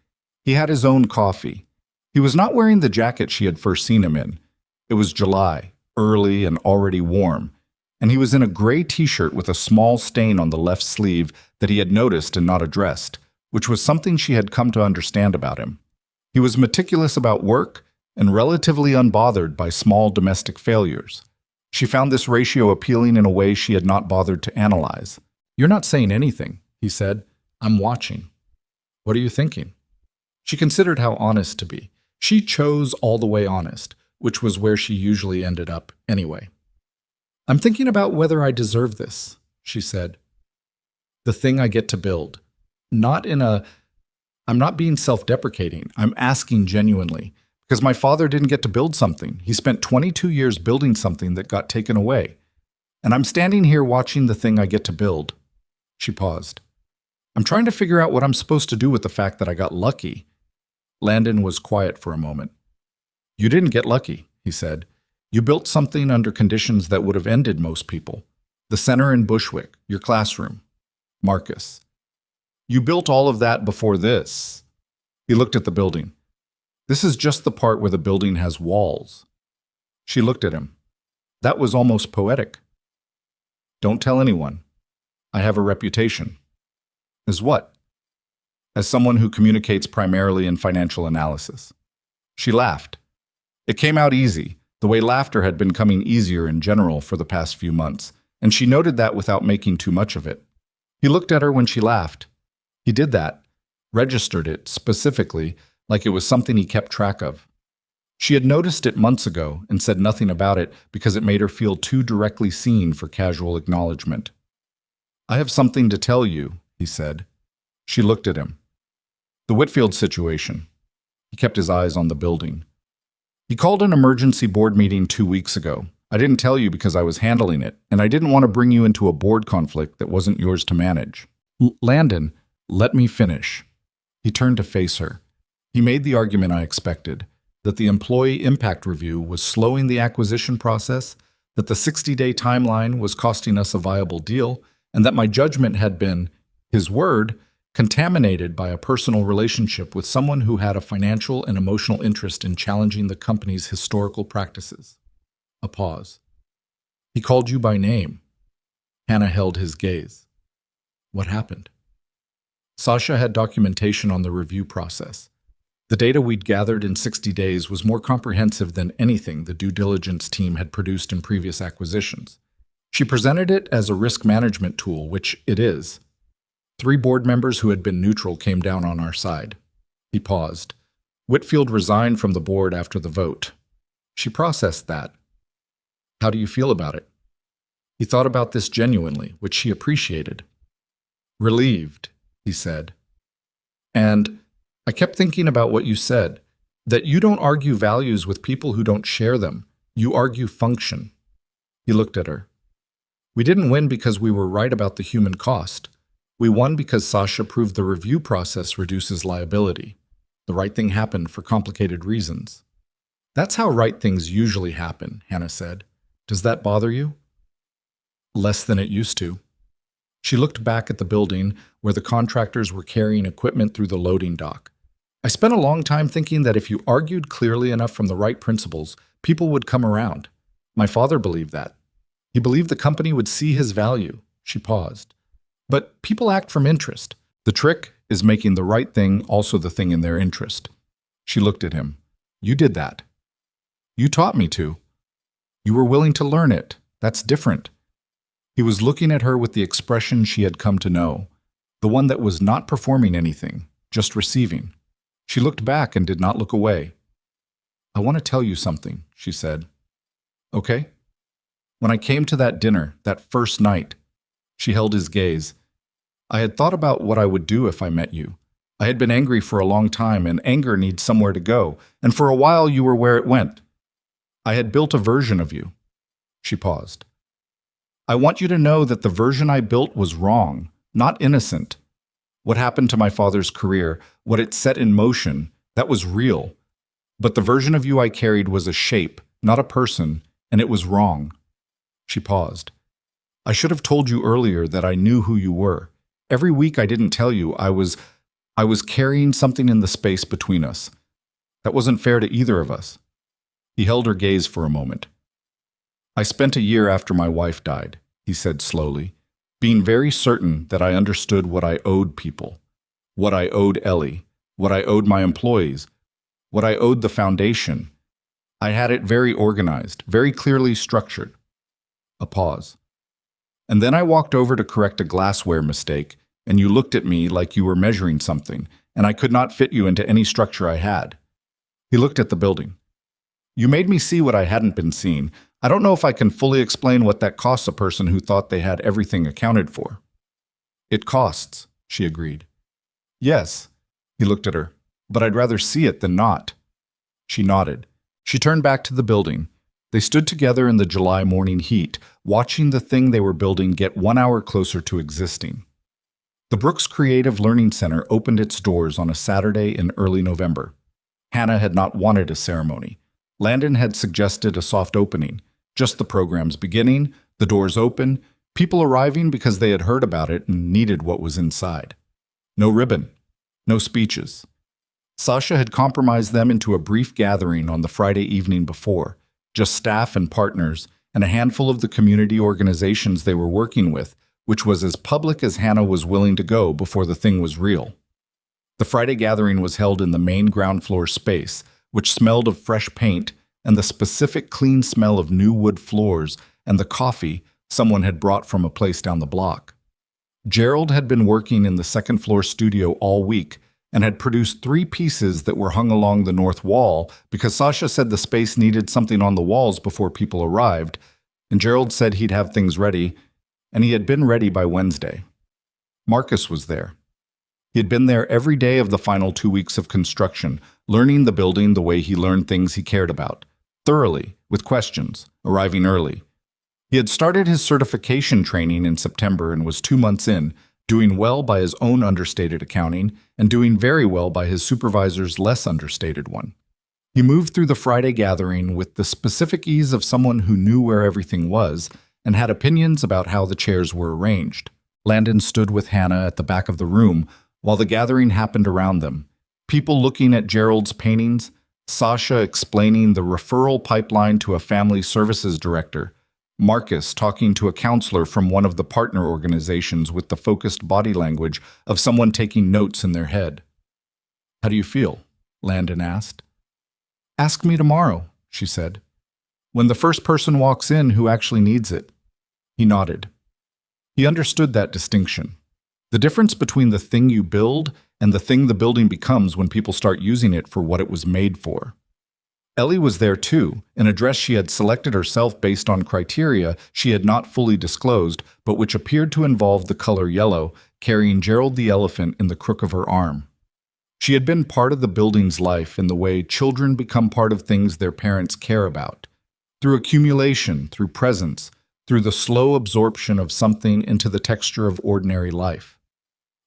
Speaker 1: He had his own coffee. He was not wearing the jacket she had first seen him in. It was July, early and already warm, and he was in a gray t-shirt with a small stain on the left sleeve that he had noticed and not addressed, which was something she had come to understand about him. He was meticulous about work and relatively unbothered by small domestic failures. She found this ratio appealing in a way she had not bothered to analyze. "You're not saying anything," he said. "I'm watching." "What are you thinking?" She considered how honest to be. She chose all the way honest, which was where she usually ended up anyway. "I'm thinking about whether I deserve this," she said. "The thing I get to build. I'm not being self-deprecating. I'm asking genuinely. Because my father didn't get to build something. He spent 22 years building something that got taken away. And I'm standing here watching the thing I get to build." She paused. "I'm trying to figure out what I'm supposed to do with the fact that I got lucky." Landon was quiet for a moment. "You didn't get lucky," he said. "You built something under conditions that would have ended most people. The center in Bushwick, your classroom. Marcus. You built all of that before this." He looked at the building. "This is just the part where the building has walls." She looked at him. That was almost poetic. "Don't tell anyone. I have a reputation." "As what?" "As someone who communicates primarily in financial analysis." She laughed. It came out easy, the way laughter had been coming easier in general for the past few months, and she noted that without making too much of it. He looked at her when she laughed. He did that, registered it specifically, like it was something he kept track of. She had noticed it months ago and said nothing about it because it made her feel too directly seen for casual acknowledgement. "I have something to tell you," he said. She looked at him. "The Whitfield situation." He kept his eyes on the building. "He called an emergency board meeting 2 weeks ago. I didn't tell you because I was handling it, and I didn't want to bring you into a board conflict that wasn't yours to manage." "Landon, let me finish." He turned to face her. He made the argument I expected, that the employee impact review was slowing the acquisition process, that the 60-day timeline was costing us a viable deal, and that my judgment had been, his word, contaminated by a personal relationship with someone who had a financial and emotional interest in challenging the company's historical practices. A pause. "He called you by name." Hannah held his gaze. "What happened?" Sasha had documentation on the review process. The data we'd gathered in 60 days was more comprehensive than anything the due diligence team had produced in previous acquisitions. She presented it as a risk management tool, which it is. 3 board members who had been neutral came down on our side. He paused. Whitfield resigned from the board after the vote. She processed that. "How do you feel about it?" He thought about this genuinely, which she appreciated. "Relieved," he said. "And I kept thinking about what you said, that you don't argue values with people who don't share them. You argue function." He looked at her. "We didn't win because we were right about the human cost. We won because Sasha proved the review process reduces liability. The right thing happened for complicated reasons." "That's how right things usually happen," Hannah said. "Does that bother you?" "Less than it used to." She looked back at the building where the contractors were carrying equipment through the loading dock. "I spent a long time thinking that if you argued clearly enough from the right principles, people would come around. My father believed that. He believed the company would see his value." She paused. "But people act from interest. The trick is making the right thing also the thing in their interest." She looked at him. "You did that. You taught me to. You were willing to learn it. That's different." He was looking at her with the expression she had come to know, the one that was not performing anything, just receiving. She looked back and did not look away. "I want to tell you something," she said. "Okay?" "When I came to that dinner, that first night," she held his gaze, "I had thought about what I would do if I met you. I had been angry for a long time, and anger needs somewhere to go, and for a while you were where it went. I had built a version of you." She paused. "I want you to know that the version I built was wrong, not innocent. What happened to my father's career, what it set in motion, that was real. But the version of you I carried was a shape, not a person, and it was wrong." She paused. "I should have told you earlier that I knew who you were. Every week I didn't tell you. I was carrying something in the space between us. That wasn't fair to either of us." He held her gaze for a moment. "I spent a year after my wife died," he said slowly, "being very certain that I understood what I owed people, what I owed Ellie, what I owed my employees, what I owed the foundation. I had it very organized, very clearly structured." A pause. "And then I walked over to correct a glassware mistake, and you looked at me like you were measuring something, and I could not fit you into any structure I had." He looked at the building. "You made me see what I hadn't been seeing. I don't know if I can fully explain what that costs a person who thought they had everything accounted for." "It costs," she agreed. "Yes," he looked at her, "but I'd rather see it than not." She nodded. She turned back to the building. They stood together in the July morning heat, watching the thing they were building get 1 hour closer to existing. The Brooks Creative Learning Center opened its doors on a Saturday in early November. Hannah had not wanted a ceremony. Landon had suggested a soft opening, just the program's beginning, the doors open, people arriving because they had heard about it and needed what was inside. No ribbon, no speeches. Sasha had compromised them into a brief gathering on the Friday evening before, just staff and partners, and a handful of the community organizations they were working with, which was as public as Hannah was willing to go before the thing was real. The Friday gathering was held in the main ground floor space, which smelled of fresh paint and the specific clean smell of new wood floors and the coffee someone had brought from a place down the block. Gerald had been working in the second-floor studio all week and had produced 3 pieces that were hung along the north wall because Sasha said the space needed something on the walls before people arrived, and Gerald said he'd have things ready, and he had been ready by Wednesday. Marcus was there. He had been there every day of the final 2 weeks of construction, learning the building the way he learned things he cared about, thoroughly, with questions, arriving early. He had started his certification training in September and was 2 months in, doing well by his own understated accounting and doing very well by his supervisor's less understated one. He moved through the Friday gathering with the specific ease of someone who knew where everything was and had opinions about how the chairs were arranged. Landon stood with Hannah at the back of the room while the gathering happened around them. People looking at Gerald's paintings, Sasha explaining the referral pipeline to a family services director, Marcus talking to a counselor from one of the partner organizations with the focused body language of someone taking notes in their head. "How do you feel?" Landon asked. "Ask me tomorrow," she said. "When the first person walks in who actually needs it." He nodded. He understood that distinction. The difference between the thing you build and the thing the building becomes when people start using it for what it was made for. Ellie was there too, in a dress she had selected herself based on criteria she had not fully disclosed, but which appeared to involve the color yellow, carrying Gerald the elephant in the crook of her arm. She had been part of the building's life in the way children become part of things their parents care about, through accumulation, through presence, through the slow absorption of something into the texture of ordinary life.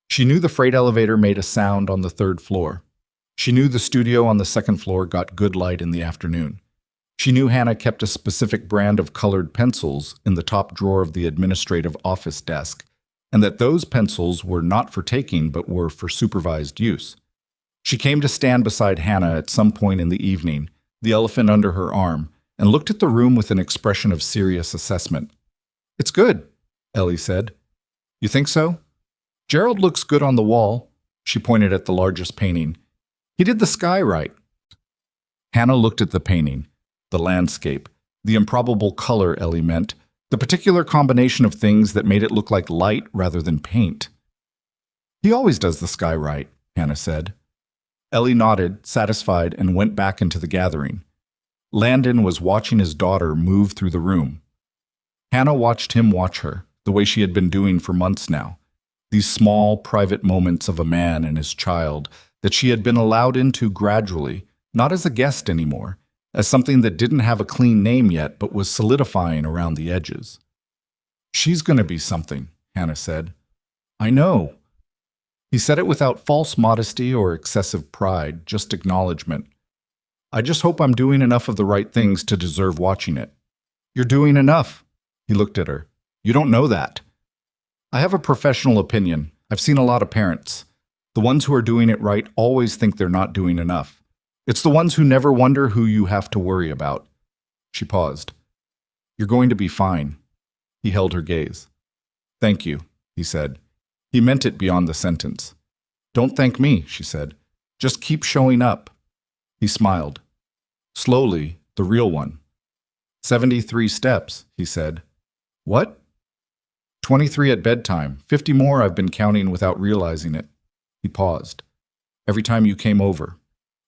Speaker 1: She knew the freight elevator made a sound on the 3rd floor. She knew the studio on the 2nd floor got good light in the afternoon. She knew Hannah kept a specific brand of colored pencils in the top drawer of the administrative office desk, and that those pencils were not for taking but were for supervised use. She came to stand beside Hannah at some point in the evening, the elephant under her arm, and looked at the room with an expression of serious assessment. "It's good," Ellie said. "You think so?" "Gerald looks good on the wall." She pointed at the largest painting. "He did the sky right." Hannah looked at the painting, the landscape, the improbable color Ellie meant, the particular combination of things that made it look like light rather than paint. "He always does the sky right," Hannah said. Ellie nodded, satisfied, and went back into the gathering. Landon was watching his daughter move through the room. Hannah watched him watch her, the way she had been doing for months now. These small, private moments of a man and his child that she had been allowed into gradually, not as a guest anymore, as something that didn't have a clean name yet but was solidifying around the edges. "She's going to be something," Hannah said. "I know." He said it without false modesty or excessive pride, just acknowledgement. "I just hope I'm doing enough of the right things to deserve watching it." "You're doing enough." He looked at her. "You don't know that." "I have a professional opinion. I've seen a lot of parents. The ones who are doing it right always think they're not doing enough. It's the ones who never wonder who you have to worry about." She paused. "You're going to be fine." He held her gaze. "Thank you," he said. He meant it beyond the sentence. "Don't thank me," she said. "Just keep showing up." He smiled. Slowly, the real one. 73 steps, he said. "What?" 23 at bedtime, 50 more I've been counting without realizing it. He paused. "Every time you came over.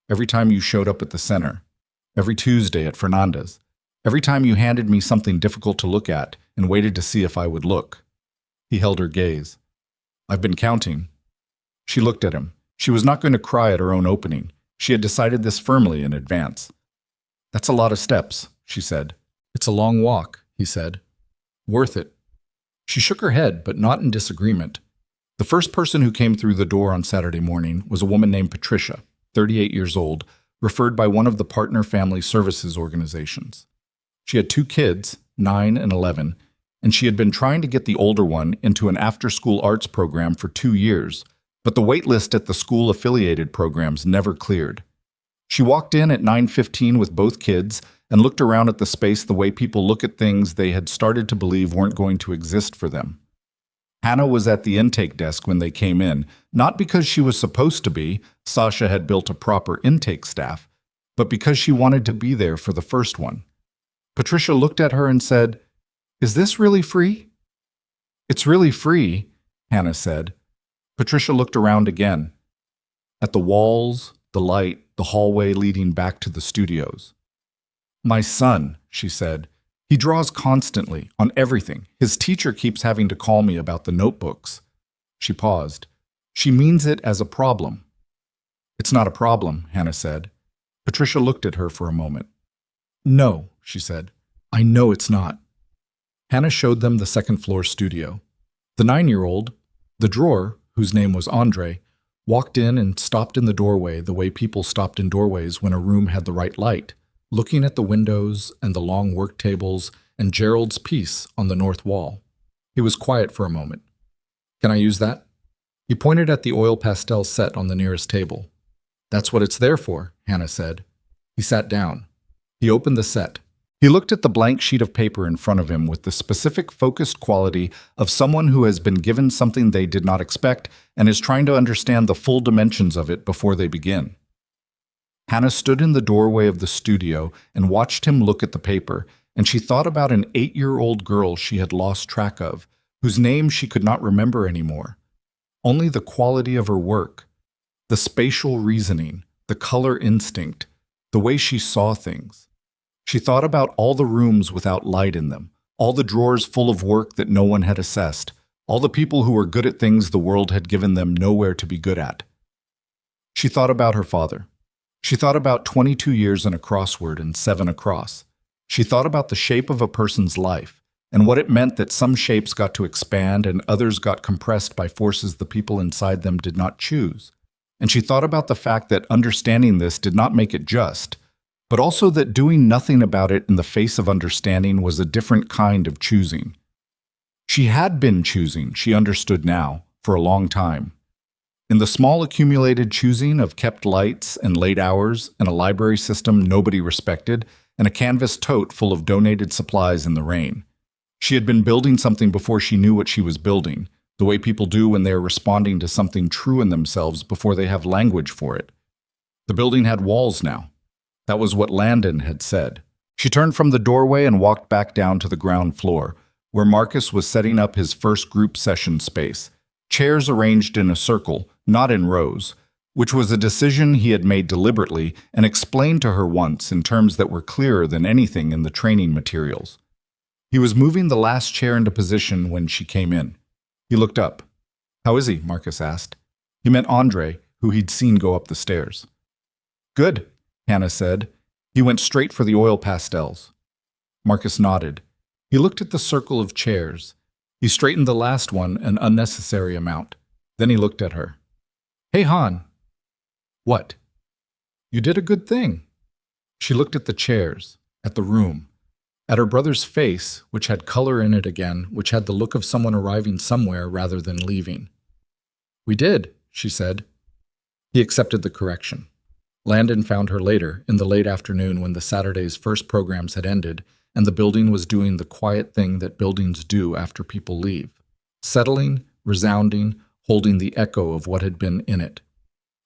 Speaker 1: Every time you showed up at the center. Every Tuesday at Fernanda's. Every time you handed me something difficult to look at and waited to see if I would look." He held her gaze. "I've been counting." She looked at him. She was not going to cry at her own opening. She had decided this firmly in advance. "That's a lot of steps," she said. "It's a long walk," he said. "Worth it." She shook her head, but not in disagreement. The first person who came through the door on Saturday morning was a woman named Patricia, 38 years old, referred by one of the partner family services organizations. She had 2 kids, 9 and 11, and she had been trying to get the older one into an after-school arts program for 2 years, but the wait list at the school-affiliated programs never cleared. She walked in at 9:15 with both kids and looked around at the space the way people look at things they had started to believe weren't going to exist for them. Hannah was at the intake desk when they came in, not because she was supposed to be, Sasha had built a proper intake staff, but because she wanted to be there for the first one. Patricia looked at her and said, "Is this really free?" "It's really free." Hannah said. Patricia looked around again, at the walls, the light, the hallway leading back to the studios. My son, she said. He draws constantly, on everything. His teacher keeps having to call me about the notebooks. She paused. She means it as a problem. It's not a problem, Hannah said. Patricia looked at her for a moment. No, she said. I know it's not. Hannah showed them the second-floor studio. The 9-year-old, the drawer, whose name was Andre, walked in and stopped in the doorway the way people stopped in doorways when a room had the right light, looking at the windows and the long work tables and Gerald's piece on the north wall. He was quiet for a moment. Can I use that? He pointed at the oil pastel set on the nearest table. That's what it's there for, Hannah said. He sat down. He opened the set. He looked at the blank sheet of paper in front of him with the specific focused quality of someone who has been given something they did not expect and is trying to understand the full dimensions of it before they begin. Hannah stood in the doorway of the studio and watched him look at the paper, and she thought about an 8-year-old girl she had lost track of, whose name she could not remember anymore. Only the quality of her work, the spatial reasoning, the color instinct, the way she saw things. She thought about all the rooms without light in them, all the drawers full of work that no one had assessed, all the people who were good at things the world had given them nowhere to be good at. She thought about her father. She thought about 22 years in a crossword and 7 across. She thought about the shape of a person's life and what it meant that some shapes got to expand and others got compressed by forces the people inside them did not choose. And she thought about the fact that understanding this did not make it just, but also that doing nothing about it in the face of understanding was a different kind of choosing. She had been choosing, she understood now, for a long time. In the small accumulated choosing of kept lights and late hours and a library system nobody respected and a canvas tote full of donated supplies in the rain. She had been building something before she knew what she was building, the way people do when they are responding to something true in themselves before they have language for it. The building had walls now. That was what Landon had said. She turned from the doorway and walked back down to the ground floor, where Marcus was setting up his first group session space, chairs arranged in a circle, not in rows, which was a decision he had made deliberately and explained to her once in terms that were clearer than anything in the training materials. He was moving the last chair into position when she came in. He looked up. How is he? Marcus asked. He meant Andre, who he'd seen go up the stairs. Good, Hannah said. He went straight for the oil pastels. Marcus nodded. He looked at the circle of chairs. He straightened the last one an unnecessary amount. Then he looked at her. Hey, Han. What? You did a good thing. She looked at the chairs, at the room, at her brother's face, which had color in it again, which had the look of someone arriving somewhere rather than leaving. We did, she said. He accepted the correction. Landon found her later, in the late afternoon when the Saturday's first programs had ended, and the building was doing the quiet thing that buildings do after people leave, settling, resounding, holding the echo of what had been in it.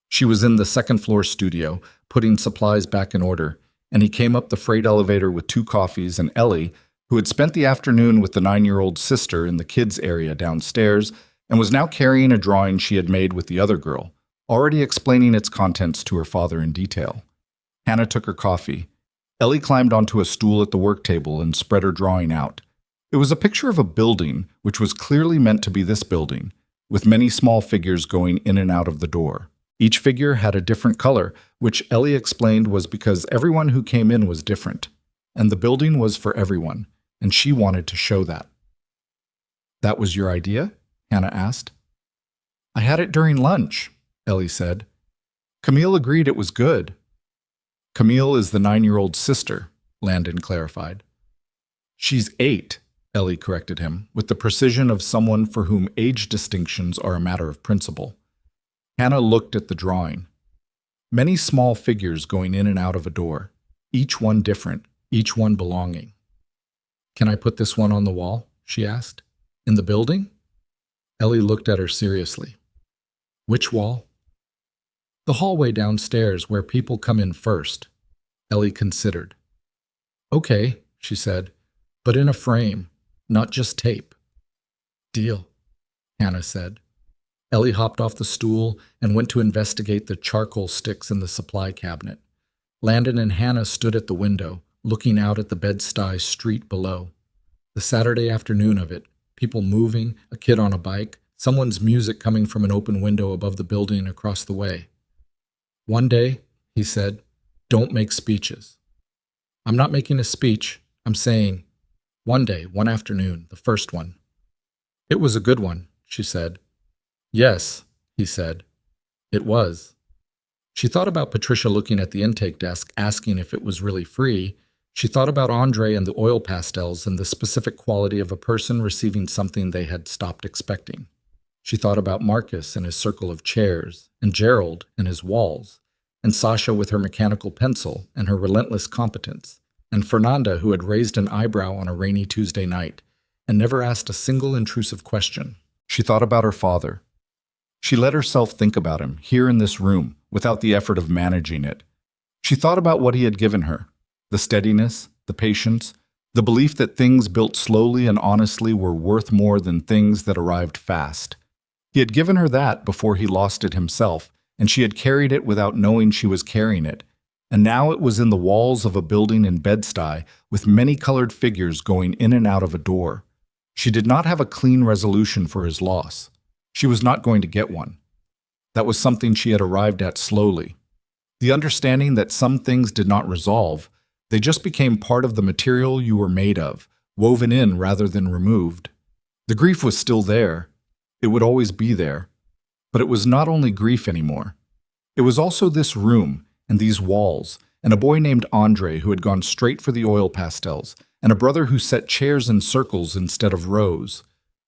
Speaker 1: She was in the second-floor studio, putting supplies back in order, and he came up the freight elevator with 2 coffees and Ellie, who had spent the afternoon with the 9-year-old sister in the kids' area downstairs and was now carrying a drawing she had made with the other girl, already explaining its contents to her father in detail. Hannah took her coffee. Ellie climbed onto a stool at the work table and spread her drawing out. It was a picture of a building, which was clearly meant to be this building, with many small figures going in and out of the door. Each figure had a different color, which Ellie explained was because everyone who came in was different, and the building was for everyone, and she wanted to show that. That was your idea? Hannah asked. I had it during lunch, Ellie said. Camille agreed it was good. Camille is the 9-year-old sister, Landon clarified. She's 8, Ellie corrected him, with the precision of someone for whom age distinctions are a matter of principle. Hannah looked at the drawing. Many small figures going in and out of a door, each one different, each one belonging. Can I put this one on the wall? She asked. In the building? Ellie looked at her seriously. Which wall? The hallway downstairs where people come in first. Ellie considered. Okay, she said, but in a frame, not just tape. Deal. Hannah said. Ellie hopped off the stool and went to investigate the charcoal sticks in the supply cabinet. Landon and Hannah stood at the window, looking out at the Bed-Stuy street below. The Saturday afternoon of it, people moving, a kid on a bike, someone's music coming from an open window above the building across the way. One day, he said, don't make speeches. I'm not making a speech, I'm saying, one day, one afternoon, the first one. It was a good one, she said. Yes, he said. It was. She thought about Patricia looking at the intake desk, asking if it was really free. She thought about Andre and the oil pastels and the specific quality of a person receiving something they had stopped expecting. She thought about Marcus and his circle of chairs, and Gerald and his walls, and Sasha with her mechanical pencil and her relentless competence, and Fernanda who had raised an eyebrow on a rainy Tuesday night and never asked a single intrusive question. She thought about her father. She let herself think about him, here in this room, without the effort of managing it. She thought about what he had given her, the steadiness, the patience, the belief that things built slowly and honestly were worth more than things that arrived fast. He had given her that before he lost it himself, and she had carried it without knowing she was carrying it. And now it was in the walls of a building in Bed-Stuy with many-colored figures going in and out of a door. She did not have a clean resolution for his loss. She was not going to get one. That was something she had arrived at slowly. The understanding that some things did not resolve, they just became part of the material you were made of, woven in rather than removed. The grief was still there. It would always be there. But it was not only grief anymore. It was also this room and these walls, and a boy named Andre who had gone straight for the oil pastels, and a brother who set chairs in circles instead of rows.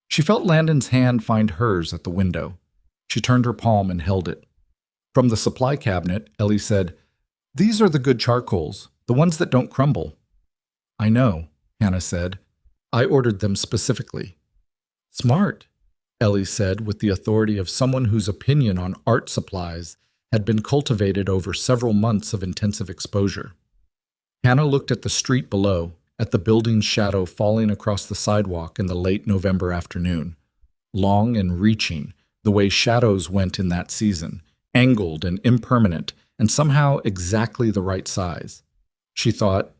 Speaker 1: She felt Landon's hand find hers at the window. She turned her palm and held it. From the supply cabinet, Ellie said, "These are the good charcoals, the ones that don't crumble." "I know," Hannah said. "I ordered them specifically." "Smart," Ellie said with the authority of someone whose opinion on art supplies had been cultivated over several months of intensive exposure. Hannah looked at the street below, at the building's shadow falling across the sidewalk in the late November afternoon. Long and reaching, the way shadows went in that season, angled and impermanent, and somehow exactly the right size. She thought,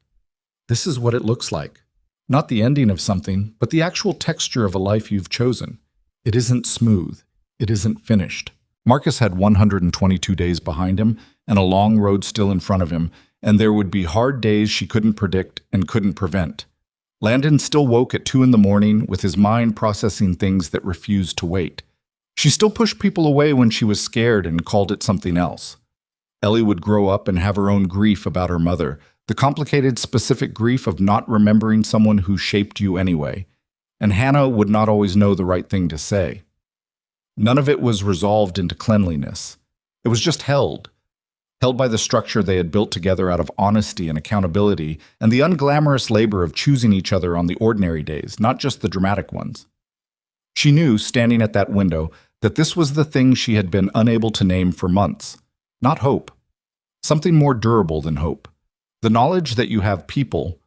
Speaker 1: this is what it looks like. Not the ending of something, but the actual texture of a life you've chosen. It isn't smooth. It isn't finished. Marcus had 122 days behind him and a long road still in front of him, and there would be hard days she couldn't predict and couldn't prevent. Landon still woke at 2 in the morning with his mind processing things that refused to wait. She still pushed people away when she was scared and called it something else. Ellie would grow up and have her own grief about her mother, the complicated, specific grief of not remembering someone who shaped you anyway. And Hannah would not always know the right thing to say. None of it was resolved into cleanliness. It was just held by the structure they had built together out of honesty and accountability and the unglamorous labor of choosing each other on the ordinary days, not just the dramatic ones. She knew, standing at that window, that this was the thing she had been unable to name for months. Not hope. Something more durable than hope. The knowledge that you have people,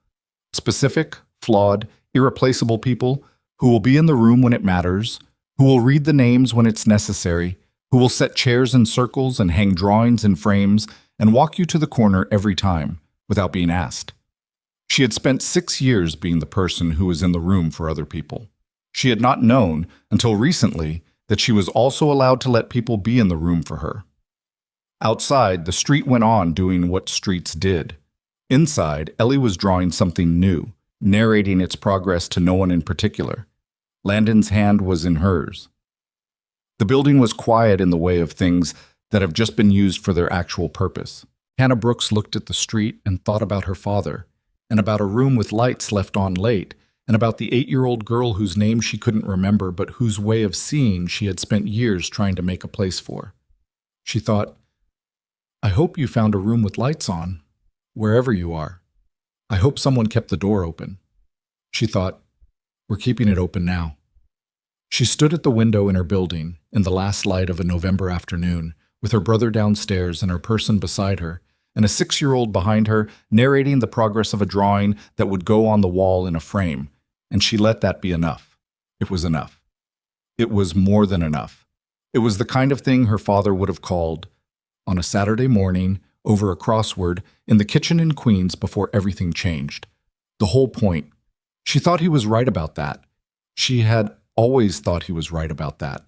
Speaker 1: specific, flawed, irreplaceable people, who will be in the room when it matters, who will read the names when it's necessary, who will set chairs in circles and hang drawings in frames and walk you to the corner every time, without being asked. She had spent 6 years being the person who was in the room for other people. She had not known, until recently, that she was also allowed to let people be in the room for her. Outside, the street went on doing what streets did. Inside, Ellie was drawing something new, narrating its progress to no one in particular. Landon's hand was in hers. The building was quiet in the way of things that have just been used for their actual purpose. Hannah Brooks looked at the street and thought about her father, and about a room with lights left on late, and about the 8-year-old girl whose name she couldn't remember but whose way of seeing she had spent years trying to make a place for. She thought, I hope you found a room with lights on, wherever you are. I hope someone kept the door open. She thought, we're keeping it open now. She stood at the window in her building, in the last light of a November afternoon, with her brother downstairs and her person beside her, and a 6-year-old behind her narrating the progress of a drawing that would go on the wall in a frame, and she let that be enough. It was enough. It was more than enough. It was the kind of thing her father would have called on a Saturday morning over a crossword in the kitchen in Queens before everything changed. The whole point. She thought he was right about that. She had always thought he was right about that.